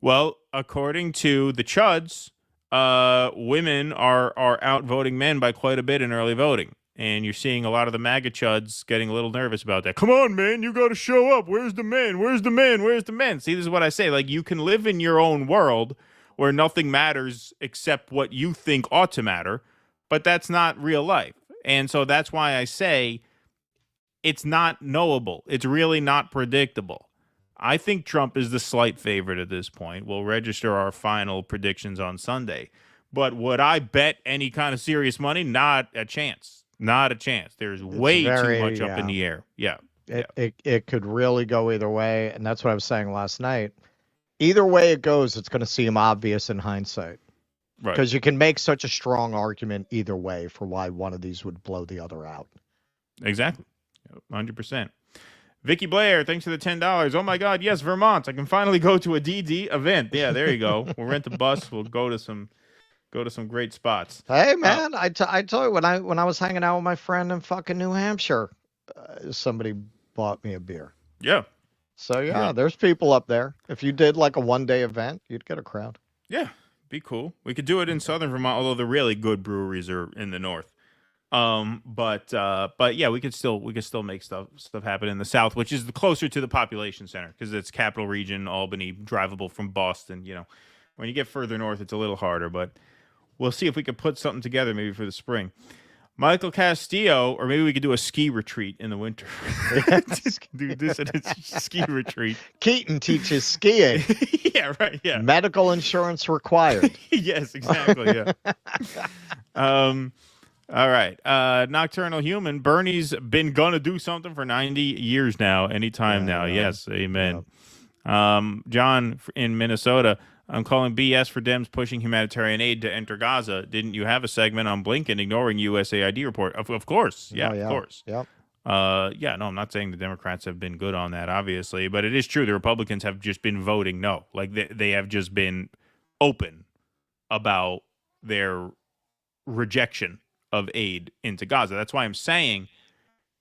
Well, according to the Chuds, women are outvoting men by quite a bit in early voting. And you're seeing a lot of the MAGA chuds getting a little nervous about that. Come on, man, you got to show up. Where's the men? Where's the men? Where's the men? See, this is what I say. Like, you can live in your own world where nothing matters except what you think ought to matter, but that's not real life. And so that's why I say it's not knowable. It's really not predictable. I think Trump is the slight favorite at this point. We'll register our final predictions on Sunday. But would I bet any kind of serious money? Not a chance. Not a chance. There's way too much up in the air. Yeah. It could really go either way. And that's what I was saying last night. Either way it goes, it's going to seem obvious in hindsight. Right. Because you can make such a strong argument either way for why one of these would blow the other out. Exactly. 100%. Vicky Blair, thanks for the $10. Oh, my God. Yes, Vermont. I can finally go to a DD event. Yeah, there you go. We'll rent a bus. We'll go to some great spots. Hey, man, I told you when I was hanging out with my friend in fucking New Hampshire, somebody bought me a beer. Yeah. So, yeah, there's people up there. If you did like a one-day event, you'd get a crowd. Yeah, be cool. We could do it in southern Vermont, although the really good breweries are in the north. But yeah, we could still make stuff happen in the south, which is closer to the population center because it's capital region, Albany, drivable from Boston. You know, when you get further north, it's a little harder, but we'll see if we could put something together maybe for the spring. Michael Castillo, or maybe we could do a ski retreat in the winter. Just do this at a ski retreat. Keaton teaches skiing. Yeah, right. Yeah. Medical insurance required. Yes, exactly. Yeah. All right. Nocturnal Human. Bernie's been gonna do something for 90 years now. Anytime now. Yes. Amen. John in Minnesota. I'm calling BS for Dems pushing humanitarian aid to enter Gaza. Didn't you have a segment on Blinken ignoring USAID report? Of course. Yeah, of course. Yep. Yeah, no, I'm not saying the Democrats have been good on that, obviously, but it is true. The Republicans have just been voting no. Like, they have just been open about their rejection of aid into Gaza. That's why I'm saying,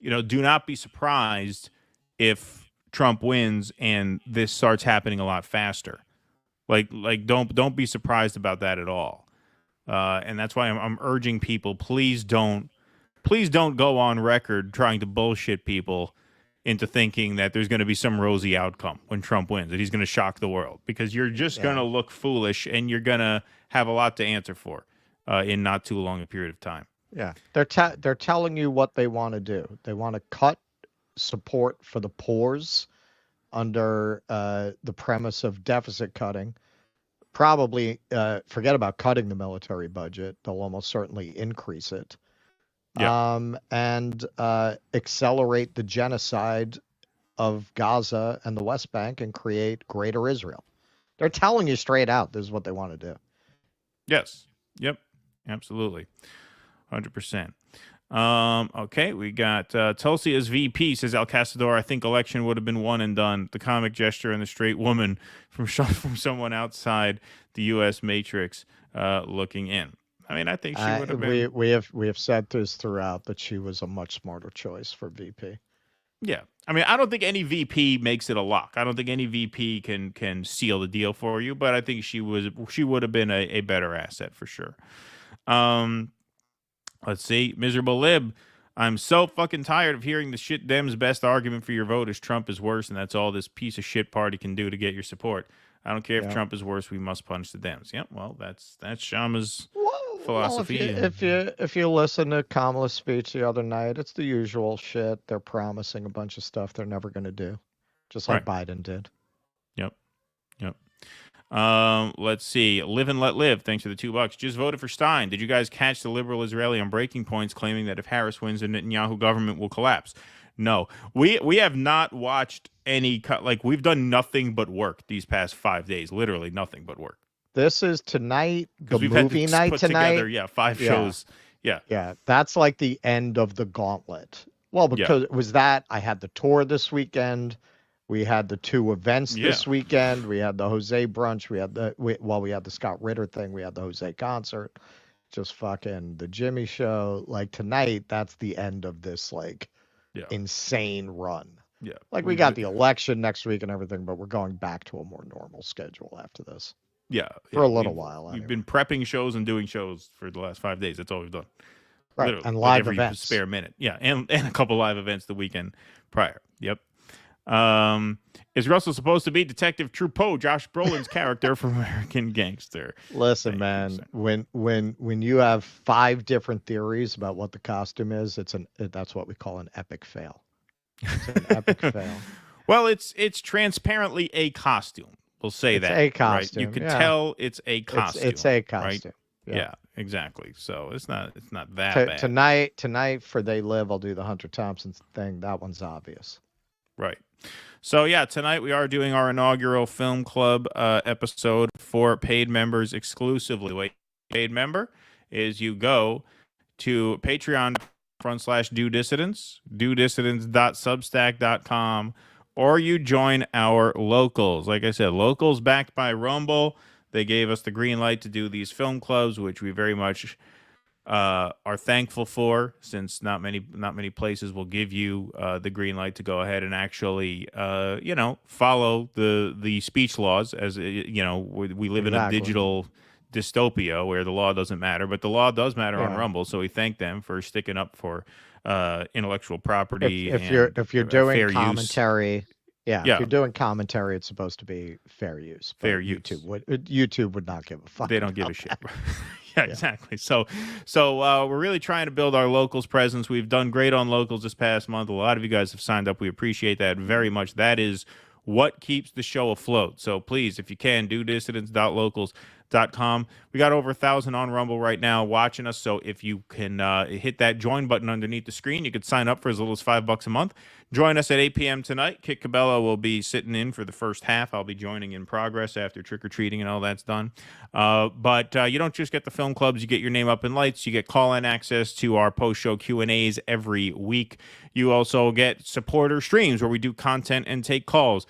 do not be surprised if Trump wins and this starts happening a lot faster. Like don't be surprised about that at all. And that's why I'm urging people, please don't go on record trying to bullshit people into thinking that there's going to be some rosy outcome when Trump wins, that he's going to shock the world, because you're just going to look foolish and you're going to have a lot to answer for in not too long a period of time. Yeah, they're telling you what they want to do. They want to cut support for the poors under the premise of deficit cutting. Probably forget about cutting the military budget. They'll almost certainly increase it. Yeah. And accelerate the genocide of Gaza and the West Bank and create greater Israel. They're telling you straight out this is what they want to do. Yes. Yep. Absolutely. 100%. Okay, we got Tulsi as VP, says Al Casador. I think election would have been one and done. The comic gesture and the straight woman from someone outside the U.S. matrix looking in. I mean, I think she would have been. We have said this throughout that she was a much smarter choice for VP. Yeah, I mean, I don't think any VP makes it a lock. I don't think any VP can seal the deal for you, but I think she would have been a better asset for sure. Let's see. Miserable Lib. I'm so fucking tired of hearing the shit Dems' best argument for your vote is Trump is worse, and that's all this piece of shit party can do to get your support. I don't care if Trump is worse, we must punish the Dems. Yeah, well, that's Shama's philosophy. Well, if you listen to Kamala's speech the other night, it's the usual shit. They're promising a bunch of stuff they're never going to do, just like Biden did. Yep. Let's see. Live and let live. Thanks for the $2. Just voted for Stein. Did you guys catch the liberal Israeli on Breaking Points claiming that if Harris wins, the Netanyahu government will collapse? No, we have not watched any we've done nothing but work these past 5 days. Literally nothing but work. This is tonight, the movie night tonight. Together, 5 shows. Yeah. That's like the end of the gauntlet. Well, because it was that I had the tour this weekend. We had the 2 events this weekend. We had the Jose brunch. We had the Scott Ritter thing. We had the Jose concert. Just fucking the Jimmy show. Like tonight, that's the end of this insane run. Yeah. Like we got the election next week and everything, but we're going back to a more normal schedule after this. Yeah. For a little while. We've been prepping shows and doing shows for the last 5 days. That's all we've done. Right. Literally, And like live every events. spare minute. Yeah. And a couple live events the weekend prior. Yep. Is Russell supposed to be Detective Trudeau, Josh Brolin's character from American Gangster? Listen, man, when you have 5 different theories about what the costume is, that's what we call an epic fail. It's an epic fail. Well, it's transparently a costume. We'll say It's that. a costume. Right? You could yeah. tell it's a costume. It's a costume. Right? Yeah. Yeah, exactly. So it's not that bad. Tonight for They Live, I'll do the Hunter Thompson thing. That one's obvious. Right. So, yeah, tonight we are doing our inaugural Film Club episode for paid members exclusively. The way paid member is you go to Patreon.com/DoDissidents, DoDissidents.substack.com, or you join our locals. Like I said, locals backed by Rumble. They gave us the green light to do these film clubs, which we very much are thankful for, since not many places will give you the green light to go ahead and actually follow the speech laws. As we live in a digital dystopia where the law doesn't matter, but the law does matter on Rumble. So we thank them for sticking up for intellectual property. If you're doing fair commentary. use. Yeah, if you're doing commentary, it's supposed to be fair use. Fair use. YouTube would not give a fuck. They don't give a shit. Yeah, exactly. So we're really trying to build our locals presence. We've done great on locals this past month. A lot of you guys have signed up. We appreciate that very much. That is what keeps the show afloat. So please, if you can, do dissidents.locals.com. We got over 1,000 on Rumble right now watching us. So if you can hit that join button underneath the screen, you could sign up for as little as $5 a month. Join us at 8 p.m. tonight. Kit Cabela will be sitting in for the first half. I'll be joining in progress after trick-or-treating and all that's done. But you don't just get the film clubs. You get your name up in lights. You get call-in access to our post-show Q&As every week. You also get supporter streams where we do content and take calls.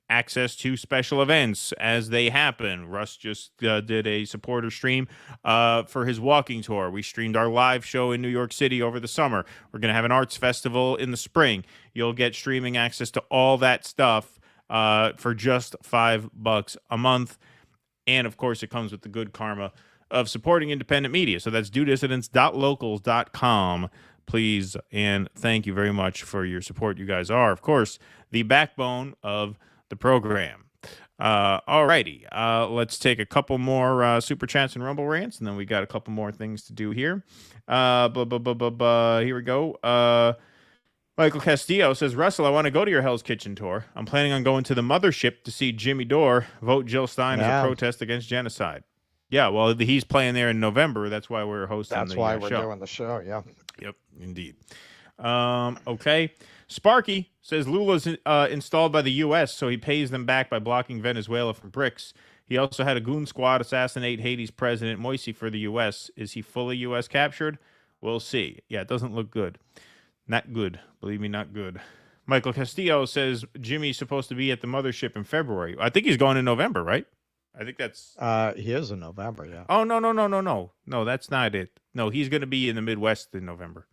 Access to special events as they happen. Russ just did a supporter stream for his walking tour. We streamed our live show in New York City over the summer. We're going to have an arts festival in the spring. You'll get streaming access to all that stuff for just $5 a month. And, of course, it comes with the good karma of supporting independent media. So that's dodissidents.locals.com. Please and thank you very much for your support. You guys are, of course, the backbone of the program. All righty. Let's take a couple more super chats and Rumble rants, and then we got a couple more things to do here. Here we go. Michael Castillo says, Russell, I want to go to your Hell's Kitchen tour. I'm planning on going to the mothership to see Jimmy Dore vote Jill Stein as a protest against genocide. Yeah, well, he's playing there in November. That's why we're hosting the show. That's why we're doing the show, yeah. Yep, indeed. Okay. Sparky says Lula's installed by the U.S., so he pays them back by blocking Venezuela from BRICS. He also had a goon squad assassinate Haiti's President Moisi for the U.S. Is he fully U.S. captured? We'll see. Yeah, it doesn't look good. Not good. Believe me, not good. Michael Castillo says Jimmy's supposed to be at the mothership in February. I think he's going in November, right? I think that's... He is in November, yeah. Oh, no. No, that's not it. No, he's going to be in the Midwest in November.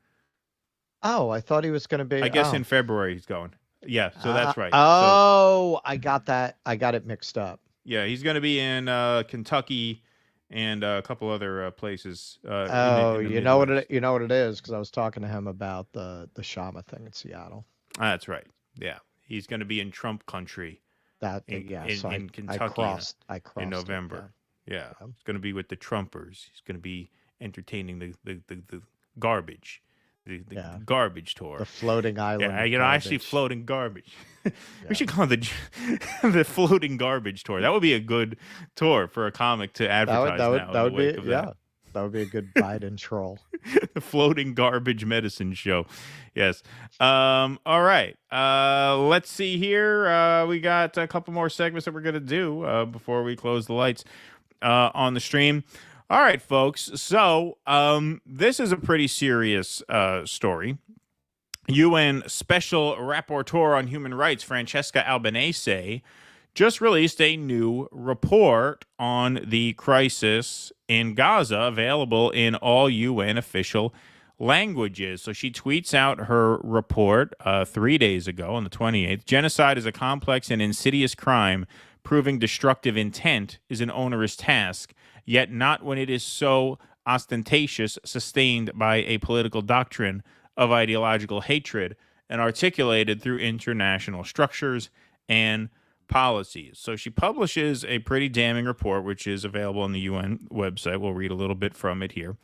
Oh, I thought he was going to be... I guess in February he's going. Yeah, so that's right. I got that. I got it mixed up. Yeah, he's going to be in Kentucky and a couple other places. You know what it is, because I was talking to him about the Shama thing in Seattle. That's right. Yeah, he's going to be in Trump country. In Kentucky in November. Yeah, it's going to be with the Trumpers. He's going to be entertaining the garbage. The garbage tour. The floating island. Yeah, actually floating garbage. We should call it the floating garbage tour. That would be a good tour for a comic to advertise that would be That would be a good Biden troll. The floating garbage medicine show. Yes. All right. Let's see here. We got a couple more segments that we're going to do before we close the lights on the stream. All right, folks. So this is a pretty serious story. UN Special Rapporteur on Human Rights, Francesca Albanese, just released a new report on the crisis in Gaza, available in all UN official languages. So she tweets out her report 3 days ago on the 28th. Genocide is a complex and insidious crime proving destructive intent is an onerous task, yet not when it is so ostentatious, sustained by a political doctrine of ideological hatred and articulated through international structures and policies. So she publishes a pretty damning report, which is available on the UN website. We'll read a little bit from it here.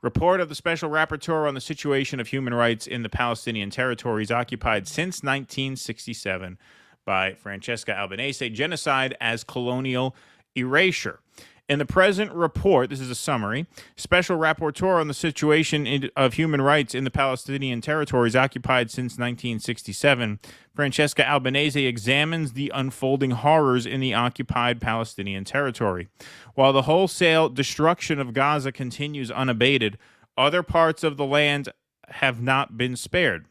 Report of the Special Rapporteur on the Situation of Human Rights in the Palestinian Territories Occupied since 1967 by Francesca Albanese, Genocide as Colonial Erasure. In the present report, this is a summary, Special Rapporteur on the Situation of Human Rights in the Palestinian Territories Occupied since 1967, Francesca Albanese examines the unfolding horrors in the occupied Palestinian territory. While the wholesale destruction of Gaza continues unabated, other parts of the land have not been spared.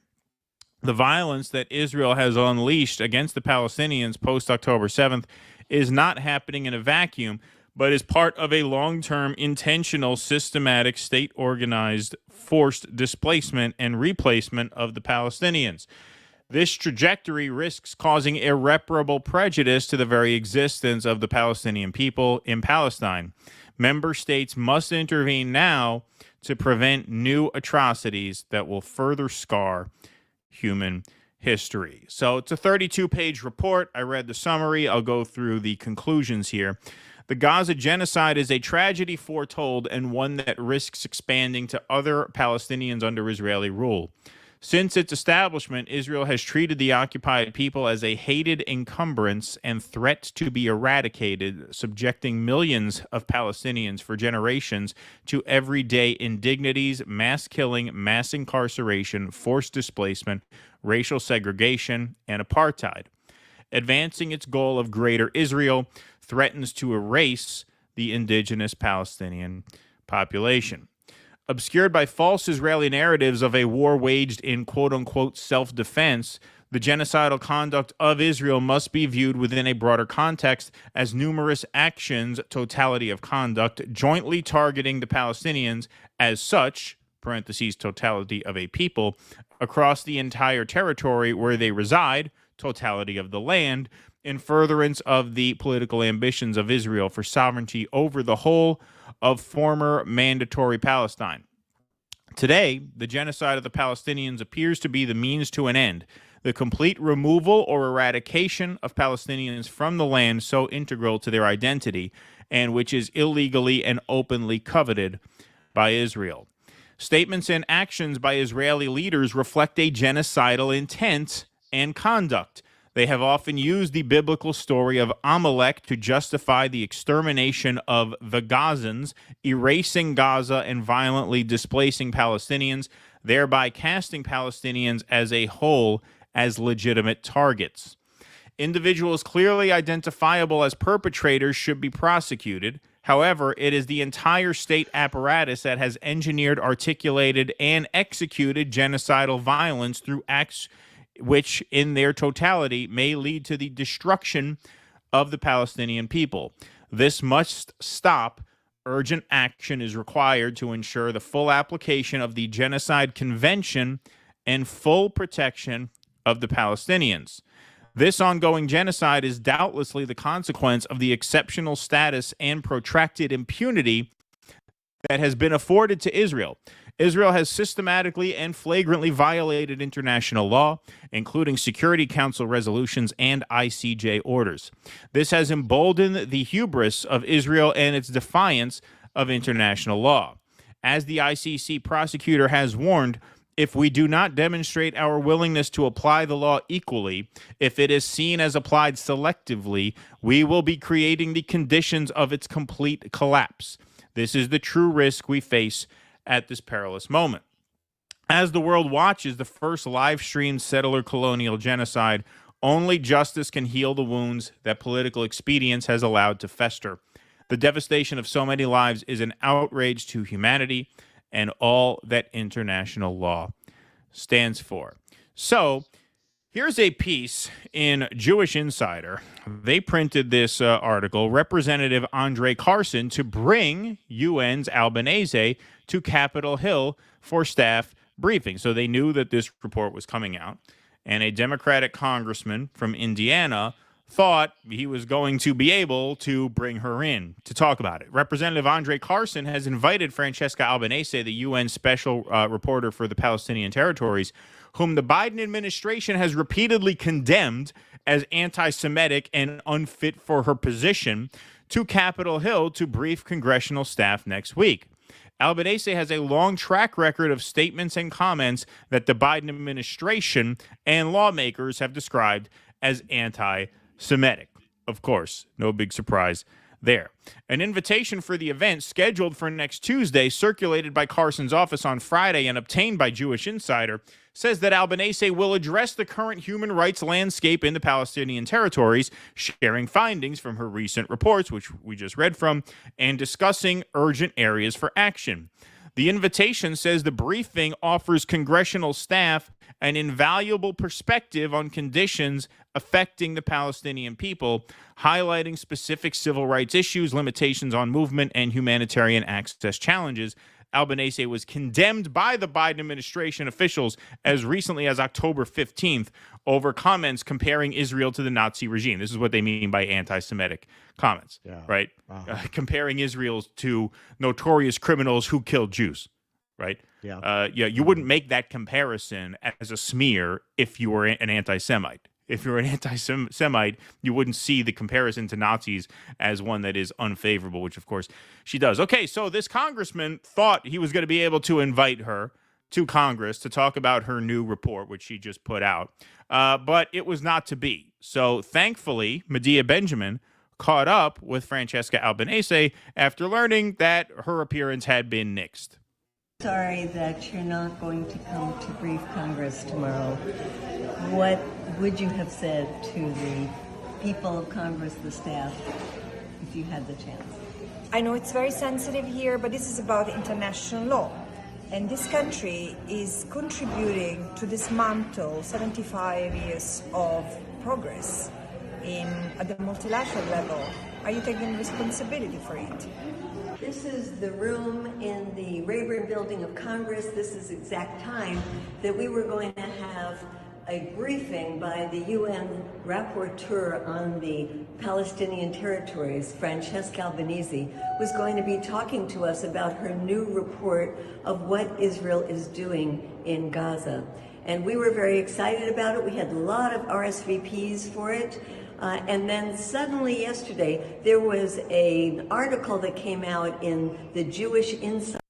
The violence that Israel has unleashed against the Palestinians post-October 7th is not happening in a vacuum, but is part of a long-term, intentional, systematic, state-organized, forced displacement and replacement of the Palestinians. This trajectory risks causing irreparable prejudice to the very existence of the Palestinian people in Palestine. Member states must intervene now to prevent new atrocities that will further scar human history. So it's a 32-page report. I read the summary. I'll go through the conclusions here. The Gaza genocide is a tragedy foretold and one that risks expanding to other Palestinians under Israeli rule. Since its establishment, Israel has treated the occupied people as a hated encumbrance and threat to be eradicated, subjecting millions of Palestinians for generations to everyday indignities, mass killing, mass incarceration, forced displacement, racial segregation, and apartheid. Advancing its goal of Greater Israel threatens to erase the indigenous Palestinian population. Obscured by false Israeli narratives of a war waged in quote-unquote self-defense, the genocidal conduct of Israel must be viewed within a broader context as numerous actions, totality of conduct, jointly targeting the Palestinians as such, parentheses, totality of a people, across the entire territory where they reside, totality of the land, in furtherance of the political ambitions of Israel for sovereignty over the whole of former mandatory Palestine. Today, the genocide of the Palestinians appears to be the means to an end, the complete removal or eradication of Palestinians from the land so integral to their identity, and which is illegally and openly coveted by Israel. Statements and actions by Israeli leaders reflect a genocidal intent and conduct. They have often used the biblical story of Amalek to justify the extermination of the Gazans, erasing Gaza and violently displacing Palestinians, thereby casting Palestinians as a whole as legitimate targets. Individuals clearly identifiable as perpetrators should be prosecuted. However, it is the entire state apparatus that has engineered, articulated, and executed genocidal violence through acts which in their totality may lead to the destruction of the Palestinian people. This must stop. Urgent action is required to ensure the full application of the Genocide Convention and full protection of the Palestinians. This ongoing genocide is doubtlessly the consequence of the exceptional status and protracted impunity that has been afforded to Israel. Israel has systematically and flagrantly violated international law, including Security Council resolutions and ICJ orders. This has emboldened the hubris of Israel and its defiance of international law. As the ICC prosecutor has warned, if we do not demonstrate our willingness to apply the law equally, if it is seen as applied selectively, we will be creating the conditions of its complete collapse. This is the true risk we face at this perilous moment. As the world watches the first live-streamed settler colonial genocide, only justice can heal the wounds that political expedience has allowed to fester. The devastation of so many lives is an outrage to humanity and all that international law stands for. So, here's a piece in Jewish Insider. They printed this article, Representative Andre Carson to bring UN's Albanese to Capitol Hill for staff briefing. So they knew that this report was coming out. And a Democratic congressman from Indiana thought he was going to be able to bring her in to talk about it. Representative Andre Carson has invited Francesca Albanese, the UN special reporter for the Palestinian territories, whom the Biden administration has repeatedly condemned as anti-Semitic and unfit for her position, to Capitol Hill to brief congressional staff next week. Albanese has a long track record of statements and comments that the Biden administration and lawmakers have described as anti-Semitic. Of course, no big surprise there. An invitation for the event scheduled for next Tuesday, circulated by Carson's office on Friday and obtained by Jewish Insider, says that Albanese will address the current human rights landscape in the Palestinian territories, sharing findings from her recent reports, which we just read from, and discussing urgent areas for action. The invitation says the briefing offers congressional staff an invaluable perspective on conditions affecting the Palestinian people, highlighting specific civil rights issues, limitations on movement, and humanitarian access challenges. Albanese was condemned by the Biden administration officials as recently as October 15th over comments comparing Israel to the Nazi regime. This is what they mean by anti-Semitic comments, right? Comparing Israel to notorious criminals who killed Jews, right? You wouldn't make that comparison as a smear if you were an anti-Semite. If you're an anti-Semite, you wouldn't see the comparison to Nazis as one that is unfavorable, which, of course, she does. Okay, so this congressman thought he was going to be able to invite her to Congress to talk about her new report, which she just put out, but it was not to be. So, thankfully, Medea Benjamin caught up with Francesca Albanese after learning that her appearance had been nixed. Sorry that you're not going to come to brief Congress tomorrow. What would you have said to the people of Congress, the staff, if you had the chance? I know it's very sensitive here, but this is about international law. And this country is contributing to dismantle 75 years of progress at the multilateral level. Are you taking responsibility for it? This is the room in the Rayburn Building of Congress. This is exact time that we were going to have a briefing by the UN rapporteur on the Palestinian territories. Francesca Albanese was going to be talking to us about her new report of what Israel is doing in Gaza. And we were very excited about it. We had a lot of RSVPs for it. And then suddenly yesterday, there was an article that came out in the Jewish Insider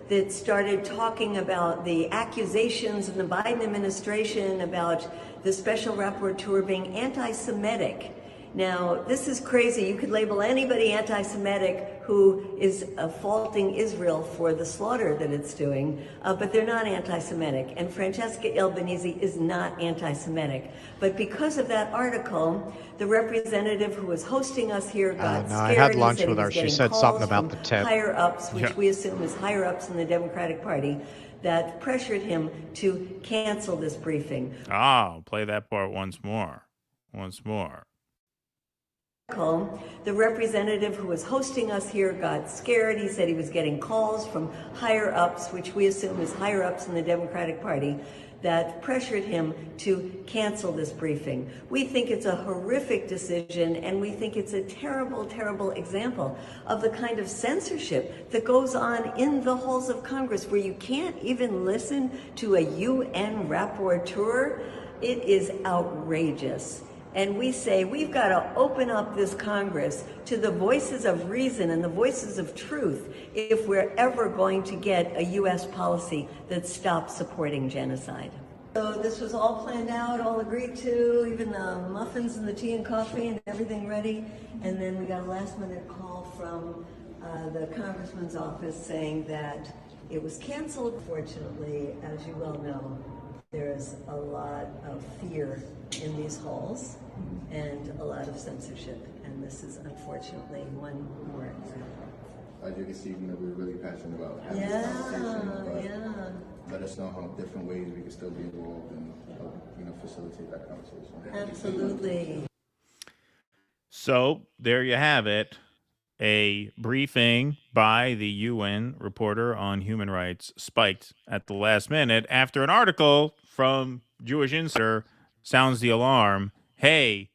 that started talking about the accusations in the Biden administration about the special rapporteur being anti-Semitic. Now, this is crazy. You could label anybody anti-Semitic who is faulting Israel for the slaughter that it's doing, but they're not anti-Semitic. And Francesca Albanese is not anti-Semitic. But because of that article, the representative who was hosting us here got scared. I had lunch with her. She said something about the tip. Higher ups, which we assume is higher ups in the Democratic Party, that pressured him to cancel this briefing. I'll play that part once more. Once more. The representative who was hosting us here got scared. He said he was getting calls from higher ups, which we assume is higher ups in the Democratic Party, that pressured him to cancel this briefing. We think it's a horrific decision, and we think it's a terrible, terrible example of the kind of censorship that goes on in the halls of Congress, where you can't even listen to a UN rapporteur. It is outrageous. And we say we've got to open up this Congress to the voices of reason and the voices of truth if we're ever going to get a U.S. policy that stops supporting genocide. So this was all planned out, all agreed to, even the muffins and the tea and coffee and everything ready. And then we got a last minute call from the congressman's office saying that it was canceled. Fortunately, as you well know, there's a lot of fear in these halls and a lot of censorship, and this is unfortunately one more example. As you can see, we're really passionate about having this conversation, but let us know how different ways we can still be involved and help, facilitate that conversation. Absolutely. So there you have it. A briefing by the UN reporter on human rights spiked at the last minute after an article from Jewish Insider sounds the alarm. Hey,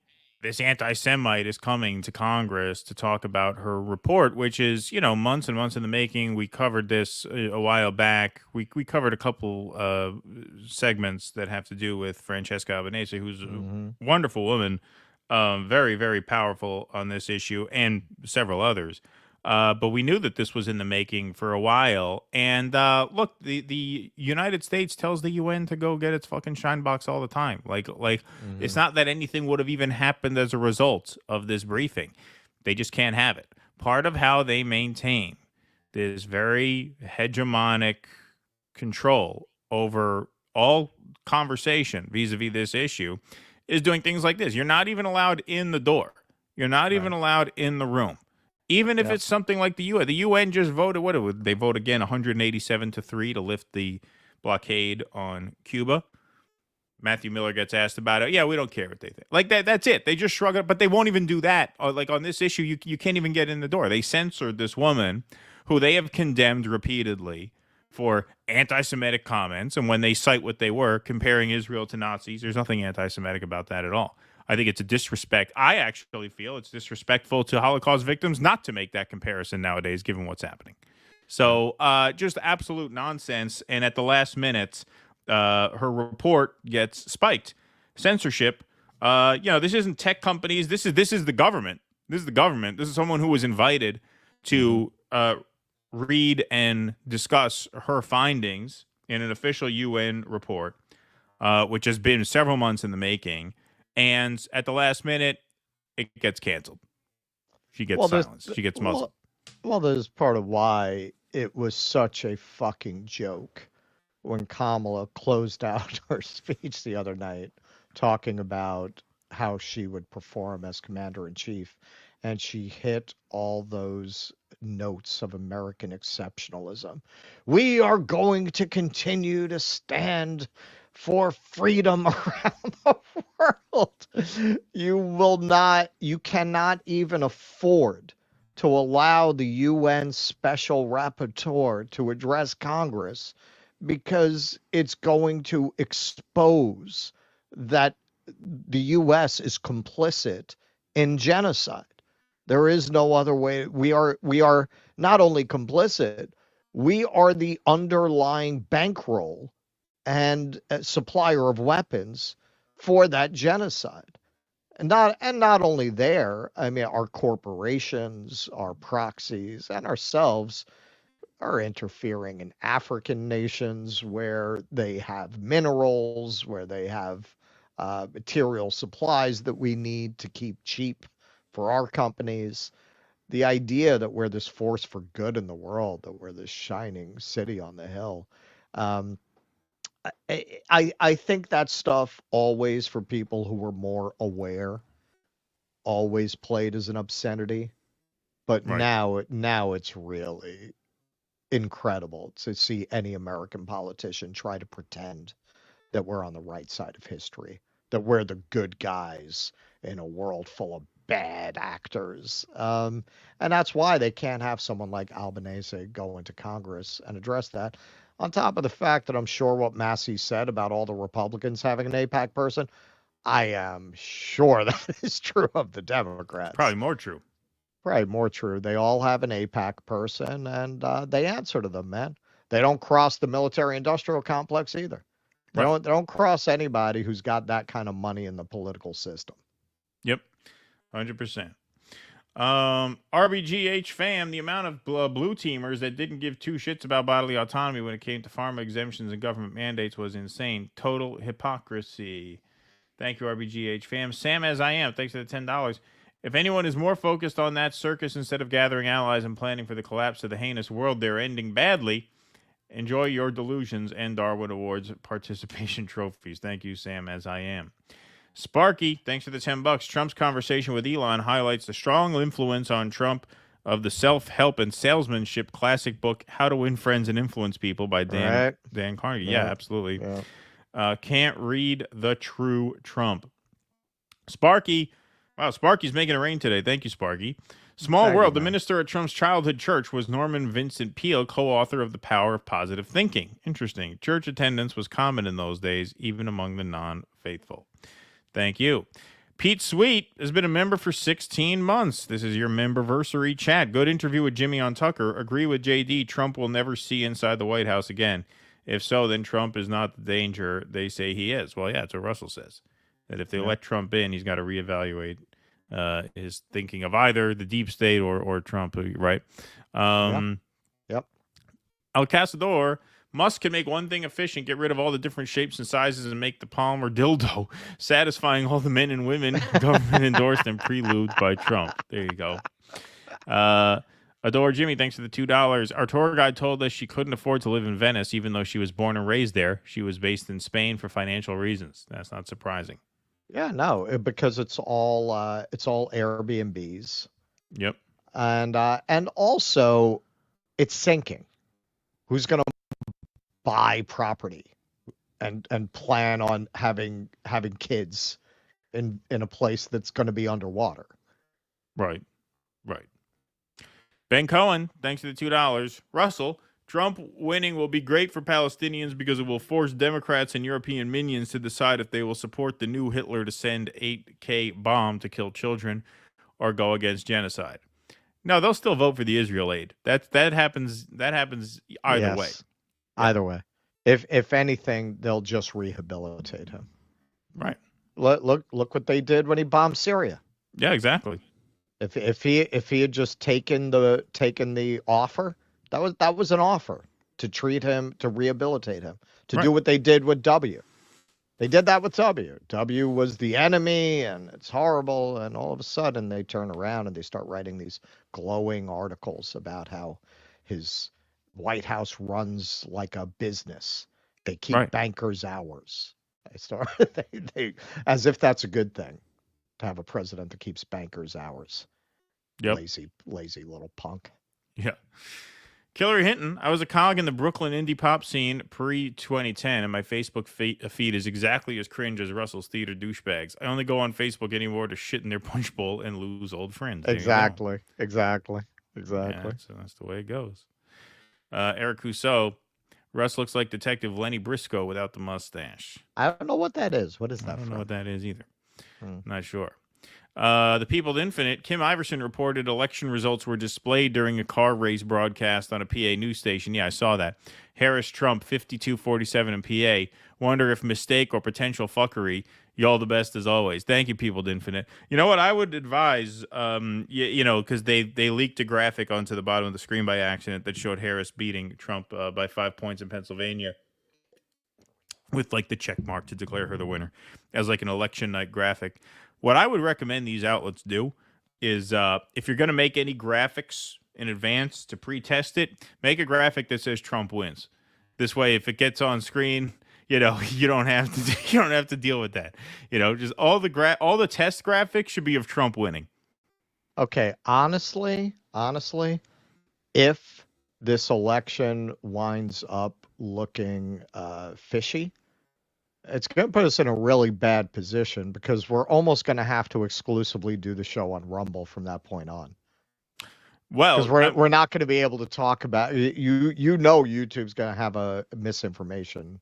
this anti-Semite is coming to Congress to talk about her report, which is, months and months in the making. We covered this a while back. We covered a couple segments that have to do with Francesca Albanese, who's a wonderful woman, very, very powerful on this issue, and several others. But we knew that this was in the making for a while. And look, the United States tells the UN to go get its fucking shine box all the time. It's not that anything would have even happened as a result of this briefing. They just can't have it. Part of how they maintain this very hegemonic control over all conversation vis-a-vis this issue is doing things like this. You're not even allowed in the door. You're not even allowed in the room. Even if it's something like the UN just voted, what would they vote again, 187-3 to lift the blockade on Cuba. Matthew Miller gets asked about it. Yeah, we don't care what they think. Like that's it. They just shrug it, but they won't even do that. Like on this issue, you can't even get in the door. They censored this woman who they have condemned repeatedly for anti-Semitic comments, and when they cite what they were, comparing Israel to Nazis, there's nothing anti-Semitic about that at all. I think it's a disrespect. I actually feel it's disrespectful to Holocaust victims not to make that comparison nowadays, given what's happening. So just absolute nonsense. And at the last minute, her report gets spiked. Censorship. This isn't tech companies. This is the government. This is the government. This is someone who was invited to read and discuss her findings in an official UN report, which has been several months in the making. And at the last minute, it gets canceled. She gets silenced. She gets muzzled. Well, there's part of why it was such a fucking joke when Kamala closed out her speech the other night talking about how she would perform as commander-in-chief. And she hit all those notes of American exceptionalism. We are going to continue to stand for freedom around the world. You cannot even afford to allow the UN special rapporteur to address Congress because it's going to expose that the US is complicit in genocide. There is no other way. We are not only complicit, we are the underlying bankroll and supplier of weapons for that genocide. And not only there, I mean, our corporations, our proxies, and ourselves are interfering in African nations where they have minerals, where they have material supplies that we need to keep cheap for our companies. The idea that we're this force for good in the world, that we're this shining city on the hill, I think that stuff always, for people who were more aware, always played as an obscenity. But now it's really incredible to see any American politician try to pretend that we're on the right side of history, that we're the good guys in a world full of bad actors. And that's why they can't have someone like Albanese go into Congress and address that. On top of the fact that I'm sure what Massey said about all the Republicans having an AIPAC person, I am sure that is true of the Democrats. Probably more true. Probably more true. They all have an AIPAC person, and they answer to them, man. They don't cross the military-industrial complex either. They don't cross anybody who's got that kind of money in the political system. Yep, 100%. RBGH fam, the amount of blue teamers that didn't give two shits about bodily autonomy when it came to pharma exemptions and government mandates was insane. Total hypocrisy. Thank you, RBGH fam. Sam as I am, thanks for the $10. If anyone is more focused on that circus instead of gathering allies and planning for the collapse of the heinous world they're ending badly, enjoy your delusions and Darwin Awards participation trophies. Thank you, Sam as I am. Sparky, thanks for the $10. Trump's conversation with Elon highlights the strong influence on Trump of the self-help and salesmanship classic book, How to Win Friends and Influence People by Dan Carnegie. Yeah, absolutely. Yeah. Can't read the true Trump. Sparky, wow, Sparky's making it rain today. Thank you, Sparky. Small World, the minister at Trump's childhood church was Norman Vincent Peale, co-author of The Power of Positive Thinking. Interesting. Church attendance was common in those days, even among the non-faithful. Thank you. Pete Sweet has been a member for 16 months. This is your memberversary chat. Good interview with Jimmy on Tucker. Agree with JD. Trump will never see inside the White House again. If so, then Trump is not the danger they say he is. Well, yeah, that's what Russell says. That if they let Trump in, he's got to reevaluate his thinking of either the deep state or Trump, right? Yep. El Cazador, Musk can make one thing efficient, get rid of all the different shapes and sizes and make the Palmer dildo, satisfying all the men and women government endorsed and preluded by Trump. There you go. Adore Jimmy, thanks for the $2. Our tour guide told us she couldn't afford to live in Venice, even though she was born and raised there. She was based in Spain for financial reasons. That's not surprising. Yeah, no, because it's all Airbnbs. Yep. And also it's sinking. Who's going to buy property and plan on having kids in a place that's going to be underwater? Right. Ben Cohen, thanks for the $2. Russell, Trump winning will be great for Palestinians because it will force Democrats and European minions to decide if they will support the new Hitler to send 8K bomb to kill children or go against genocide. No, they'll still vote for the Israel aid. That happens either way. Either way. If anything, they'll just rehabilitate him. Right. Look what they did when he bombed Syria. Yeah, exactly. If he had just taken the offer, that was an offer to treat him, to rehabilitate him, to do what they did with W. They did that with W. W was the enemy, and it's horrible. And all of a sudden, they turn around and they start writing these glowing articles about how his White House runs like a business. They keep bankers' hours. They as if that's a good thing to have a president that keeps bankers' hours. Yep. Lazy little punk. Yeah. Hillary Hinton, I was a cog in the Brooklyn indie pop scene pre-2010, and my Facebook feed is exactly as cringe as Russell's theater douchebags. I only go on Facebook anymore to shit in their punch bowl and lose old friends. Exactly. Yeah, so that's the way it goes. Eric Rousseau, Russ looks like Detective Lenny Briscoe without the mustache. I don't know what that is. What is that? I don't know what that is either. Not sure. The People Infinite, Kim Iverson reported election results were displayed during a car race broadcast on a PA news station. Yeah, I saw that. Harris-Trump, 52-47 in PA. Wonder if mistake or potential fuckery. Y'all the best as always. Thank you, People Infinite. You know what? I would advise, because they leaked a graphic onto the bottom of the screen by accident that showed Harris beating Trump by 5 points in Pennsylvania with, like, the check mark to declare her the winner as, like, an election night graphic. What I would recommend these outlets do is if you're going to make any graphics in advance to pre-test it, make a graphic that says Trump wins. This way, if it gets on screen, you don't have to deal with that. Just all the test graphics should be of Trump winning. Okay, honestly, if this election winds up looking fishy, it's going to put us in a really bad position because we're almost going to have to exclusively do the show on Rumble from that point on. Well, because we're not going to be able to talk about YouTube's going to have a misinformation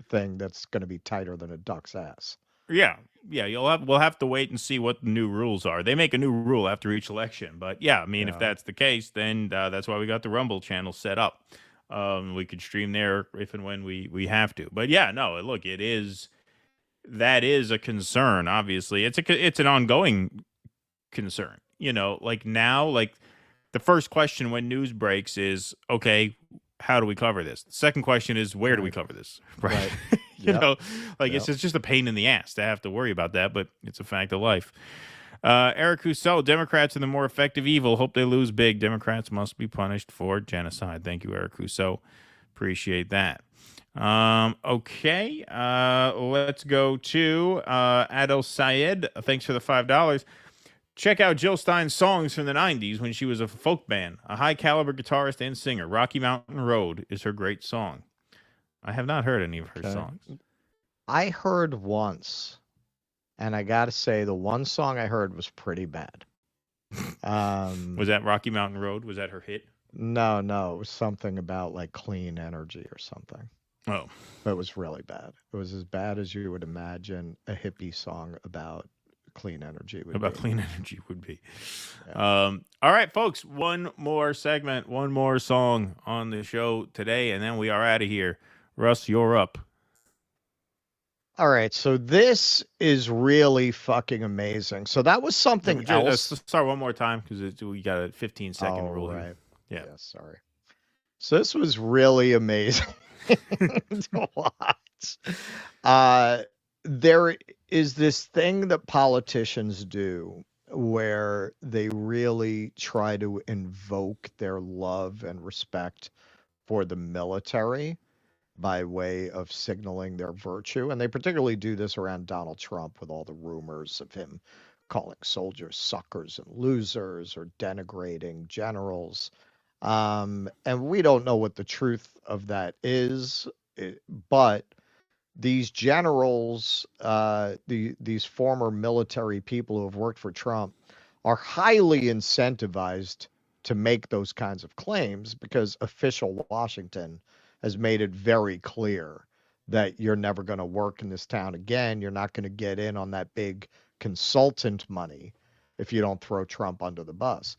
thing that's going to be tighter than a duck's ass. Yeah. We'll have to wait and see what the new rules are. They make a new rule after each election, but yeah, I mean, if that's the case, then that's why we got the Rumble channel set up. We could stream there if and when we have to. But yeah, no, look, that is a concern. Obviously, it's an ongoing concern. Like now, like the first question when news breaks is, okay, how do we cover this? The second question is, where do we cover this? Right. It's just a pain in the ass to have to worry about that, but it's a fact of life. Eric Rousseau, Democrats are the more effective evil. Hope they lose big. Democrats must be punished for genocide. Thank you, Eric Rousseau. Appreciate that. Okay. Let's go to Adel Sayed. Thanks for the $5. Check out Jill Stein's songs from the 90s when she was a folk band. A high-caliber guitarist and singer. Rocky Mountain Road is her great song. I have not heard any of her songs. I heard once. And I got to say, the one song I heard was pretty bad. Was that Rocky Mountain Road? Was that her hit? No. It was something about like clean energy or something. Oh. But it was really bad. It was as bad as you would imagine a hippie song about clean energy would About be. clean energy would be. Yeah. All right, folks. One more segment, one more song on the show today, and then we are out of here. Russ, you're up. All right, so this is really fucking amazing. So that was something else. Let's start one more time because we got a 15-second rule here. Yeah, sorry. So this was really amazing to watch. There is this thing that politicians do where they really try to invoke their love and respect for the military by way of signaling their virtue. And they particularly do this around Donald Trump with all the rumors of him calling soldiers suckers and losers or denigrating generals. And we don't know what the truth of that is, but these generals, these former military people who have worked for Trump are highly incentivized to make those kinds of claims because official Washington has made it very clear that you're never going to work in this town again. You're not going to get in on that big consultant money if you don't throw Trump under the bus.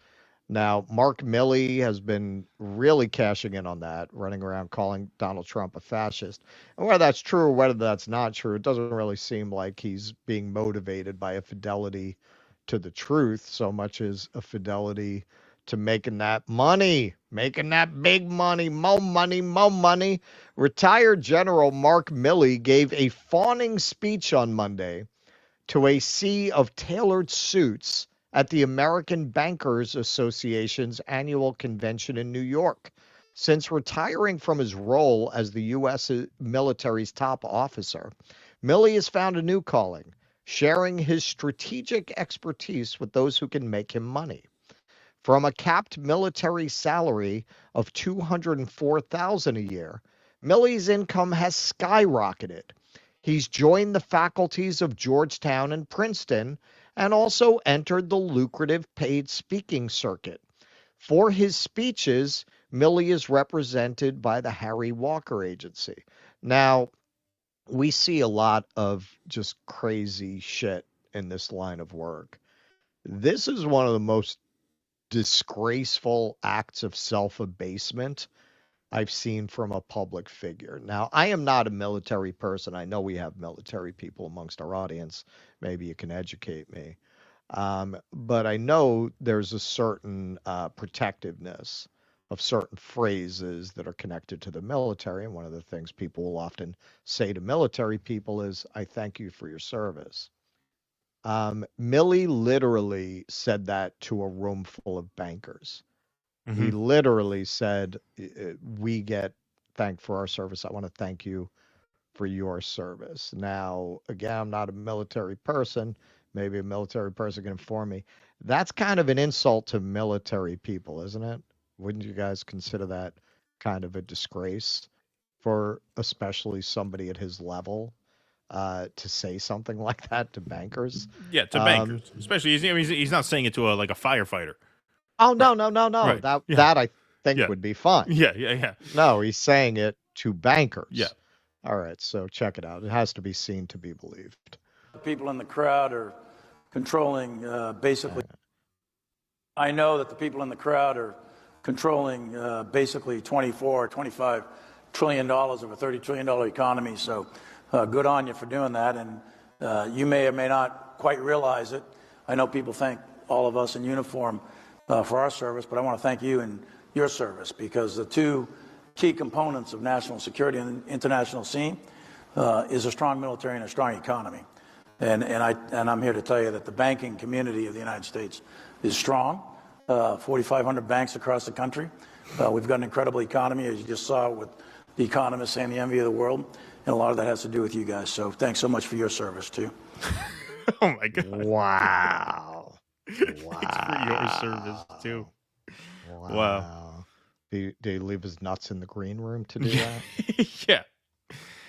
Now, Mark Milley has been really cashing in on that, running around calling Donald Trump a fascist. And whether that's true or whether that's not true, it doesn't really seem like he's being motivated by a fidelity to the truth so much as a fidelity to making that money, making that big money, more money, more money. Retired General Mark Milley gave a fawning speech on Monday to a sea of tailored suits at the American Bankers Association's annual convention in New York. Since retiring from his role as the U.S. military's top officer, Milley has found a new calling, sharing his strategic expertise with those who can make him money. From a capped military salary of $204,000 a year, Milley's income has skyrocketed. He's joined the faculties of Georgetown and Princeton and also entered the lucrative paid speaking circuit. For his speeches, Milley is represented by the Harry Walker Agency. Now, we see a lot of just crazy shit in this line of work. This is one of the most disgraceful acts of self-abasement I've seen from a public figure. Now, I am not a military person. I know we have military people amongst our audience. Maybe you can educate me. But I know there's a certain protectiveness of certain phrases that are connected to the military. And one of the things people will often say to military people is, I thank you for your service. Milley literally said that to a room full of bankers. Mm-hmm. He literally said, we get thanked for our service. I want to thank you for your service. Now, again, I'm not a military person. Maybe a military person can inform me. That's kind of an insult to military people, isn't it? Wouldn't you guys consider that kind of a disgrace for especially somebody at his level? To say something like that to bankers. Yeah, to bankers, especially he's not saying it to a firefighter. Oh no. Right. That I think would be fine. Yeah. No, he's saying it to bankers. Yeah. All right, so check it out. It has to be seen to be believed. The people in the crowd are controlling basically. I know that the people in the crowd are controlling basically $25 trillion of a $30 trillion economy. So. Good on you for doing that, and you may or may not quite realize it. I know people thank all of us in uniform for our service, but I want to thank you and your service because the two key components of national security and the international scene is a strong military and a strong economy. And I'm here to tell you that the banking community of the United States is strong. 4,500 banks across the country. We've got an incredible economy, as you just saw with the economists saying the envy of the world. And a lot of that has to do with you guys. So thanks so much for your service, too. Oh, my God. Wow. Thanks for your service, too. Wow. Did he leave his nuts in the green room to do that? Yeah.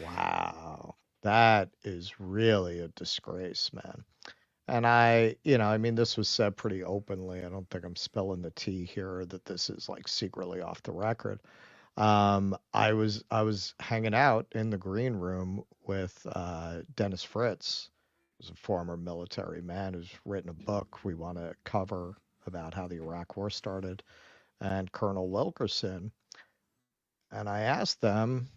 Wow. That is really a disgrace, man. And this was said pretty openly. I don't think I'm spilling the tea here that this is like secretly off the record. I was hanging out in the green room with Dennis Fritz, who's a former military man who's written a book we want to cover about how the Iraq War started, and Colonel Wilkerson. And I asked them,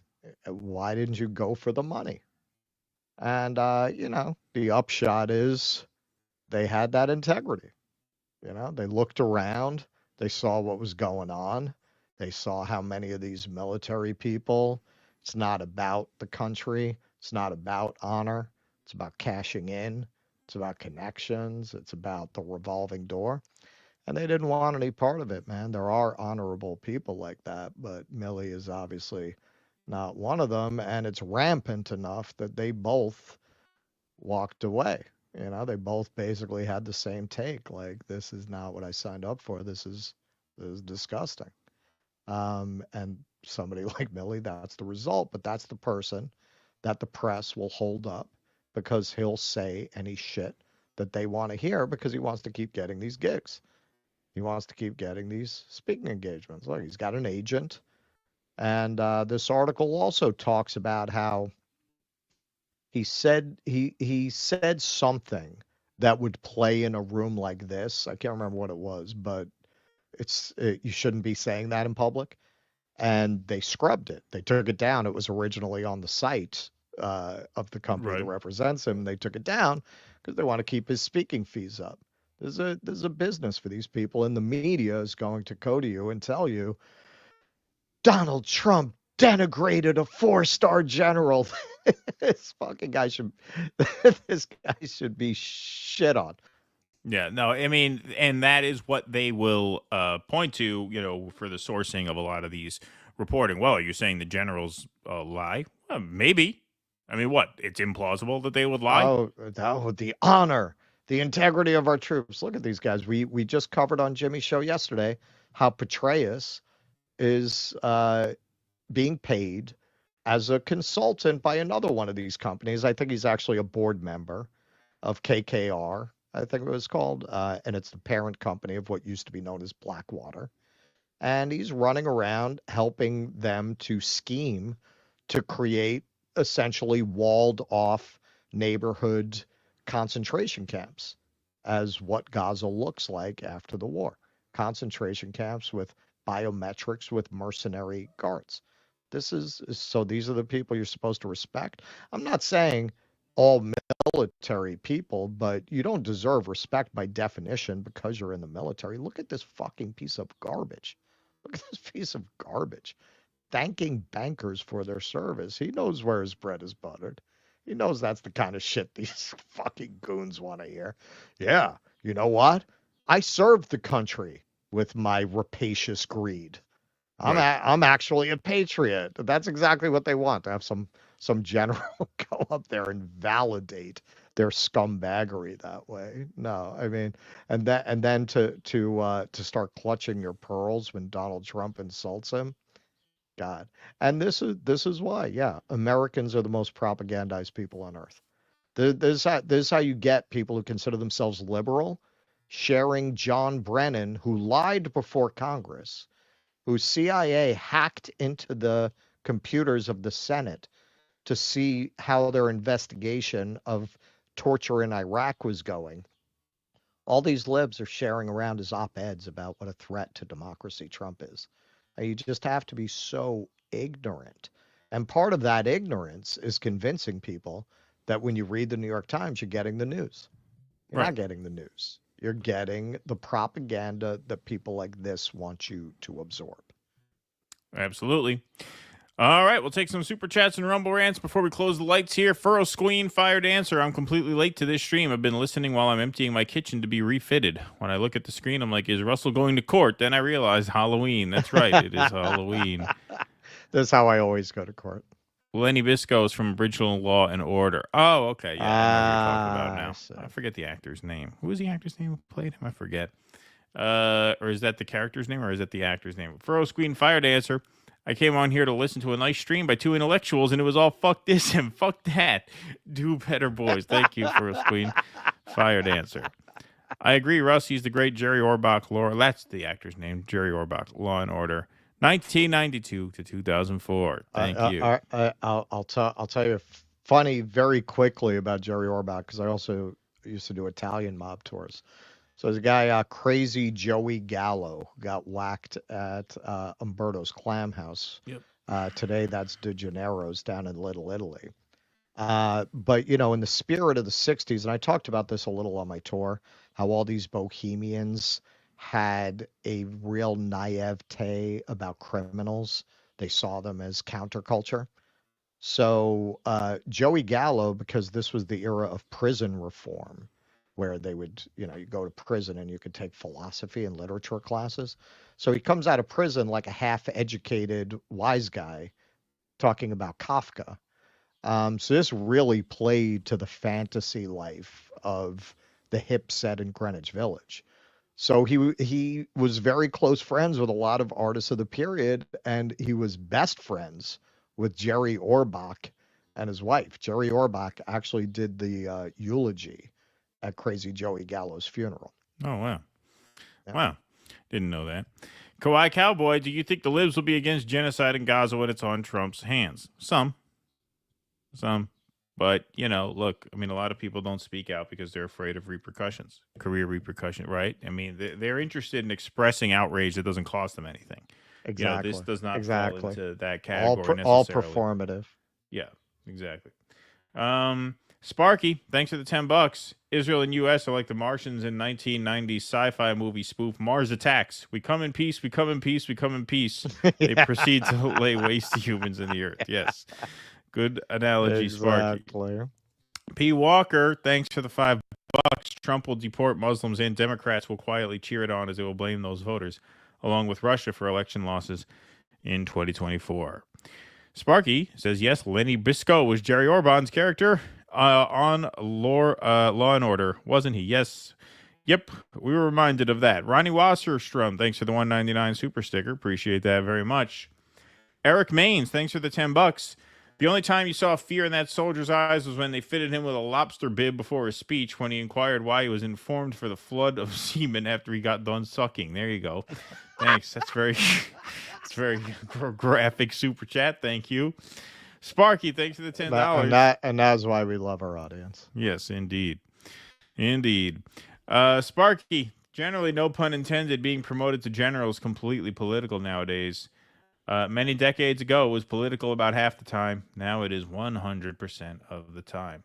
why didn't you go for the money? And, the upshot is they had that integrity. They looked around, they saw what was going on, they saw how many of these military people, it's not about the country, it's not about honor, it's about cashing in, it's about connections, it's about the revolving door. And they didn't want any part of it, man. There are honorable people like that, but Milley is obviously not one of them, and it's rampant enough that they both walked away. They both basically had the same take, like, this is not what I signed up for. This is disgusting. And somebody like Milley, that's the result, but that's the person that the press will hold up because he'll say any shit that they want to hear because he wants to keep getting these gigs. He wants to keep getting these speaking engagements. Look, he's got an agent. And this article also talks about how he said something that would play in a room like this. I can't remember what it was, but you shouldn't be saying that in public. And they scrubbed it. They took it down. It was originally on the site of the company that represents him. They took it down because they want to keep his speaking fees up. There's a business for these people, and the media is going to go to you and tell you Donald Trump denigrated a 4-star general. This guy should be shit on. Yeah, no, I mean, and that is what they will point to, for the sourcing of a lot of these reporting. Well, you're saying the generals lie? Well, maybe. I mean, what? It's implausible that they would lie? Oh, the honor, the integrity of our troops. Look at these guys. We just covered on Jimmy's show yesterday how Petraeus is being paid as a consultant by another one of these companies. I think he's actually a board member of KKR, I think it was called, and it's the parent company of what used to be known as Blackwater. And he's running around helping them to scheme to create essentially walled off neighborhood concentration camps as what Gaza looks like after the war. Concentration camps with biometrics with mercenary guards. These are the people you're supposed to respect. I'm not saying all military people, but you don't deserve respect by definition because you're in the military. Look at this fucking piece of garbage. Look at this piece of garbage. Thanking bankers for their service. He knows where his bread is buttered. He knows that's the kind of shit these fucking goons want to hear. Yeah, you know what? I served the country with my rapacious greed. I'm actually a patriot. That's exactly what they want, to have some general go up there and validate their scumbaggery that way. No, I mean, and then to start clutching your pearls when Donald Trump insults him. God. And this is why, yeah, Americans are the most propagandized people on earth. This is how you get people who consider themselves liberal sharing John Brennan, who lied before Congress, whose CIA hacked into the computers of the Senate to see how their investigation of torture in Iraq was going. All these libs are sharing around his op-eds about what a threat to democracy Trump is. You just have to be so ignorant. And part of that ignorance is convincing people that when you read the New York Times, you're getting the news. You're not getting the news. You're getting the propaganda that people like this want you to absorb. Absolutely. All right, we'll take some super chats and rumble rants before we close the lights here. Furrow Squeen, Fire Dancer. I'm completely late to this stream. I've been listening while I'm emptying my kitchen to be refitted. When I look at the screen, I'm like, is Russell going to court? Then I realize Halloween. That's right, it is Halloween. That's how I always go to court. Lenny Bisco is from Original Law and Order. Oh, okay. Yeah, I know what you're talking about now. I forget the actor's name. Who was the actor's name who played him? I forget. Or is that the character's name, or is that the actor's name? Furrow Squeen, Fire Dancer. I came on here to listen to a nice stream by two intellectuals, and it was all fuck this and fuck that. Do better, boys. Thank you, Furrow Squeen, Fire Dancer. I agree, Russ. He's the great Jerry Orbach. That's the actor's name, Jerry Orbach. Law and Order, 1992 to 2004. Thank you. I'll tell you funny very quickly about Jerry Orbach, because I also used to do Italian mob tours. So there's a guy, Crazy Joey Gallo, who got whacked at Umberto's Clam House. Yep. Today, that's De Gennaro's down in Little Italy. But, you know, in the spirit of the 60s, and I talked about this a little on my tour, how all these bohemians had a real naivete about criminals. They saw them as counterculture. So Joey Gallo, because this was the era of prison reform, where they would, you know, you go to prison and you could take philosophy and literature classes. So he comes out of prison like a half-educated wise guy talking about Kafka. So this really played to the fantasy life of the hip set in Greenwich Village. So he was very close friends with a lot of artists of the period, and he was best friends with Jerry Orbach and his wife. Jerry Orbach actually did the eulogy at Crazy Joey Gallo's funeral. Oh, wow. Yeah. Wow. Didn't know that. Kawhi Cowboy, do you think the libs will be against genocide in Gaza when it's on Trump's hands? Some. But, you know, look, I mean, a lot of people don't speak out because they're afraid of repercussions, career repercussion, right? I mean, they're interested in expressing outrage that doesn't cost them anything. Exactly. You know, this does not fall into that category necessarily. All performative. Yeah, exactly. Sparky, thanks for the $10. Israel and U.S. are like the Martians in 1990s sci-fi movie spoof Mars Attacks. We come in peace, we come in peace, we come in peace. They proceed to lay waste to humans in the earth. Yes. Good analogy, Sparky. P. Walker, thanks for the $5. Trump will deport Muslims and Democrats will quietly cheer it on as they will blame those voters, along with Russia, for election losses in 2024. Sparky says, yes, Lenny Bisco was Jerry Orban's character on Law and Order, wasn't he? Yes. Yep, we were reminded of that. Ronnie Wasserstrom, thanks for the $1.99 super sticker. Appreciate that very much. Eric Maines, thanks for the $10. The only time you saw fear in that soldier's eyes was when they fitted him with a lobster bib before his speech when he inquired why he was informed for the flood of semen after he got done sucking. There you go. Thanks. That's very graphic super chat. Thank you. Sparky, thanks for the $10. And that's why we love our audience. Yes, indeed. Indeed. Sparky, generally, no pun intended, being promoted to general is completely political nowadays. Many decades ago, it was political about half the time. Now it is 100% of the time.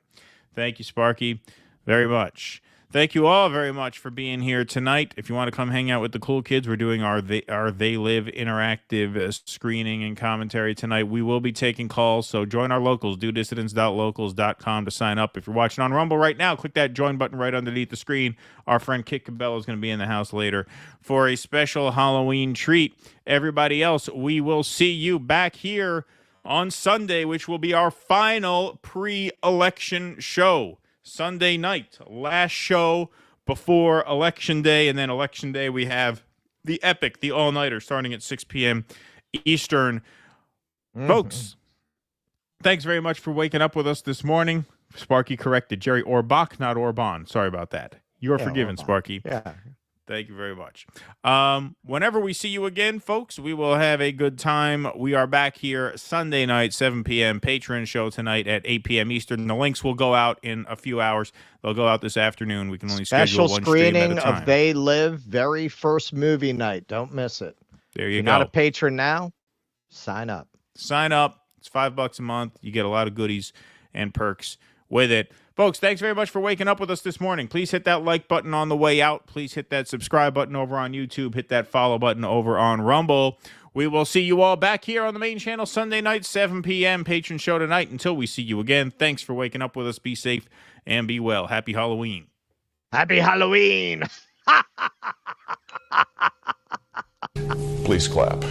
Thank you, Sparky, very much. Thank you all very much for being here tonight. If you want to come hang out with the cool kids, we're doing our They Live interactive screening and commentary tonight. We will be taking calls, so join our locals. Do dissidents.locals.com to sign up. If you're watching on Rumble right now, click that join button right underneath the screen. Our friend Kit Cabello is going to be in the house later for a special Halloween treat. Everybody else, we will see you back here on Sunday, which will be our final pre-election show. Sunday night, last show before Election Day, and then Election Day we have the epic, the all-nighter, starting at 6 p.m. Eastern. Folks, thanks very much for waking up with us this morning. Sparky corrected. Jerry Orbach, not Orban. Sorry about that. You are forgiven, Orban. Sparky. Yeah. Thank you very much. Whenever we see you again, folks, we will have a good time. We are back here Sunday night, 7 p.m. Patreon show tonight at 8 p.m. Eastern. The links will go out in a few hours. They'll go out this afternoon. We can only schedule one stream at a time. Special screening of They Live, very first movie night. Don't miss it. There you if you're go. Not a patron now, sign up. Sign up. It's $5 a month. You get a lot of goodies and perks with it. Folks, thanks very much for waking up with us this morning. Please hit that like button on the way out. Please hit that subscribe button over on YouTube. Hit that follow button over on Rumble. We will see you all back here on the main channel Sunday night, 7 p.m. Patron show tonight. Until we see you again, thanks for waking up with us. Be safe and be well. Happy Halloween. Happy Halloween. Please clap.